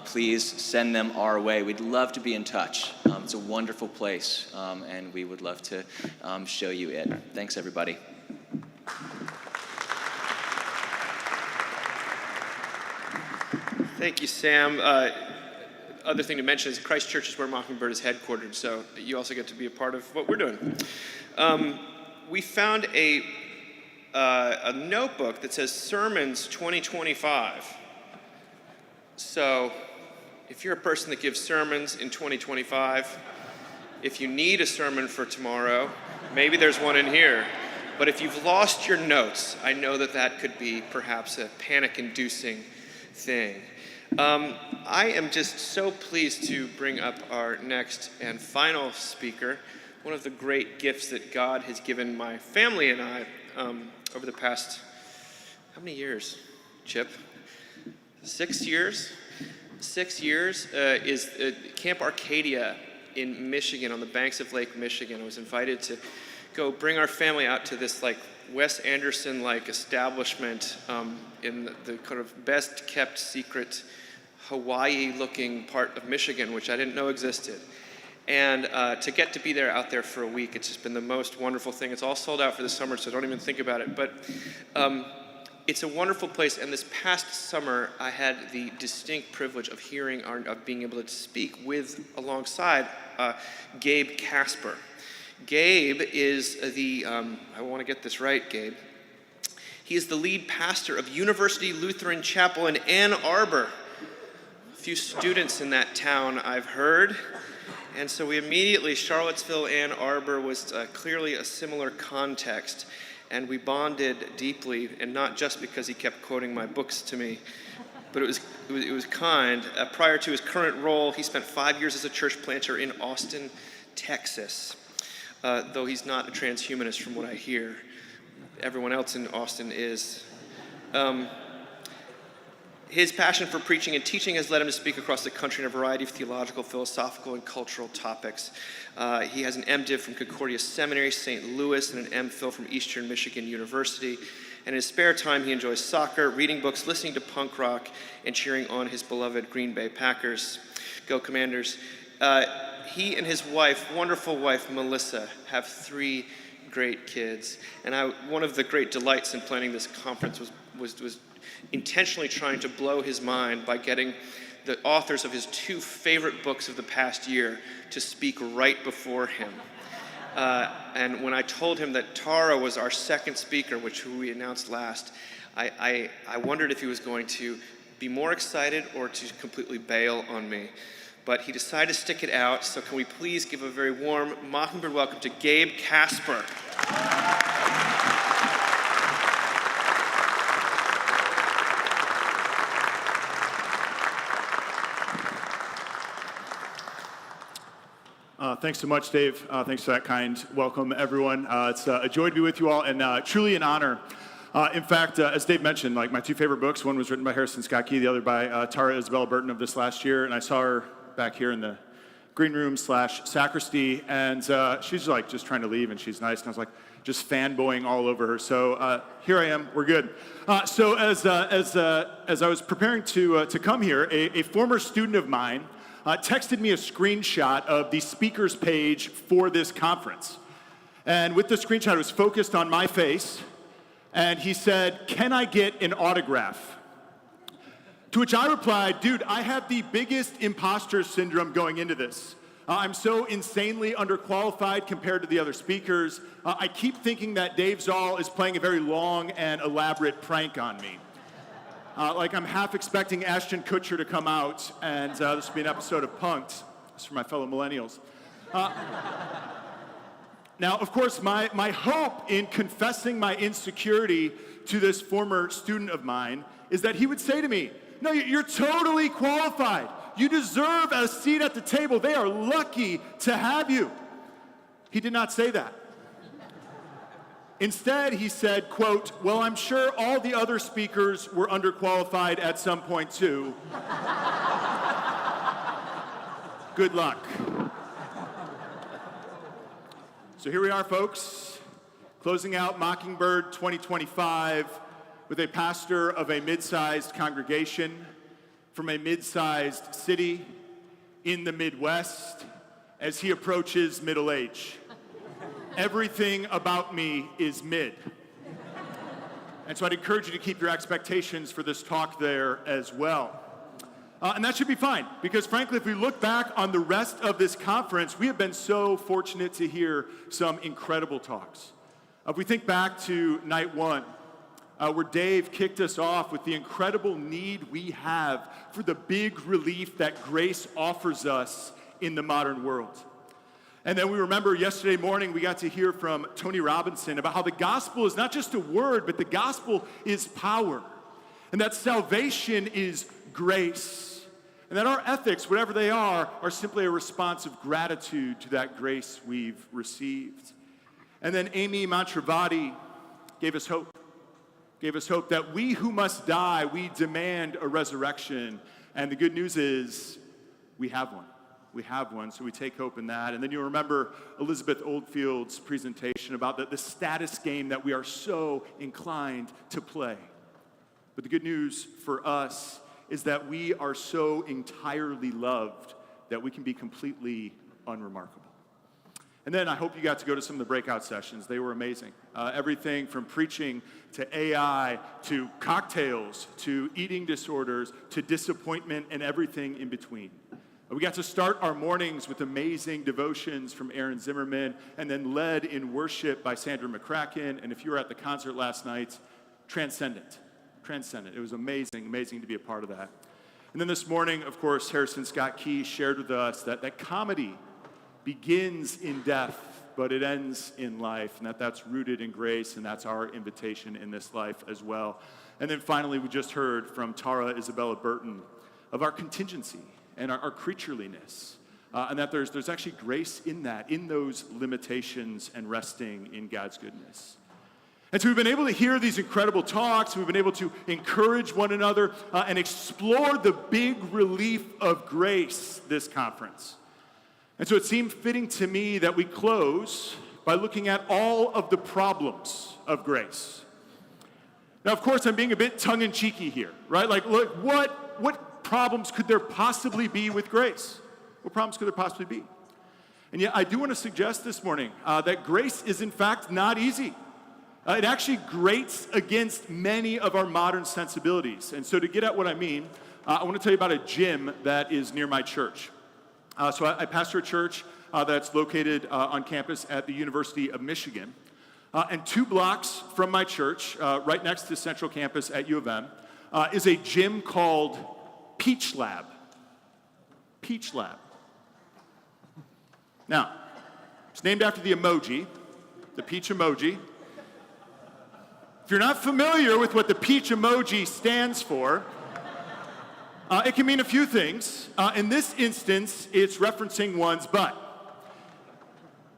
S11: please send them our way. We'd love to be in touch. It's a wonderful place, and we would love to show you it. Thanks, everybody.
S15: Thank you, Sam. Other thing to mention is Christ Church is where Mockingbird is headquartered, so you also get to be a part of what we're doing. We found a notebook that says Sermons 2025. So if you're a person that gives sermons in 2025, if you need a sermon for tomorrow, maybe there's one in here. But if you've lost your notes, I know that that could be perhaps a panic-inducing thing. I am just so pleased to bring up our next and final speaker, one of the great gifts that God has given my family and I over the past, how many years, Chip? 6 years? 6 years is Camp Arcadia in Michigan, on the banks of Lake Michigan. I was invited to go bring our family out to this like Wes Anderson-like establishment in the kind of best kept secret Hawaii-looking part of Michigan, which I didn't know existed. And to get to be there out there for a week, it's just been the most wonderful thing. It's all sold out for the summer, so don't even think about it. But it's a wonderful place. And this past summer, I had the distinct privilege of being able to speak alongside Gabe Kasper. Gabe is I want to get this right, Gabe. He is the lead pastor of University Lutheran Chapel in Ann Arbor. A few students in that town, I've heard. And so we immediately, Charlottesville, Ann Arbor was clearly a similar context. And we bonded deeply, and not just because he kept quoting my books to me, but it was kind. Prior to his current role, he spent 5 years as a church planter in Austin, Texas. Though he's not a transhumanist from what I hear. Everyone else in Austin is. His passion for preaching and teaching has led him to speak across the country on a variety of theological, philosophical, and cultural topics. He has an MDiv from Concordia Seminary, St. Louis, and an MPhil from Eastern Michigan University. And in his spare time, he enjoys soccer, reading books, listening to punk rock, and cheering on his beloved Green Bay Packers. Go Commanders. He and his wife, wonderful wife, Melissa, have 3 great kids. And one of the great delights in planning this conference was intentionally trying to blow his mind by getting the authors of his 2 favorite books of the past year to speak right before him. And when I told him that Tara was our second speaker, who we announced last, I wondered if he was going to be more excited or to completely bail on me. but he decided to stick it out. So can we please give a very warm Mockingbird welcome to Gabe Kasper.
S16: Thanks so much, Dave. Thanks for that kind welcome, everyone. It's a joy to be with you all, and truly an honor. In fact, as Dave mentioned, like my two favorite books, one was written by Harrison Scott Key, the other by Tara Isabella Burton of this last year, and I saw her back here in the green room / sacristy, and she's like just trying to leave, and she's nice, and I was like just fanboying all over her. So here I am. We're good. So as I was preparing to come here, a former student of mine texted me a screenshot of the speaker's page for this conference. And with the screenshot, it was focused on my face. And he said, "Can I get an autograph?" To which I replied, "Dude, I have the biggest imposter syndrome going into this. I'm so insanely underqualified compared to the other speakers. I keep thinking that Dave Zoll is playing a very long and elaborate prank on me. Like I'm half expecting Ashton Kutcher to come out, and this will be an episode of Punk'd." This is for my fellow millennials. Now, of course, my hope in confessing my insecurity to this former student of mine is that he would say to me, "No, you're totally qualified. You deserve a seat at the table. They are lucky to have you." He did not say that. Instead, he said, quote, "Well, I'm sure all the other speakers were underqualified at some point too. Good luck." So here we are, folks, closing out Mockingbird 2025 with a pastor of a mid-sized congregation from a mid-sized city in the Midwest as he approaches middle age. Everything about me is mid. And so I'd encourage you to keep your expectations for this talk there as well. And that should be fine, because frankly, if we look back on the rest of this conference, we have been so fortunate to hear some incredible talks. If we think back to night one, where Dave kicked us off with the incredible need we have for the big relief that grace offers us in the modern world. And then we remember yesterday morning, we got to hear from Tony Robinson about how the gospel is not just a word, but the gospel is power. And that salvation is grace. And that our ethics, whatever they are simply a response of gratitude to that grace we've received. And then Amy Mantravati gave us hope. Gave us hope that we who must die, we demand a resurrection. And the good news is we have one. We have one, so we take hope in that. And then you'll remember Elizabeth Oldfield's presentation about the status game that we are so inclined to play. But the good news for us is that we are so entirely loved that we can be completely unremarkable. And then I hope you got to go to some of the breakout sessions. They were amazing. Everything from preaching to AI to cocktails to eating disorders to disappointment and everything in between. We got to start our mornings with amazing devotions from Aaron Zimmerman and then led in worship by Sandra McCracken. And if you were at the concert last night, transcendent. It was amazing to be a part of that. And then this morning, of course, Harrison Scott Key shared with us that comedy begins in death, but it ends in life, and that's rooted in grace, and that's our invitation in this life as well. And then finally, we just heard from Tara Isabella Burton of our contingency and our creatureliness, and that there's actually grace in that, in those limitations and resting in God's goodness. And so we've been able to hear these incredible talks, we've been able to encourage one another and explore the big relief of grace this conference. And so it seemed fitting to me that we close by looking at all of the problems of grace. Now, of course, I'm being a bit tongue-in-cheeky here, right? Like, look, what problems could there possibly be with grace? What problems could there possibly be? And yet, I do want to suggest this morning that grace is, in fact, not easy. It actually grates against many of our modern sensibilities. And so to get at what I mean, I want to tell you about a gym that is near my church. So I pastor a church that's located on campus at the University of Michigan. And 2 blocks from my church, right next to Central Campus at U of M, is a gym called Peach Lab. Peach Lab. Now, it's named after the emoji, the peach emoji. If you're not familiar with what the peach emoji stands for, it can mean a few things. In this instance, it's referencing one's butt.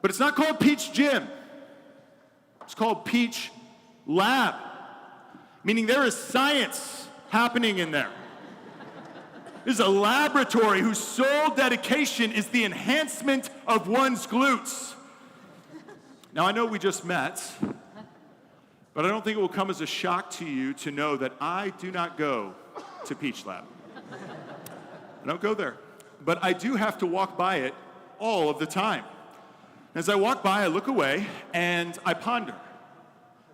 S16: But it's not called Peach Gym. It's called Peach Lab, meaning there is science happening in there. This is a laboratory whose sole dedication is the enhancement of one's glutes. Now, I know we just met, but I don't think it will come as a shock to you to know that I do not go to Peach Lab. I don't go there, but I do have to walk by it all of the time. As I walk by, I look away, and I ponder.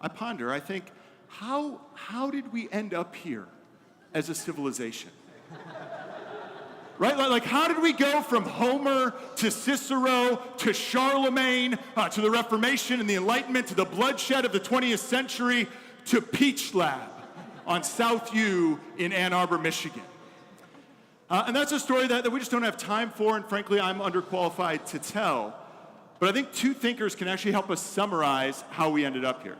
S16: I think, how did we end up here as a civilization? Right? Like, how did we go from Homer to Cicero to Charlemagne to the Reformation and the Enlightenment to the bloodshed of the 20th century to Peach Lab on South U in Ann Arbor, Michigan? And that's a story that we just don't have time for, and frankly, I'm underqualified to tell. But I think two thinkers can actually help us summarize how we ended up here.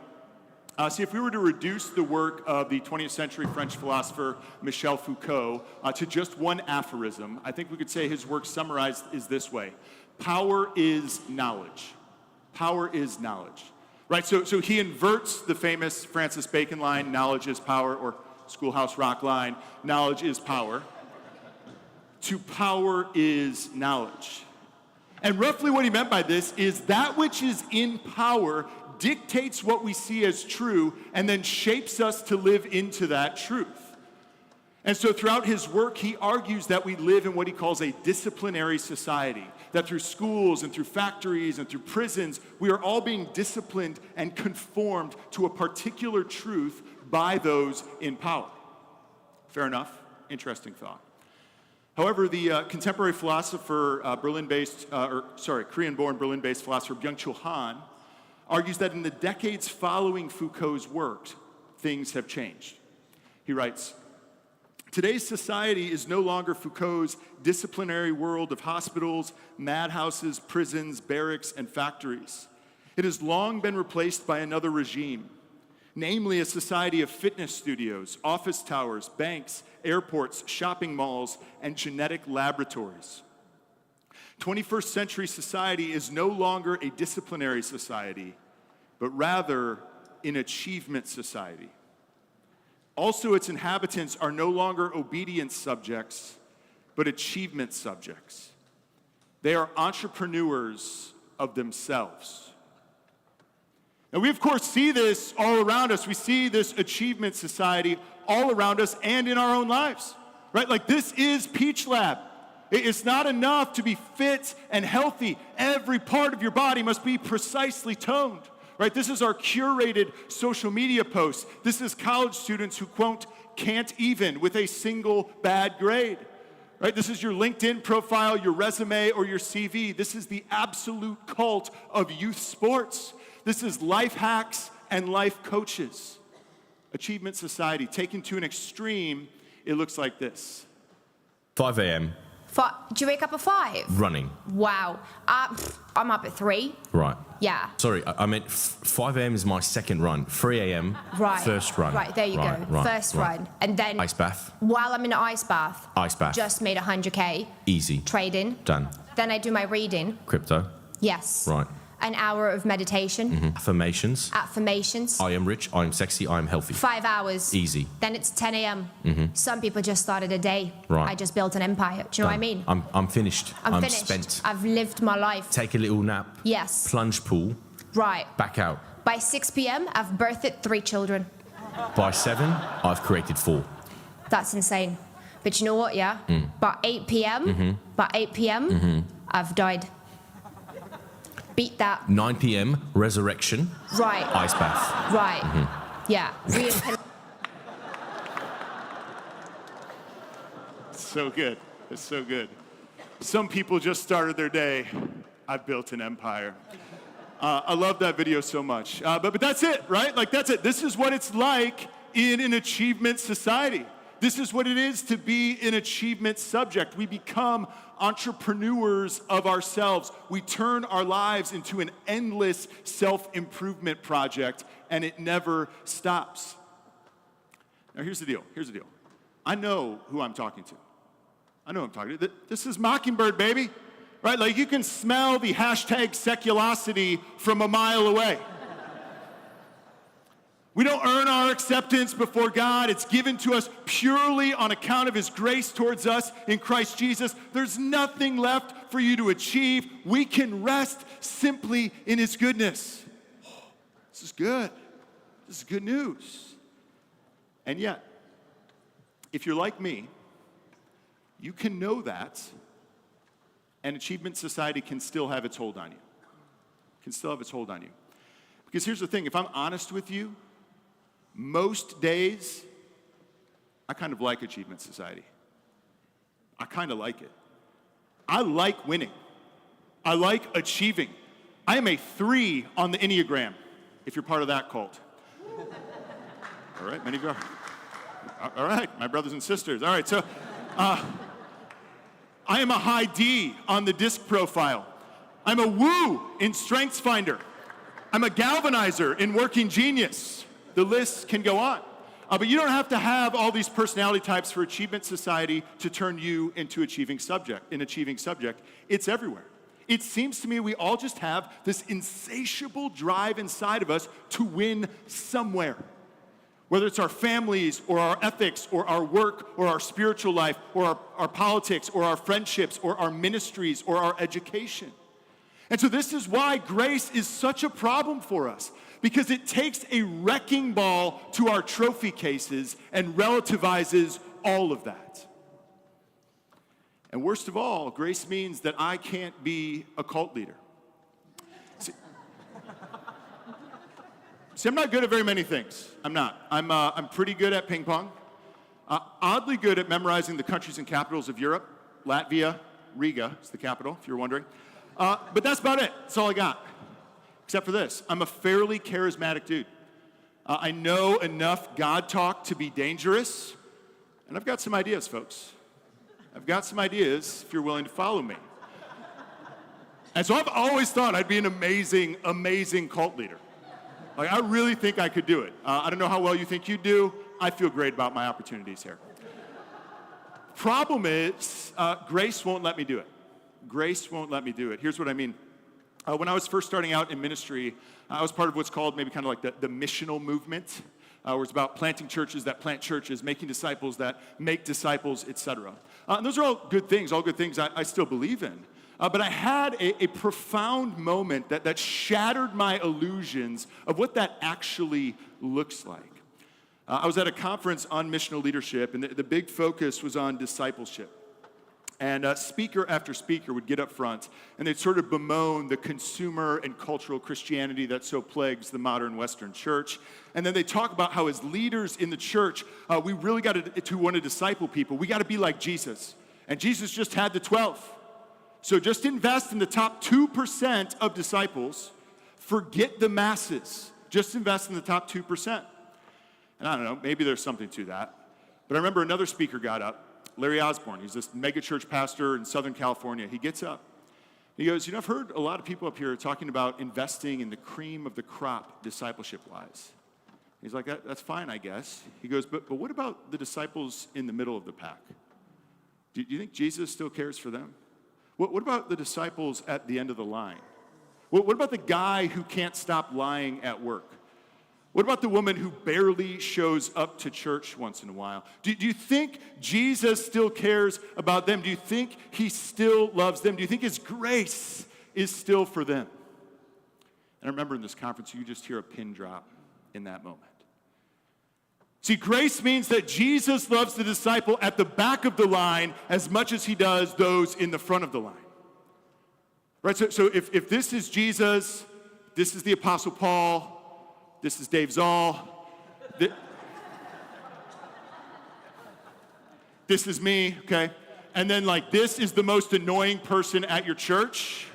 S16: See, if we were to reduce the work of the 20th century French philosopher Michel Foucault to just one aphorism, I think we could say his work summarized is this way: power is knowledge. Power is knowledge. Right? So he inverts the famous Francis Bacon line, knowledge is power, or Schoolhouse Rock line, knowledge is power, to power is knowledge. And roughly what he meant by this is that which is in power dictates what we see as true and then shapes us to live into that truth. And so throughout his work, he argues that we live in what he calls a disciplinary society, that through schools and through factories and through prisons, we are all being disciplined and conformed to a particular truth by those in power. Fair enough. Interesting thought. However, the contemporary philosopher, Korean-born Berlin-based philosopher Byung-Chul Han argues that in the decades following Foucault's work, things have changed. He writes, "Today's society is no longer Foucault's disciplinary world of hospitals, madhouses, prisons, barracks, and factories. It has long been replaced by another regime, namely a society of fitness studios, office towers, banks, airports, shopping malls, and genetic laboratories. 21st century society is no longer a disciplinary society, but rather an achievement society. Also, its inhabitants are no longer obedience subjects, but achievement subjects. They are entrepreneurs of themselves." Now, we of course see this all around us. We see this achievement society all around us and in our own lives, right? Like, this is Peach Lab. It's not enough to be fit and healthy. Every part of your body must be precisely toned, right? This is our curated social media posts. This is college students who, quote, can't even with a single bad grade, right? This is your LinkedIn profile, your resume, or your CV. This is the absolute cult of youth sports. This is life hacks and life coaches. Achievement society taken to an extreme, it looks like this.
S17: 5 a.m.
S18: Do you wake up at 5?
S17: Running.
S18: Wow. I'm up at 3.
S17: Right.
S18: Yeah.
S17: Sorry, I meant 5 a.m. is my second run. 3 a.m.
S18: Right.
S17: First run.
S18: Right, there you go. First run. And then
S17: ice bath.
S18: While I'm in an ice bath.
S17: Ice bath.
S18: Just made 100K.
S17: Easy.
S18: Trading.
S17: Done.
S18: Then I do my reading.
S17: Crypto.
S18: Yes.
S17: Right.
S18: An hour of meditation.
S17: Mm-hmm. Affirmations.
S18: Affirmations.
S17: I am rich, I am sexy, I am healthy.
S18: 5 hours.
S17: Easy.
S18: Then it's 10 a.m.
S17: Mm-hmm.
S18: Some people just started a day.
S17: Right.
S18: I just built an empire. Do you know what I mean?
S17: I'm finished.
S18: I'm finished.
S17: Spent.
S18: I've lived my life.
S17: Take a little nap.
S18: Yes.
S17: Plunge pool.
S18: Right.
S17: Back out.
S18: By 6 p.m., I've birthed 3 children.
S17: By 7, I've created 4.
S18: That's insane. But you know what, yeah? By 8 p.m., I've died. Beat that.
S17: 9 p.m, resurrection.
S18: Right.
S17: Ice bath.
S18: Right. Yeah.
S16: So good. It's so good. Some people just started their day. I've built an empire. I love that video so much. But that's it, right? Like, that's it. This is what it's like in an achievement society. This is what it is to be an achievement subject. We become entrepreneurs of ourselves. We turn our lives into an endless self-improvement project, and it never stops. Now, here's the deal. I know who I'm talking to. I know who I'm talking to. This is Mockingbird, baby. Right? Like, you can smell the hashtag seculosity from a mile away. We don't earn our acceptance before God. It's given to us purely on account of his grace towards us in Christ Jesus. There's nothing left for you to achieve. We can rest simply in his goodness. This is good. This is good news. And yet, if you're like me, you can know that, and achievement society can still have its hold on you. Because here's the thing, if I'm honest with you, most days, I kind of like achievement society. I kind of like it. I like winning. I like achieving. I am a 3 on the Enneagram, if you're part of that cult. All right, many of you are. All right, my brothers and sisters. All right, so I am a high D on the DISC profile. I'm a woo in StrengthsFinder. I'm a galvanizer in Working Genius. The list can go on. But you don't have to have all these personality types for achievement society to turn you into an achieving subject. It's everywhere. It seems to me we all just have this insatiable drive inside of us to win somewhere. Whether it's our families or our ethics or our work or our spiritual life or our politics or our friendships or our ministries or our education. And so this is why grace is such a problem for us, because it takes a wrecking ball to our trophy cases and relativizes all of that. And worst of all, grace means that I can't be a cult leader. See, I'm not good at very many things. I'm not. I'm pretty good at ping pong. Oddly good at memorizing the countries and capitals of Europe. Latvia, Riga is the capital, if you're wondering. But that's about it. That's all I got. Except for this. I'm a fairly charismatic dude. I know enough God talk to be dangerous. And I've got some ideas, folks. I've got some ideas if you're willing to follow me. And so I've always thought I'd be an amazing, amazing cult leader. Like, I really think I could do it. I don't know how well you think you do. I feel great about my opportunities here. Problem is, grace won't let me do it. Grace won't let me do it. Here's what I mean. When I was first starting out in ministry, I was part of what's called maybe kind of like the missional movement, where it's about planting churches that plant churches, making disciples that make disciples, etc. And those are all good things I still believe in. But I had a profound moment that shattered my illusions of what that actually looks like. I was at a conference on missional leadership, and the big focus was on discipleship. And speaker after speaker would get up front, and they'd sort of bemoan the consumer and cultural Christianity that so plagues the modern Western church. And then they talk about how as leaders in the church, we really got to want to disciple people. We got to be like Jesus. And Jesus just had the 12. So just invest in the top 2% of disciples. Forget the masses. Just invest in the top 2%. And I don't know, maybe there's something to that. But I remember another speaker got up, Larry Osborne. He's this mega church pastor in Southern California. He gets up. He goes, I've heard a lot of people up here talking about investing in the cream of the crop discipleship-wise. He's like, that's fine, I guess. He goes, but what about the disciples in the middle of the pack? Do you think Jesus still cares for them? What about the disciples at the end of the line? What about the guy who can't stop lying at work? What about the woman who barely shows up to church once in a while? Do you think Jesus still cares about them? Do you think he still loves them? Do you think his grace is still for them? And I remember in this conference, you just hear a pin drop in that moment. See, grace means that Jesus loves the disciple at the back of the line as much as he does those in the front of the line. Right? So if this is Jesus, this is the Apostle Paul, this is Dave Zoll, this is me, okay? And then this is the most annoying person at your church.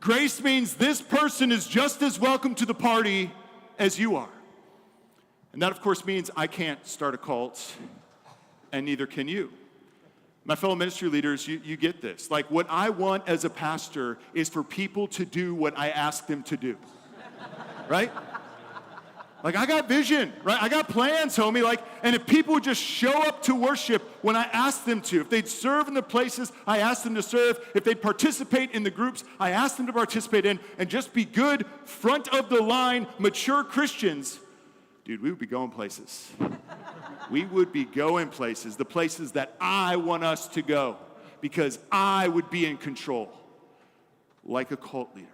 S16: Grace means this person is just as welcome to the party as you are. And that, of course, means I can't start a cult, and neither can you. My fellow ministry leaders, you get this. Like, what I want as a pastor is for people to do what I ask them to do, right? Like, I got vision, right? I got plans, homie. Like, and if people would just show up to worship when I ask them to, if they'd serve in the places I ask them to serve, if they'd participate in the groups I ask them to participate in, and just be good, front of the line, mature Christians, dude, we would be going places. We would be going places, the places that I want us to go, because I would be in control, like a cult leader.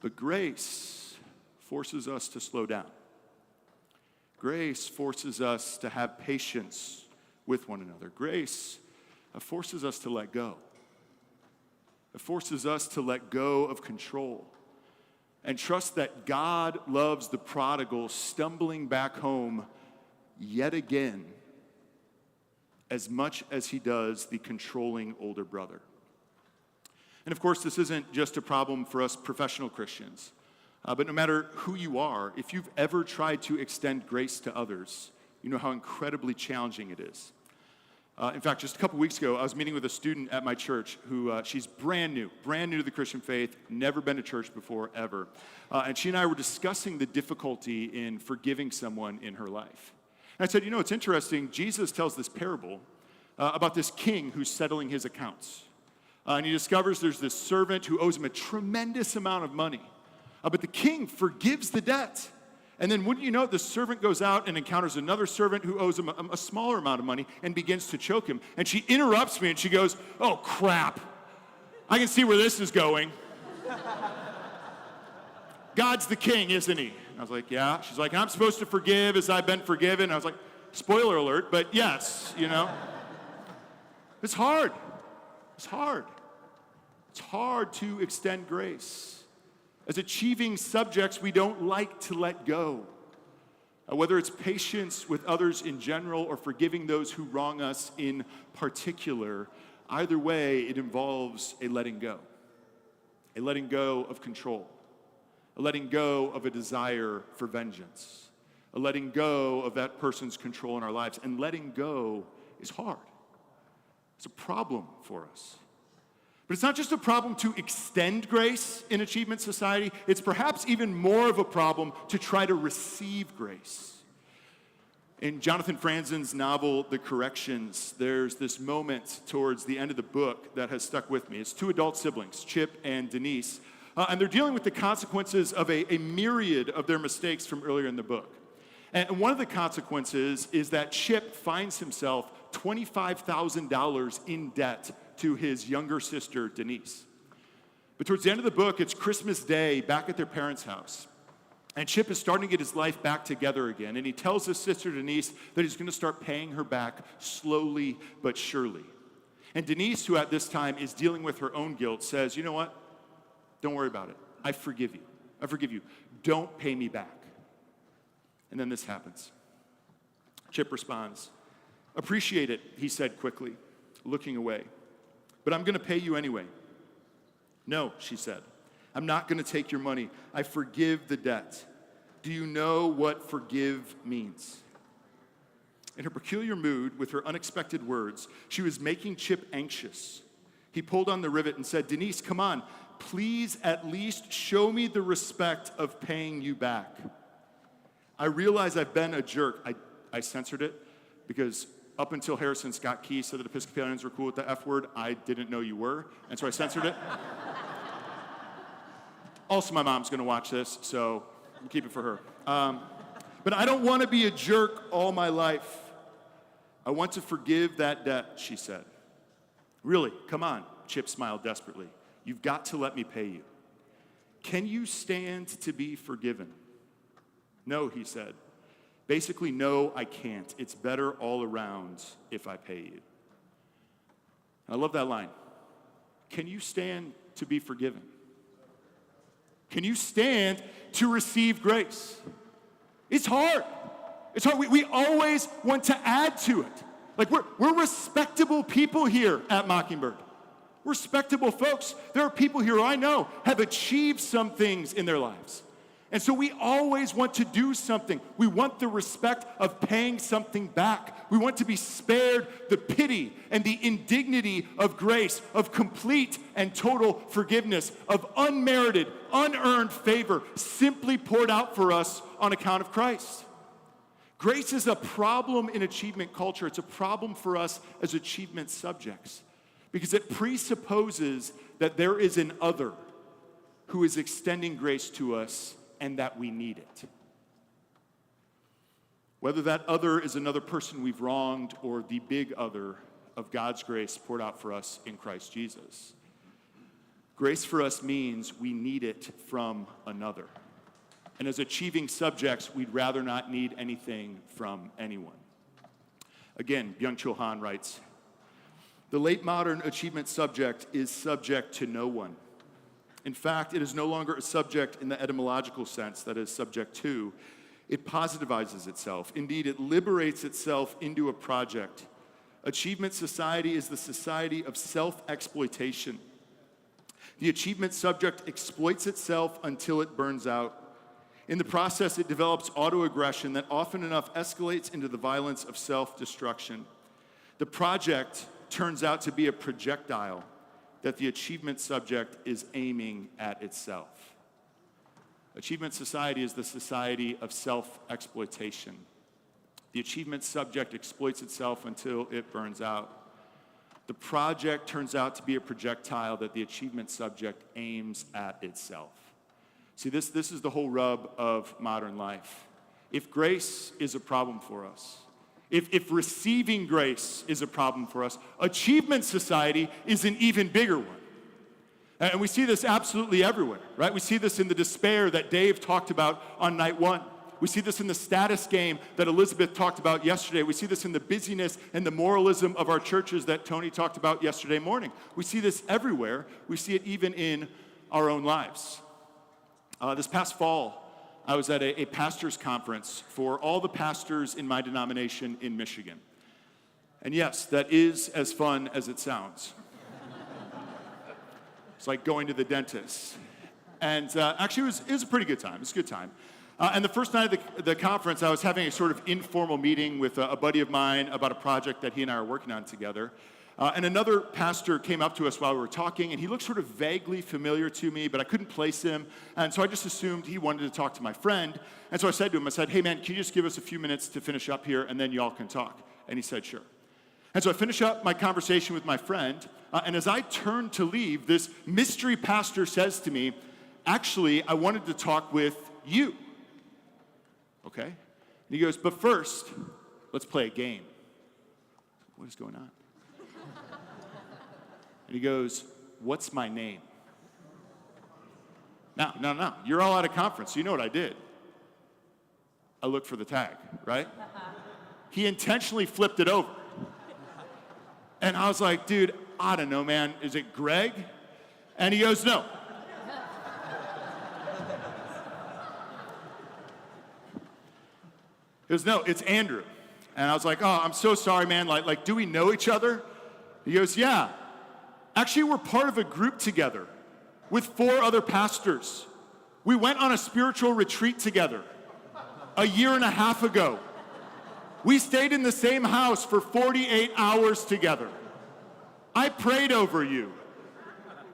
S16: But grace forces us to slow down. Grace forces us to have patience with one another. Grace forces us to let go. It forces us to let go of control and trust that God loves the prodigal stumbling back home yet again as much as he does the controlling older brother. And of course, this isn't just a problem for us professional Christians. But no matter who you are, if you've ever tried to extend grace to others, you know how incredibly challenging it is. In fact, just a couple weeks ago, I was meeting with a student at my church who, she's brand new to the Christian faith, never been to church before, ever. And she and I were discussing the difficulty in forgiving someone in her life. And I said, you know, it's interesting, Jesus tells this parable about this king who's settling his accounts. And he discovers there's this servant who owes him a tremendous amount of money. But the king forgives the debt. And then wouldn't you know it, the servant goes out and encounters another servant who owes him a smaller amount of money and begins to choke him. And she interrupts me and she goes, oh crap, I can see where this is going. God's the king, isn't he? And I was like, yeah. She's like, I'm supposed to forgive as I've been forgiven. I was like, spoiler alert, but yes, you know. It's hard. It's hard. It's hard to extend grace. As achieving subjects, we don't like to let go. Whether it's patience with others in general or forgiving those who wrong us in particular, either way, it involves a letting go of control, a letting go of a desire for vengeance, a letting go of that person's control in our lives. And letting go is hard. It's a problem for us. But it's not just a problem to extend grace in Achievement Society, it's perhaps even more of a problem to try to receive grace. In Jonathan Franzen's novel, The Corrections, there's this moment towards the end of the book that has stuck with me. It's two adult siblings, Chip and Denise, and they're dealing with the consequences of a myriad of their mistakes from earlier in the book. And one of the consequences is that Chip finds himself $25,000 in debt to his younger sister, Denise. But towards the end of the book, it's Christmas Day back at their parents' house. And Chip is starting to get his life back together again. And he tells his sister, Denise, that he's going to start paying her back slowly but surely. And Denise, who at this time is dealing with her own guilt, says, you know what? Don't worry about it. I forgive you. I forgive you. Don't pay me back. And then this happens. Chip responds, appreciate it, he said quickly, looking away. But I'm going to pay you anyway. No, she said. I'm not going to take your money. I forgive the debt. Do you know what forgive means? In her peculiar mood, with her unexpected words, she was making Chip anxious. He pulled on the rivet and said, Denise, come on. Please at least show me the respect of paying you back. I realize I've been a jerk. I censored it because up until Harrison Scott Key said that Episcopalians were cool with the F word, I didn't know you were, and so I censored it. Also, my mom's gonna watch this, so we'll keep it for her. But I don't wanna be a jerk all my life. I want to forgive that debt, she said. Really, come on, Chip smiled desperately. You've got to let me pay you. Can you stand to be forgiven? No, he said. Basically, no, I can't. It's better all around if I pay you. I love that line. Can you stand to be forgiven? Can you stand to receive grace? It's hard. It's hard. We always want to add to it. Like we're respectable people here at Mockingbird. Respectable folks. There are people here who I know have achieved some things in their lives. And so we always want to do something. We want the respect of paying something back. We want to be spared the pity and the indignity of grace, of complete and total forgiveness, of unmerited, unearned favor simply poured out for us on account of Christ. Grace is a problem in achievement culture. It's a problem for us as achievement subjects because it presupposes that there is an other who is extending grace to us and that we need it. Whether that other is another person we've wronged or the big other of God's grace poured out for us in Christ Jesus. Grace for us means we need it from another. And as achieving subjects, we'd rather not need anything from anyone. Again, Byung-Chul Han writes, "The late modern achievement subject is subject to no one. In fact, it is no longer a subject in the etymological sense, that is, subject to. It positivizes itself. Indeed, it liberates itself into a project. Achievement society is the society of self-exploitation. The achievement subject exploits itself until it burns out. In the process, it develops autoaggression that often enough escalates into the violence of self-destruction. The project turns out to be a projectile that the achievement subject is aiming at itself." Achievement society is the society of self-exploitation. The achievement subject exploits itself until it burns out. The project turns out to be a projectile that the achievement subject aims at itself. See, this is the whole rub of modern life. If grace is a problem for us, if receiving grace is a problem for us, achievement society is an even bigger one. And we see this absolutely everywhere, right? We see this in the despair that Dave talked about on night one. We see this in the status game that Elizabeth talked about yesterday. We see this in the busyness and the moralism of our churches that Tony talked about yesterday morning. We see this everywhere. We see it even in our own lives. This past fall, I was at a pastor's conference for all the pastors in my denomination in Michigan. And yes, that is as fun as it sounds. It's like going to the dentist. And actually, it was a pretty good time. It was a good time. And the first night of the conference, I was having a sort of informal meeting with a buddy of mine about a project that he and I are working on together. And another pastor came up to us while we were talking, and he looked sort of vaguely familiar to me, but I couldn't place him. And so I just assumed he wanted to talk to my friend. And so I said to him, "Hey man, can you just give us a few minutes to finish up here, and then y'all can talk?" And he said, "Sure." And so I finished up my conversation with my friend, and as I turned to leave, this mystery pastor says to me, "Actually, I wanted to talk with you." Okay? And he goes, "But first, let's play a game." What is going on? And he goes, "What's my name?" Now, you're all at a conference. You know what I did. I looked for the tag, right? He intentionally flipped it over. And I was like, "Dude, I don't know, man. Is it Greg?" And he goes, "No." He goes, "No, it's Andrew." And I was like, "Oh, I'm so sorry, man. Like, do we know each other?" He goes, "Yeah. Actually, we're part of a group together with 4 other pastors. We went on a spiritual retreat together a year and a half ago. We stayed in the same house for 48 hours together. I prayed over you."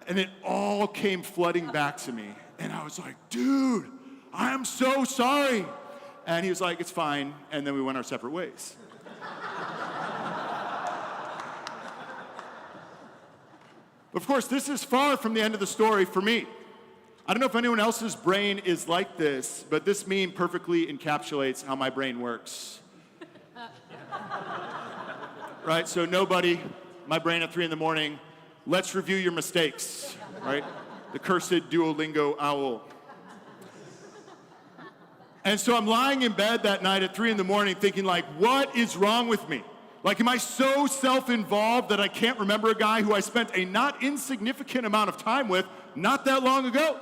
S16: And it all came flooding back to me. And I was like, "Dude, I am so sorry." And he was like, "It's fine." And then we went our separate ways. Of course, this is far from the end of the story for me. I don't know if anyone else's brain is like this, but this meme perfectly encapsulates how my brain works. Right? So nobody, my brain at 3 in the morning, let's review your mistakes, right? The cursed Duolingo owl. And so I'm lying in bed that night at 3 in the morning thinking like, what is wrong with me? Like, am I so self-involved that I can't remember a guy who I spent a not insignificant amount of time with not that long ago?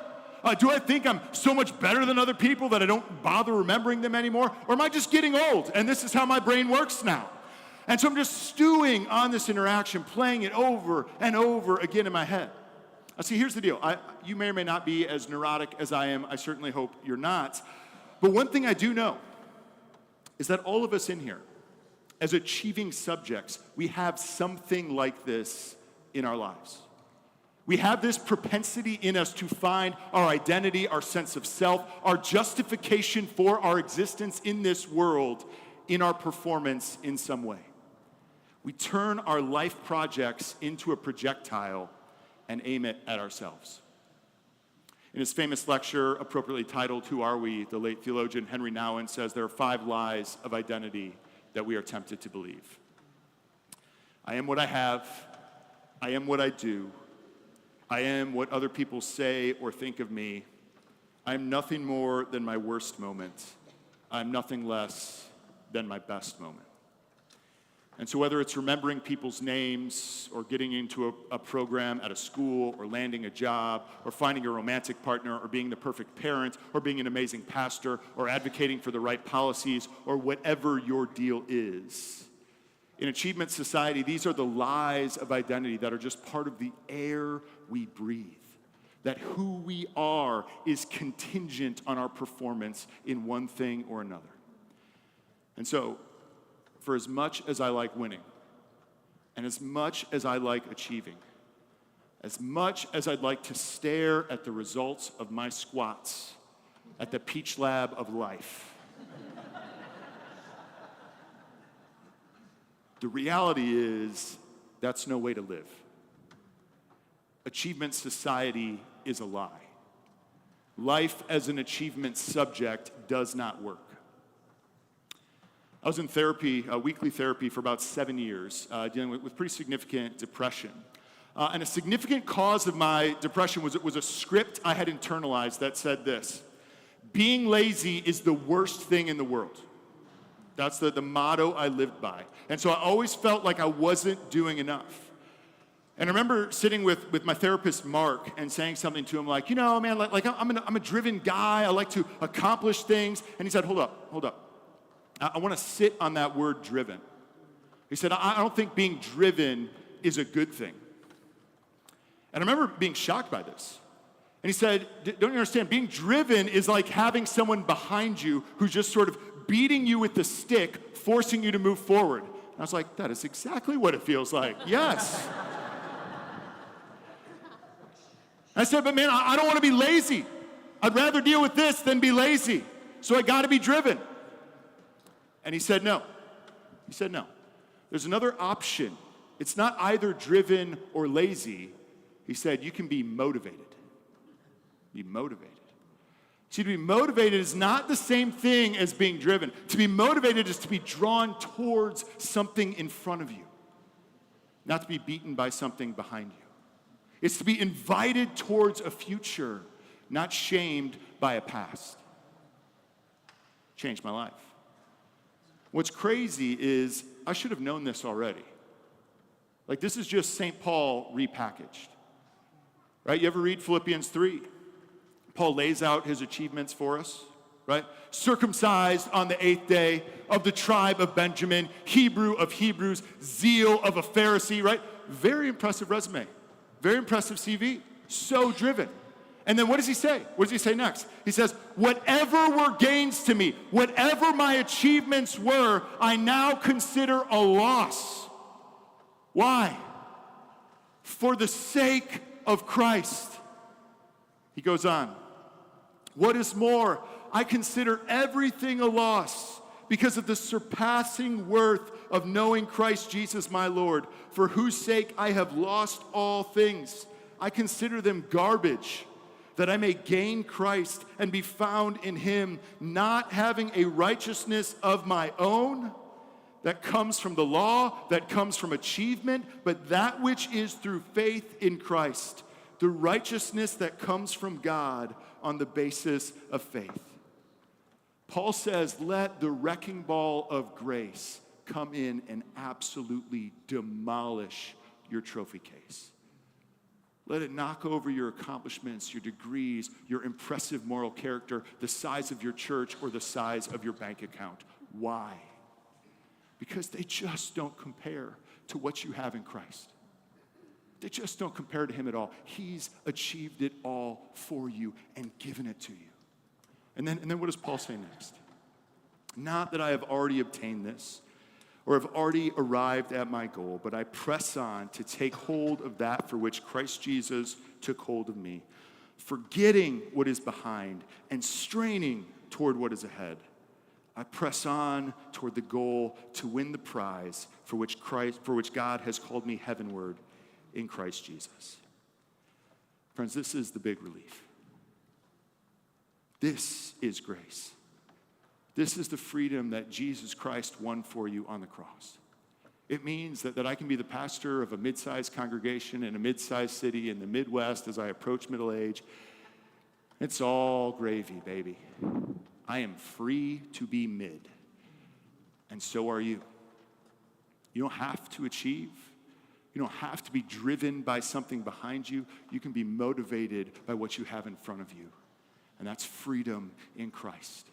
S16: Do I think I'm so much better than other people that I don't bother remembering them anymore? Or am I just getting old and this is how my brain works now? And so I'm just stewing on this interaction, playing it over and over again in my head. See, here's the deal. You may or may not be as neurotic as I am. I certainly hope you're not. But one thing I do know is that all of us in here, as achieving subjects, we have something like this in our lives. We have this propensity in us to find our identity, our sense of self, our justification for our existence in this world in our performance in some way. We turn our life projects into a projectile and aim it at ourselves. In his famous lecture, appropriately titled, Who Are We?, the late theologian Henry Nouwen says there are 5 lies of identity that we are tempted to believe. I am what I have. I am what I do. I am what other people say or think of me. I am nothing more than my worst moment. I am nothing less than my best moment. And so whether it's remembering people's names or getting into a program at a school or landing a job or finding a romantic partner or being the perfect parent or being an amazing pastor or advocating for the right policies or whatever your deal is, in Achievement Society, these are the lies of identity that are just part of the air we breathe. That who we are is contingent on our performance in one thing or another. And so, for as much as I like winning, and as much as I like achieving, as much as I'd like to stare at the results of my squats at the Peach Lab of life, the reality is that's no way to live. Achievement Society is a lie. Life as an achievement subject does not work. I was in therapy, weekly therapy, for about 7 years, dealing with pretty significant depression. And a significant cause of my depression was a script I had internalized that said this: being lazy is the worst thing in the world. That's the motto I lived by. And so I always felt like I wasn't doing enough. And I remember sitting with my therapist, Mark, and saying something to him like, you know, man, like I'm a driven guy. I like to accomplish things. And he said, hold up. I want to sit on that word driven. He said, I don't think being driven is a good thing. And I remember being shocked by this. And he said, don't you understand? Being driven is like having someone behind you who's just sort of beating you with the stick, forcing you to move forward. And I was like, that is exactly what it feels like. Yes. I said, but man, I don't want to be lazy. I'd rather deal with this than be lazy. So I got to be driven. And he said, no. He said, no. There's another option. It's not either driven or lazy. He said, you can be motivated. Be motivated. See, to be motivated is not the same thing as being driven. To be motivated is to be drawn towards something in front of you, not to be beaten by something behind you. It's to be invited towards a future, not shamed by a past. Changed my life. What's crazy is I should have known this already. Like, this is just St. Paul repackaged. Right? You ever read Philippians 3? Paul lays out his achievements for us, right? Circumcised on the 8th day, of the tribe of Benjamin, Hebrew of Hebrews, zeal of a Pharisee, right? Very impressive resume. Very impressive CV. So driven. And then what does he say? What does he say next? He says, whatever were gains to me, whatever my achievements were, I now consider a loss. Why? For the sake of Christ. He goes on. What is more, I consider everything a loss because of the surpassing worth of knowing Christ Jesus my Lord, for whose sake I have lost all things. I consider them garbage, that I may gain Christ and be found in him, not having a righteousness of my own that comes from the law, that comes from achievement, but that which is through faith in Christ, the righteousness that comes from God on the basis of faith. Paul says, let the wrecking ball of grace come in and absolutely demolish your trophy case. Let it knock over your accomplishments, your degrees, your impressive moral character, the size of your church, or the size of your bank account. Why? Because they just don't compare to what you have in Christ. They just don't compare to him at all. He's achieved it all for you and given it to you. And then what does Paul say next? Not that I have already obtained this or have already arrived at my goal, but I press on to take hold of that for which Christ Jesus took hold of me, forgetting what is behind and straining toward what is ahead. I press on toward the goal to win the prize for which God has called me heavenward in Christ Jesus. Friends, this is the big relief. This is grace. This is the freedom that Jesus Christ won for you on the cross. It means that I can be the pastor of a mid-sized congregation in a mid-sized city in the Midwest as I approach middle age. It's all gravy, baby. I am free to be mid, and so are you. You don't have to achieve. You don't have to be driven by something behind you. You can be motivated by what you have in front of you, and that's freedom in Christ.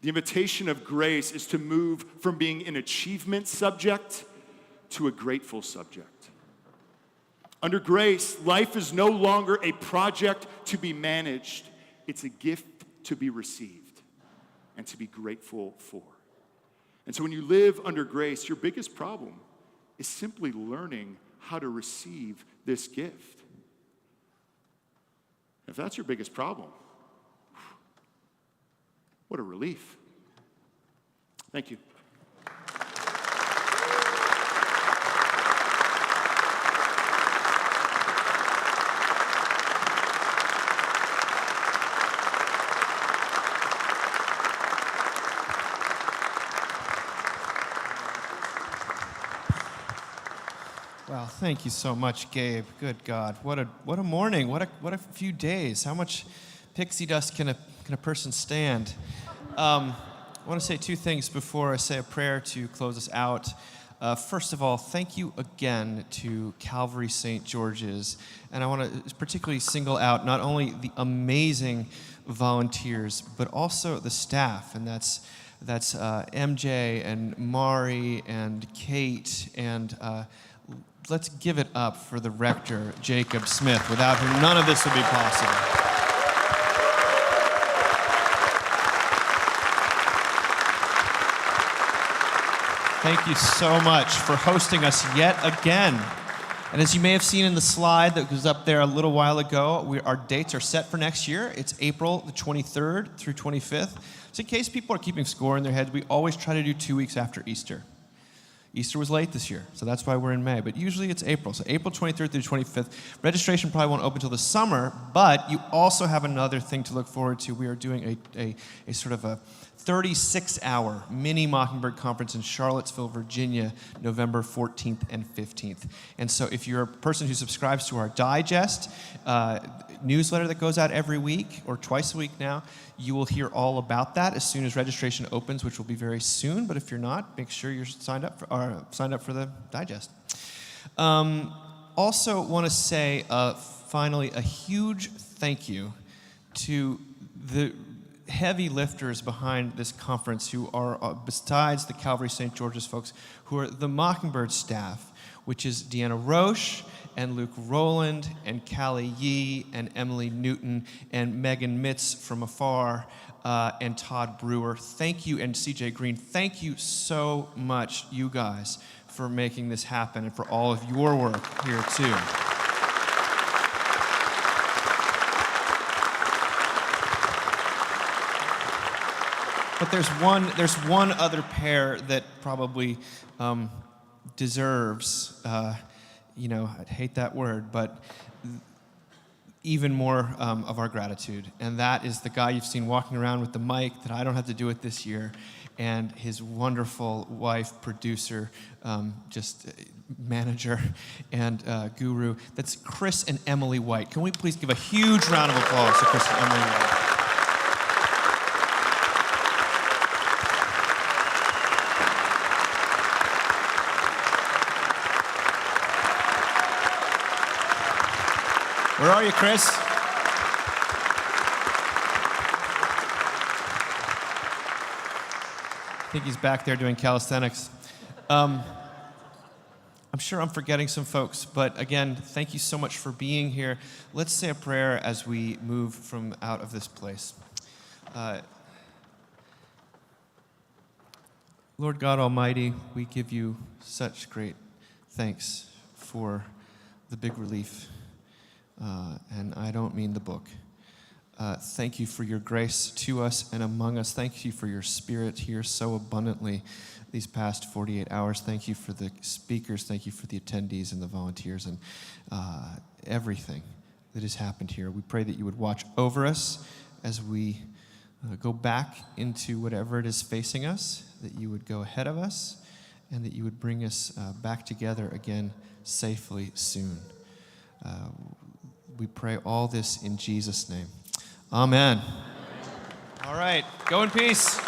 S16: The invitation of grace is to move from being an achievement subject to a grateful subject. Under grace, life is no longer a project to be managed. It's a gift to be received and to be grateful for. And so when you live under grace, your biggest problem is simply learning how to receive this gift. If that's your biggest problem, what a relief. Thank you.
S19: Wow, thank you so much, Gabe. Good God, what a morning! What a few days! How much pixie dust can a person stand? I want to say two things before I say a prayer to close us out. First of all, thank you again to Calvary St. George's, and I want to particularly single out not only the amazing volunteers, but also the staff, and that's MJ and Mari and Kate and. Let's give it up for the rector, Jacob Smith, without whom none of this would be possible. Thank you so much for hosting us yet again. And as you may have seen in the slide that was up there a little while ago, our dates are set for next year. It's April the 23rd through 25th. So in case people are keeping score in their heads, we always try to do 2 weeks after Easter. Easter was late this year, so that's why we're in May. But usually it's April, so April 23rd through 25th. Registration probably won't open until the summer, but you also have another thing to look forward to. We are doing a sort of a 36-hour mini Mockingbird conference in Charlottesville, Virginia, November 14th and 15th. And so if you're a person who subscribes to our digest newsletter that goes out every week or twice a week now, you will hear all about that as soon as registration opens, which will be very soon. But if you're not, make sure you're signed up for the digest. Also want to say, finally, a huge thank you to the heavy lifters behind this conference who are, besides the Calvary St. George's folks, who are the Mockingbird staff, which is Deanna Roche and Luke Rowland and Callie Yee and Emily Newton and Megan Mitz from afar and Todd Brewer. Thank you, and CJ Green. Thank you so much, you guys, for making this happen and for all of your work here too. But there's one other pair that probably deserves, I hate that word, but even more of our gratitude. And that is the guy you've seen walking around with the mic that I don't have to do it this year, and his wonderful wife, producer, manager, and guru. That's Chris and Emily White. Can we please give a huge round of applause to Chris and Emily White? Where are you, Chris? I think he's back there doing calisthenics. I'm sure I'm forgetting some folks, but again, thank you so much for being here. Let's say a prayer as we move from out of this place. Lord God Almighty, we give you such great thanks for the big relief, and I don't mean the book. Thank you for your grace to us and among us. Thank you for your spirit here so abundantly these past 48 hours. Thank you for the speakers. Thank you for the attendees and the volunteers and everything that has happened here. We pray that you would watch over us as we go back into whatever it is facing us, that you would go ahead of us, and that you would bring us back together again safely soon. We pray all this in Jesus' name. Amen. All right, go in peace.